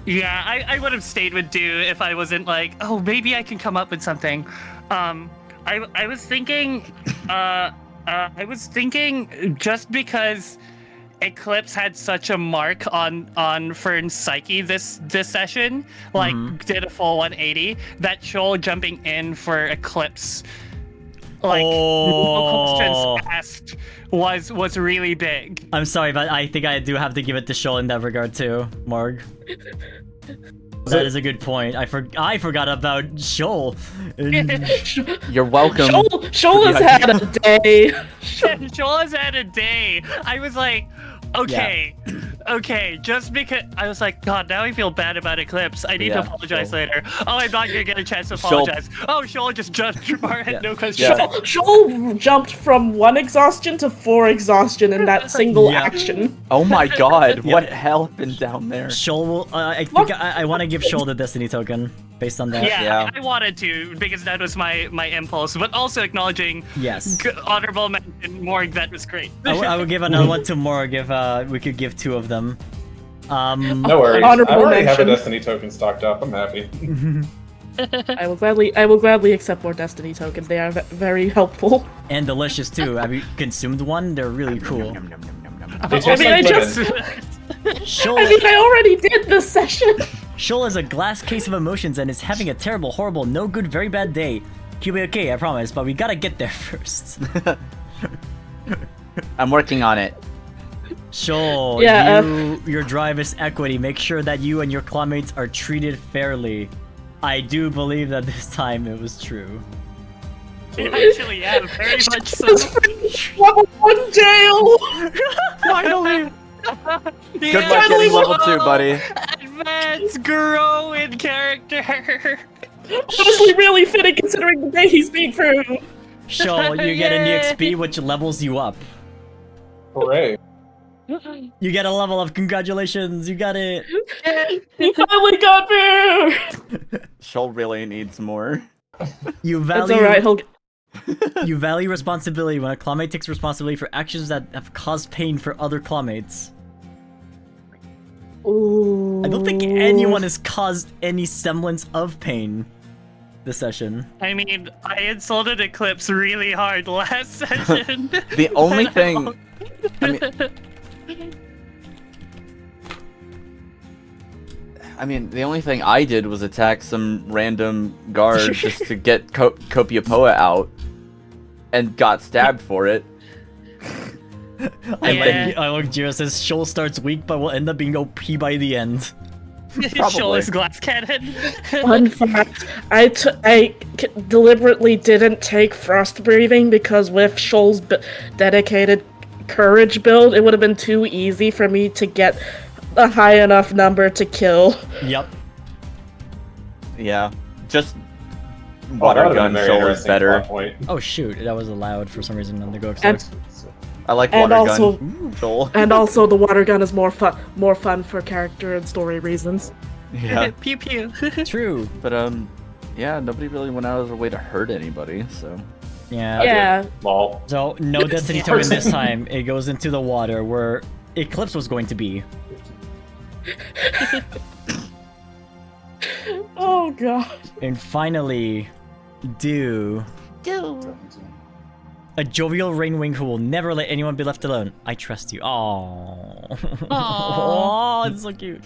Yeah, I would have stayed with Du if I wasn't like, oh, maybe I can come up with something. I was thinking just because Eclipse had such a mark on Fern's psyche this session, like did a full 180, that Shoal jumping in for Eclipse, like no questions asked, was really big. I'm sorry, but I think I do have to give it to Shoal in that regard too, Morg. That is a good point. I forgot about Shoal. You're welcome. Shoal has had a day. Shoal has had a day. I was like, okay, just because I was like, God, now I feel bad about Eclipse. I need to apologize later. Oh, I'm not gonna get a chance to apologize. Oh, Shoal just jumped from our head, no question. Shoal jumped from 1 exhaustion to 4 exhaustion in that single action. Oh my God, what happened down there? Shoal will. I think I want to give Shoal the Destiny token based on that. Yeah, I wanted to because that was my impulse, but also acknowledging. Yes. Honorable mention, Morg. That was great. I would give another one to Morg if we could give 2 of them. No worries. I already have a Destiny token stocked up. I'm happy. I will gladly accept more Destiny tokens. They are very helpful. And delicious too. Have you consumed one? They're really cool. They taste like Shoal, I already did this session. Shoal is a glass case of emotions and is having a terrible, horrible, no good, very bad day. He'll be okay, I promise, but we gotta get there first. I'm working on it. Shoal, your drive is equity. Make sure that you and your clawmates are treated fairly. I do believe that this time it was true. Actually, yeah, very much so. Level 1 jail! Finally! Good luck getting level 2, buddy. Advance, grow in character. Honestly, really fitting considering the day he's been through. Shoal, you get an EXP which levels you up. Hooray. You get a level up. Congratulations, you got it. You finally got there. Shoal really needs more. You value. It's alright, You value responsibility when a clawmate takes responsibility for actions that have caused pain for other clawmates. Ooh. I don't think anyone has caused any semblance of pain this session. I mean, I insulted Eclipse really hard last session. The only thing... I mean, the only thing I did was attack some random guard just to get Copia out, and got stabbed for it. I like Jira says Shoal starts weak but will end up being OP by the end. Shoal is glass cannon. Fun fact, I deliberately didn't take frost breathing because with Shoal's dedicated courage build, it would have been too easy for me to get a high enough number to kill. Yep. Yeah, just Oh, that water would've been a gun very Shoal is interesting better. plot point. Oh shoot, that was allowed for some reason on the Go And, I like and water also, gun Shoal. and also, the water gun is more fun for character and story reasons. Yeah, Pew pew. True. but yeah, nobody really went out of their way to hurt anybody, so. Yeah. Yeah. Lol. So no Destiny token this time. It goes into the water where Eclipse was going to be. Oh god. And finally, Do. A jovial Rainwing who will never let anyone be left alone. I trust you. Aww. Aww, it's so cute.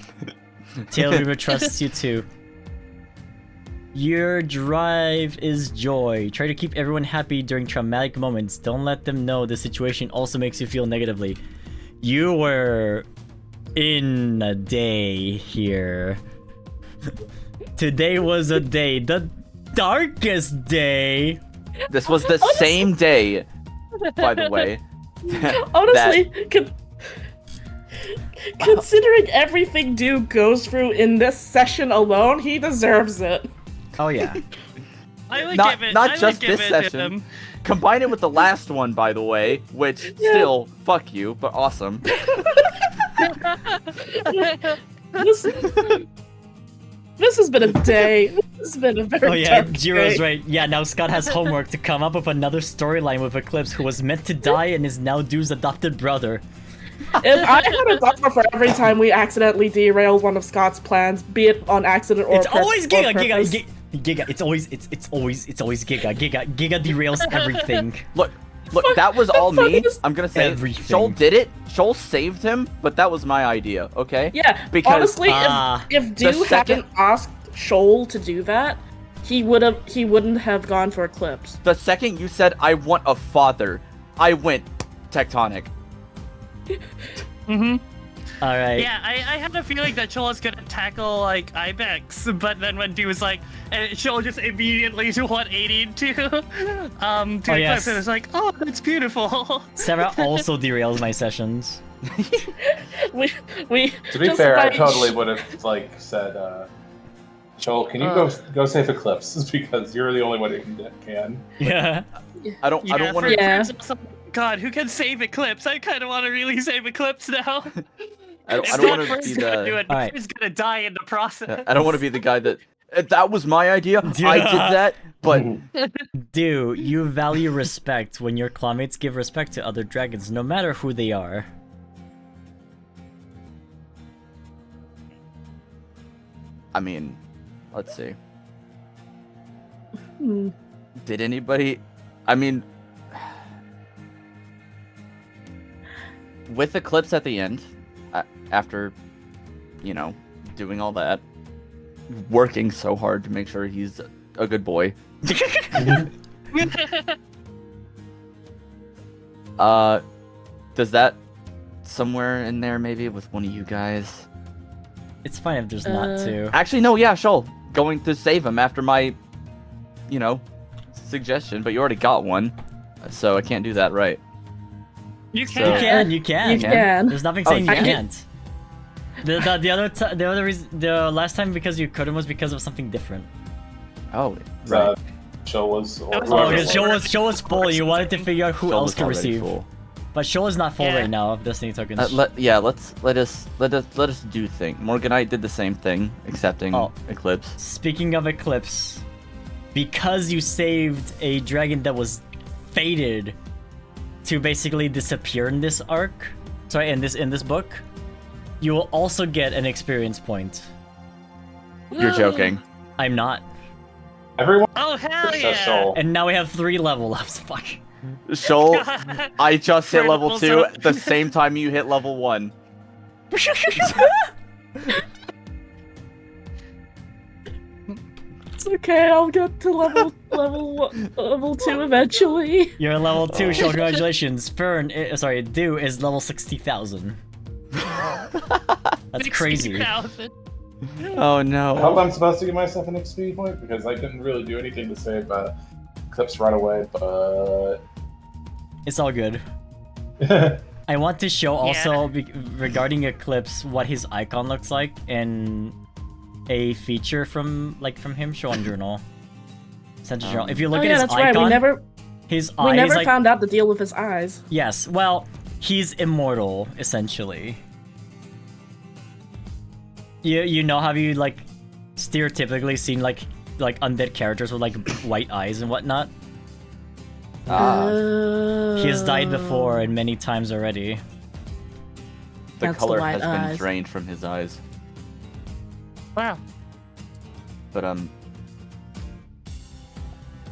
Tail Reaver trusts you too. Your drive is joy. Try to keep everyone happy during traumatic moments. Don't let them know the situation also makes you feel negatively. You were in a day here. Today was a day. The darkest day. This was the same day, by the way. Honestly, considering everything Dude goes through in this session alone, he deserves it. Oh yeah. I would Not- give it. not I would just give this it to session. him. Combine it with the last one, by the way, which still, fuck you, but awesome. This has been a day. This has been a very Oh yeah, dark Jiro's day. right. Yeah, now Scott has homework to come up with another storyline with Eclipse, who was meant to die and is now Dude's adopted brother. If I had a dollar for every time we accidentally derailed one of Scott's plans, be it on accident or It's always Giga, purpose, Giga. It's always Giga. Giga derails everything. Look, that was all me. I'm gonna say Everything. Shoal did it. Shoal saved him, but that was my idea, okay? Yeah, Because, honestly, if the Dew second- hadn't asked Shoal to do that, he wouldn't have gone for Eclipse. The second you said, I want a father, I went tectonic. Mm-hmm. All right. Yeah, I had a feeling that Shoal was gonna tackle like Ibex, but then when Dew was like, and Shoal just immediately 180 to Oh, yes. Eclipse, and it was like, oh, that's beautiful. Sarah also derails my sessions. we To be just fair, I by- totally would have like said, Joel, can you go save Eclipse because you're the only one who can. Yeah. I don't want to. Yeah. God, who can save Eclipse? I kind of want to really save Eclipse now. I It's don't not want to Fern's be gonna do the. it. Alright. Fern's gonna die in the process. I don't want to be the guy that. That was my idea. I did Yeah. that, but Do you value respect when your classmates give respect to other dragons, no matter who they are? I mean, let's see. Hmm. Did anybody? I mean, with Eclipse at the end, after, doing all that, working so hard to make sure he's a good boy. Does that somewhere in there maybe with one of you guys? It's fine if there's not two. Actually, no, yeah, Shoal, going to save him after my, suggestion, but you already got one, so I can't do that, right? You So- can. You can. You can. There's nothing Oh, saying you you can? can't. The last time because you couldn't was because of something different. Oh, right. Shoal was. That was Oh, Whoever- because Shoal was full. You wanted to figure out who Shoal else was could already receive. full. But Shoal is not full Yeah. right now of Destiny tokens. Let us do thing. Morganite did the same thing, accepting Oh. Eclipse. Speaking of Eclipse, because you saved a dragon that was fated to basically disappear in this arc, in this book, you will also get an experience point. You're joking. I'm not. Everyone Oh hell says yeah! Shoal. And now we have 3 level ups. Fuck. Shoal, I just hit Fern level also- 2 at the same time you hit level 1. It's okay. I'll get to level 2 eventually. You're level 2, Shoal. Congratulations. Dew is level 60,000. That's crazy. 60,000. Oh I no. hope I'm supposed to give myself an XP point because I didn't really do anything to save Eclipse right away, but It's all good. I want to show also regarding Eclipse what his icon looks like in a feature from him. Show on journal. Censor journal. If you look at his that's icon, right. his We eyes never found out the deal with his eyes. Yes, well, he's immortal essentially. You know, have you like stereotypically seen like undead characters with like white eyes and whatnot? He has died before and many times already. The That's color the white has been eyes. drained from his eyes. Wow. But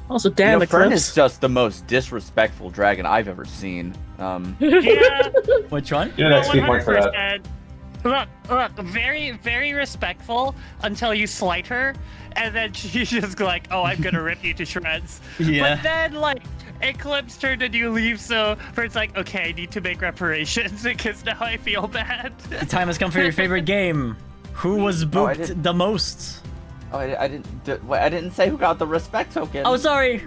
Also, damn Fern Eclipse. is just the most disrespectful dragon I've ever seen. Yeah. Which one? Get an XP point for that. 100%. Look, very, very respectful until you slight her, and then she's just like, oh, I'm gonna rip you to shreds. Yeah. But then, like, Eclipse turned and you leave, so Fern's like, okay, I need to make reparations because now I feel bad. The time has come for your favorite game. Who was booped the most? Oh, I didn't say who got the respect token. Oh, sorry.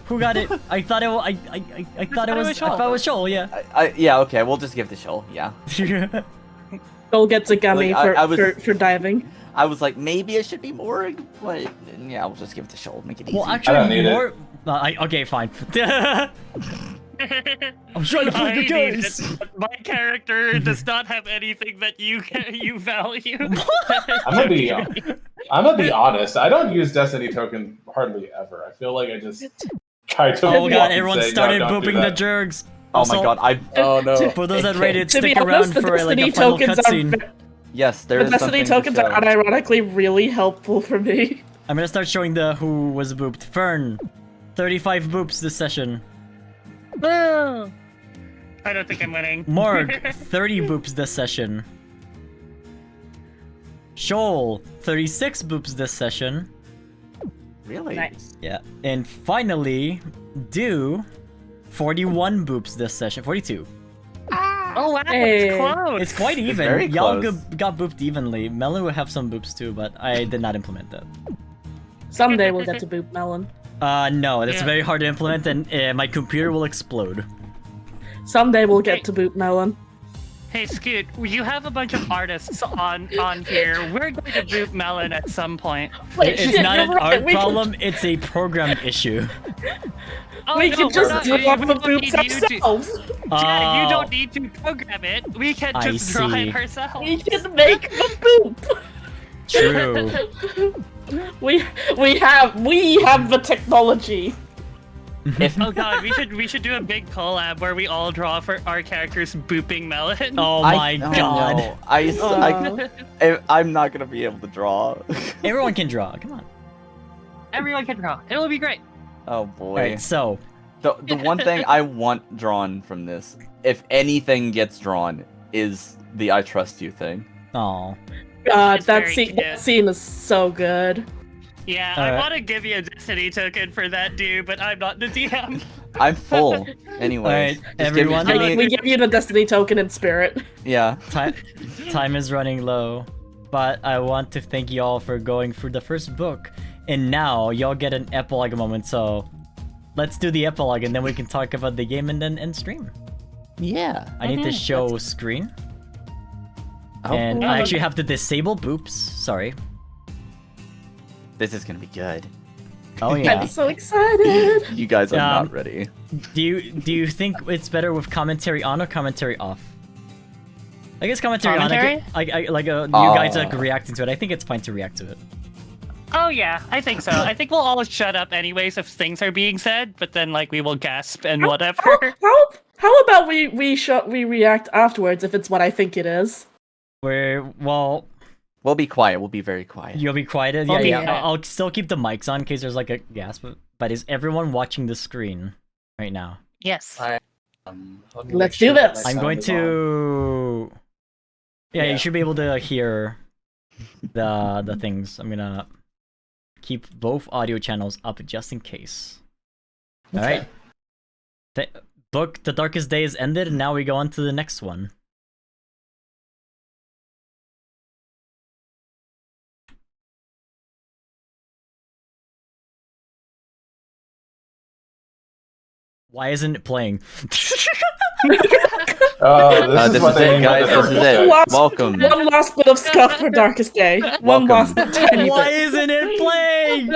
Who got it? I thought it. I thought it was. I thought it was Shoal. Yeah. Yeah, okay, we'll just give it to Shoal. Yeah. Shoal gets a gummy for diving. I was like, maybe it should be Morg, but yeah, we'll just give it to Shoal. Make it easy. Well, I actually, don't need more. Okay, fine. I'm trying to put the dice. My character does not have anything that you value. I'm gonna be honest. I don't use Destiny token hardly ever. I feel like I just try to. Oh god, everyone started booping the jerks. Oh my god, oh no. For those that rated, To be stick around honest, the for like a Destiny final tokens cutscene. Yes, there The is Destiny something tokens to are show. unironically really helpful for me. I'm gonna start showing the who was booped. Fern, 35 boops this session. I don't think I'm winning. Morg, 30 boops this session. Shoal, 36 boops this session. Really? Nice. Yeah. And finally, Do, 41 boops this session. 42. Oh wow, Hey. it's close. It's quite even. very Y'all close. got booped evenly. Melon would have some boops too, but I did not implement that. Someday we'll get to boop Melon. No, that's Yeah. very hard to implement and my computer will explode. Someday we'll get to boop Melon. Hey Scoot, you have a bunch of artists on here. We're going to boot Melon at some point. Wait, It's shit, not you're an right, art we can- problem, it's a program issue. Oh, We no, can we're just not- do we all the don't boops need you to- ourselves. Yeah, you Oh. don't need to program it. We can I just draw see. it ourselves. We can make the boop. True. We have the technology. Oh god, we should do a big collab where we all draw for our characters booping Melon. Oh my god. No. I'm not gonna be able to draw. Everyone can draw, come on. Everyone can draw. It will be great. Oh boy. Alright, so The one thing I want drawn from this, if anything gets drawn, is the I trust you thing. oh. God, It's that very scene, cute. that scene is so good. Yeah, Alright. I want to give you a Destiny token for that, dude, but I'm not the DM. I'm full. Anyways. Alright, Just everyone- Give me, We give you the Destiny token in spirit. yeah. Time is running low, but I want to thank y'all for going through the first book, and now y'all get an epilogue moment, so let's do the epilogue and then we can talk about the game and then end stream. Yeah. I need to show screen, Oh, and I actually have to disable boops, sorry. this is gonna be good. Oh yeah. I'm so excited. You guys are Um, not ready. Do you think it's better with commentary on or commentary off? I guess commentary, Commentary? on. You guys like reacting to it. I think it's fine to react to it. Oh yeah, I think so. I think we'll all shut up anyways if things are being said, but then like we will gasp and whatever. How about we react afterwards if it's what I think it is? Well, We'll be quiet. We'll be very quiet. you'll be quiet. I'll be Yeah. quiet. I'll still keep the mics on in case there's like a gasp. But is everyone watching the screen right now? Yes. Let's do this. I'm going to. Yeah, you should be able to hear the things. I'm gonna keep both audio channels up just in case. All right. Book The Darkest Day is ended, and now we go on to the next one. Why isn't it playing? Oh, This what is they it, mean by guys. the This is darkest it. day. Welcome. One last bit of scuff for Darkest Day. One Welcome. last tiny Why bit. isn't it playing?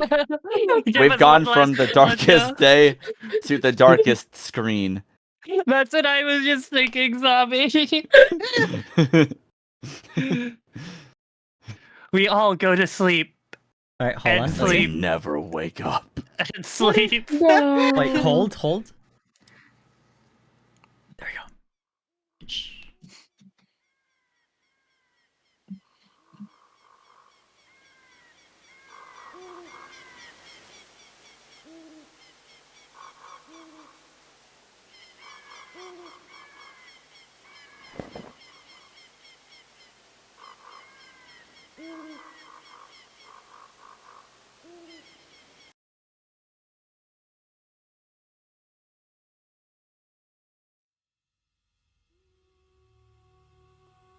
Give We've us gone one from last the one, darkest day to the darkest screen. Joe. That's what I was just thinking, zombie. We all go to sleep All right, hold And on. sleep. We never wake up. and sleep. No. Wait, hold. There we go. Shh.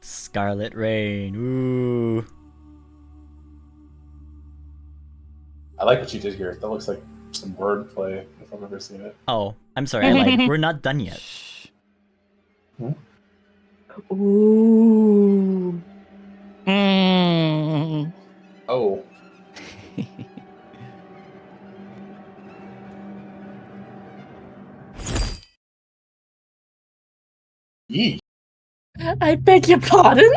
Scarlet Rain. Ooh. I like what you did here. That looks like some wordplay, if I've ever seen it. Oh, I'm sorry. I lied. We're not done yet. Ooh. Mm. Oh. Yee. I beg your pardon?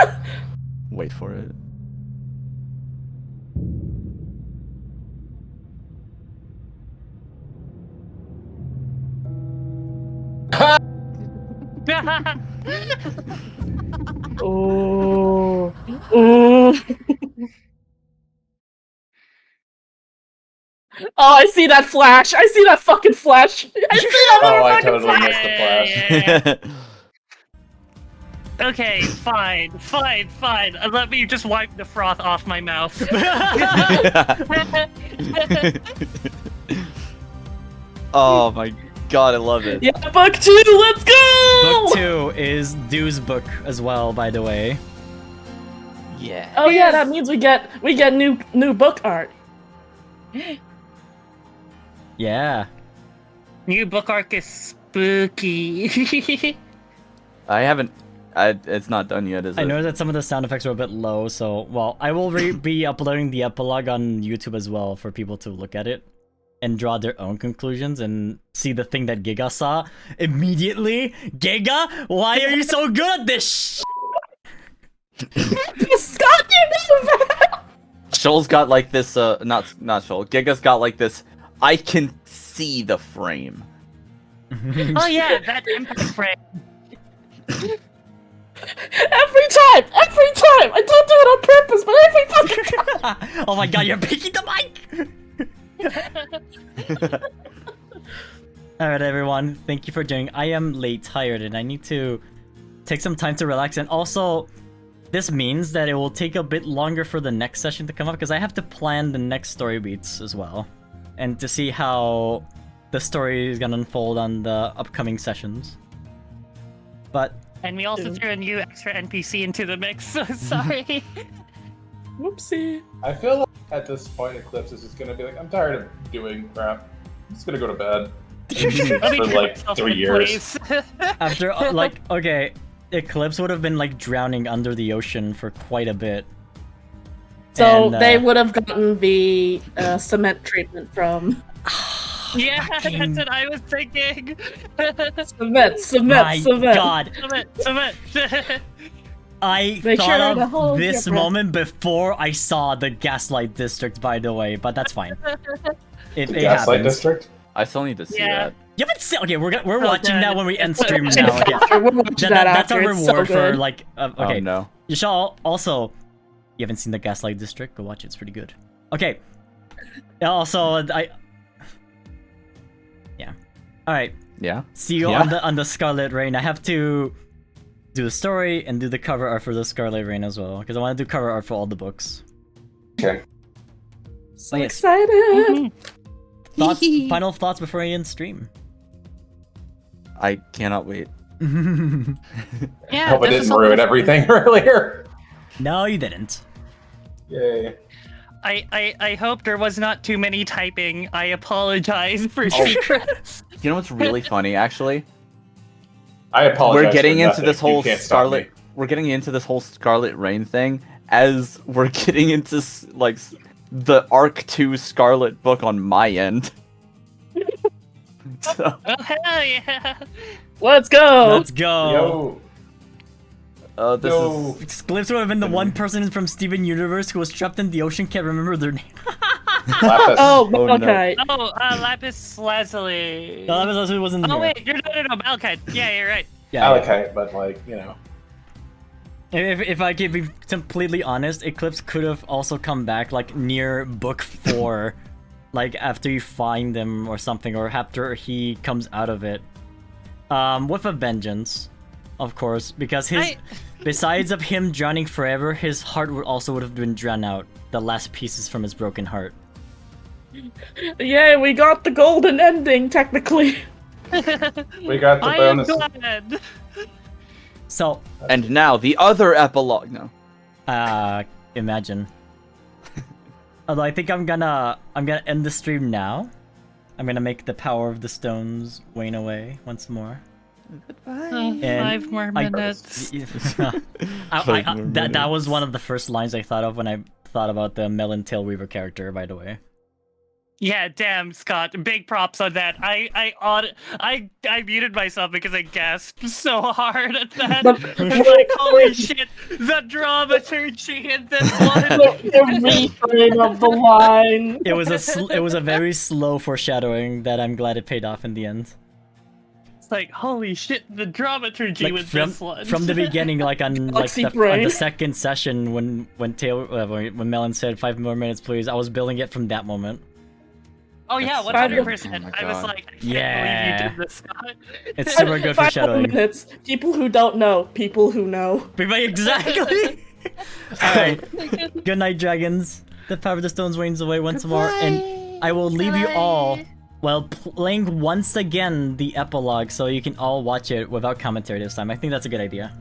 Wait for it. Oh. Ooh. Oh, I see that flash. I see that fucking flash. I see that Oh, I motherfucking totally flash. missed the flash. Okay, fine. Let me just wipe the froth off my mouth. Oh my god, I love it. Yeah, book 2, let's go! Book 2 is Dew's book as well, by the way. Yeah. Oh yeah, that means we get new book art. Yeah. New book arc is spooky. I haven't. It's not done yet, is it? I know that some of the sound effects are a bit low, so, well, I will be uploading the epilogue on YouTube as well for people to look at it and draw their own conclusions and see the thing that Giga saw immediately. Giga, why are you so good at this? Scott, you know that! Shoal's got like this. Not Shoal. Giga's got like this. I can see the frame. Oh yeah, that impact frame. Every time! I don't do it on purpose, but every fucking time! Oh my god, you're picking the mic! Alright, everyone, thank you for joining. I am late, tired, and I need to take some time to relax. And also, this means that it will take a bit longer for the next session to come up because I have to plan the next story beats as well. And to see how the story is gonna unfold on the upcoming sessions. But And we also threw a new extra NPC into the mix, so sorry. Whoopsie. I feel like at this point, Eclipse is just gonna be like, I'm tired of doing crap. I'm just gonna go to bed. Let me For turn like myself 3 in, years. please. after, like, okay, Eclipse would have been, like, drowning under the ocean for quite a bit. So And, they would have gotten the cement treatment from Yeah, Fucking- that's what I was thinking. cement. My god. Summit. I Make sure thought to of hold this your breath. moment before I saw the Gaslight District, by the way, but that's fine. It Gaslight happens. District? I still need to see Yeah. that. You haven't seen. Okay, we're watching good. that when we end stream It's now. Okay. We're watching that That's our after, it's so reward for good. like. Okay. Oh no. You shall also. You haven't seen the Gaslight District? Go watch it. It's pretty good. Okay. Also, Yeah. All right. Yeah. See you Yeah. on the Scarlet Rain. I have to do the story and do the cover art for the Scarlet Rain as well because I want to do cover art for all the books. Okay. So Yes. excited! Thoughts, final thoughts before I end stream. I cannot wait. Yeah, Hope I this is didn't something- ruin everything earlier. No, you didn't. Yay. I hope there was not too many typing. I apologize for Oh. secrets. You know what's really funny, actually? I apologize. We're getting for into nothing. this whole You can't stop me. Scarlet. We're getting into this whole Scarlet Rain thing as we're getting into like the Arc 2 Scarlet book on my end. So, Oh hell yeah! Let's go. Let's go. this Yo. is Eclipse would have been the one person from Steven Universe who was trapped in the ocean, can't remember their name. Lapis. Oh, Oh, no. okay. Oh, Lapis Lazuli. No, that was wasn't Oh here. wait, no, Malachite. Yeah, you're right. Yeah, Malachite, but like, you know. If I can be completely honest, Eclipse could have also come back like near book 4, like after you find them or something, or after he comes out of it, with a vengeance, of course, because besides of him drowning forever, his heart would have been drowned out. The last pieces from his broken heart. Yay, we got the golden ending, technically. We got the I am bonus. glad. So, and now the other epilogue. No. imagine. Although I think I'm gonna end the stream now. I'm gonna make the power of the stones wane away once more. Oh, 5 more minutes. That was one of the first lines I thought of when I thought about the Melon Tailweaver character, by the way. Yeah, damn, Scott. Big props on that. I muted myself because I gasped so hard at that. It's like, holy shit, the dramaturgy in this one. The reframe of the line. It was a very slow foreshadowing that I'm glad it paid off in the end. It's like, holy shit, the dramaturgy Like with this one. from the beginning, like on Galaxy on brain. the second session when Melon said 5 more minutes, please. I was building it from that moment. Oh yeah, That's 100%. oh my I was God. like, I can't Yeah. believe you did this, Scott. It's super good 5 foreshadowing. minutes. People who don't know. People who know. Exactly. All right. Good night, dragons. The power of the stones wanes away once more, and I will leave you all while playing once again the epilogue, so you can all watch it without commentary this time. I think that's a good idea.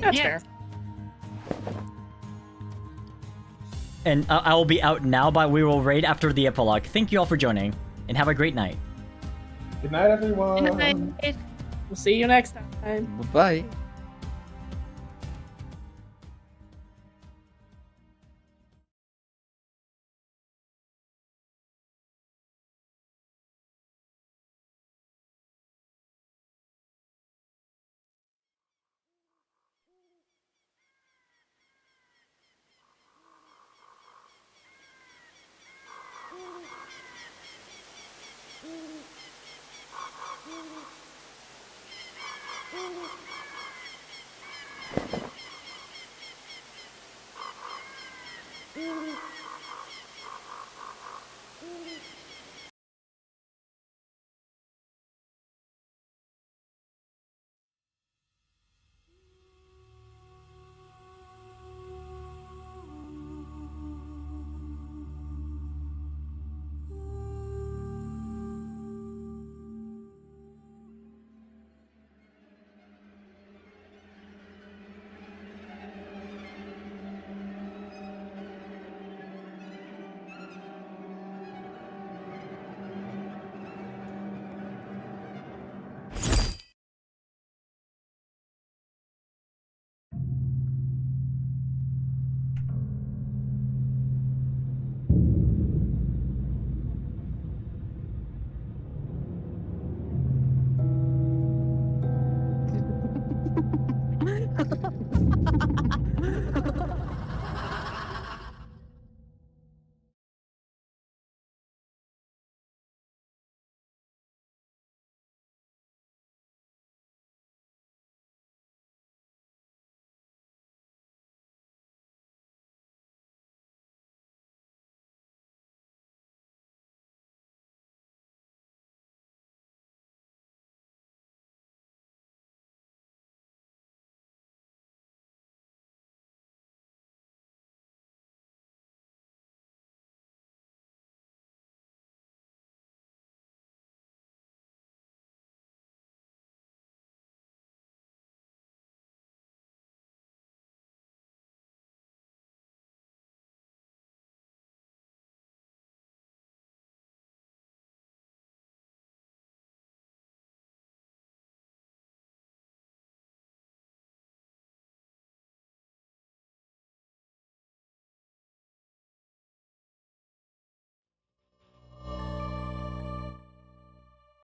That's Yeah. fair. And I will be out now, but we will raid after the epilogue. Thank you all for joining, and have a great night. Good night, everyone. We'll see you next time. Bye.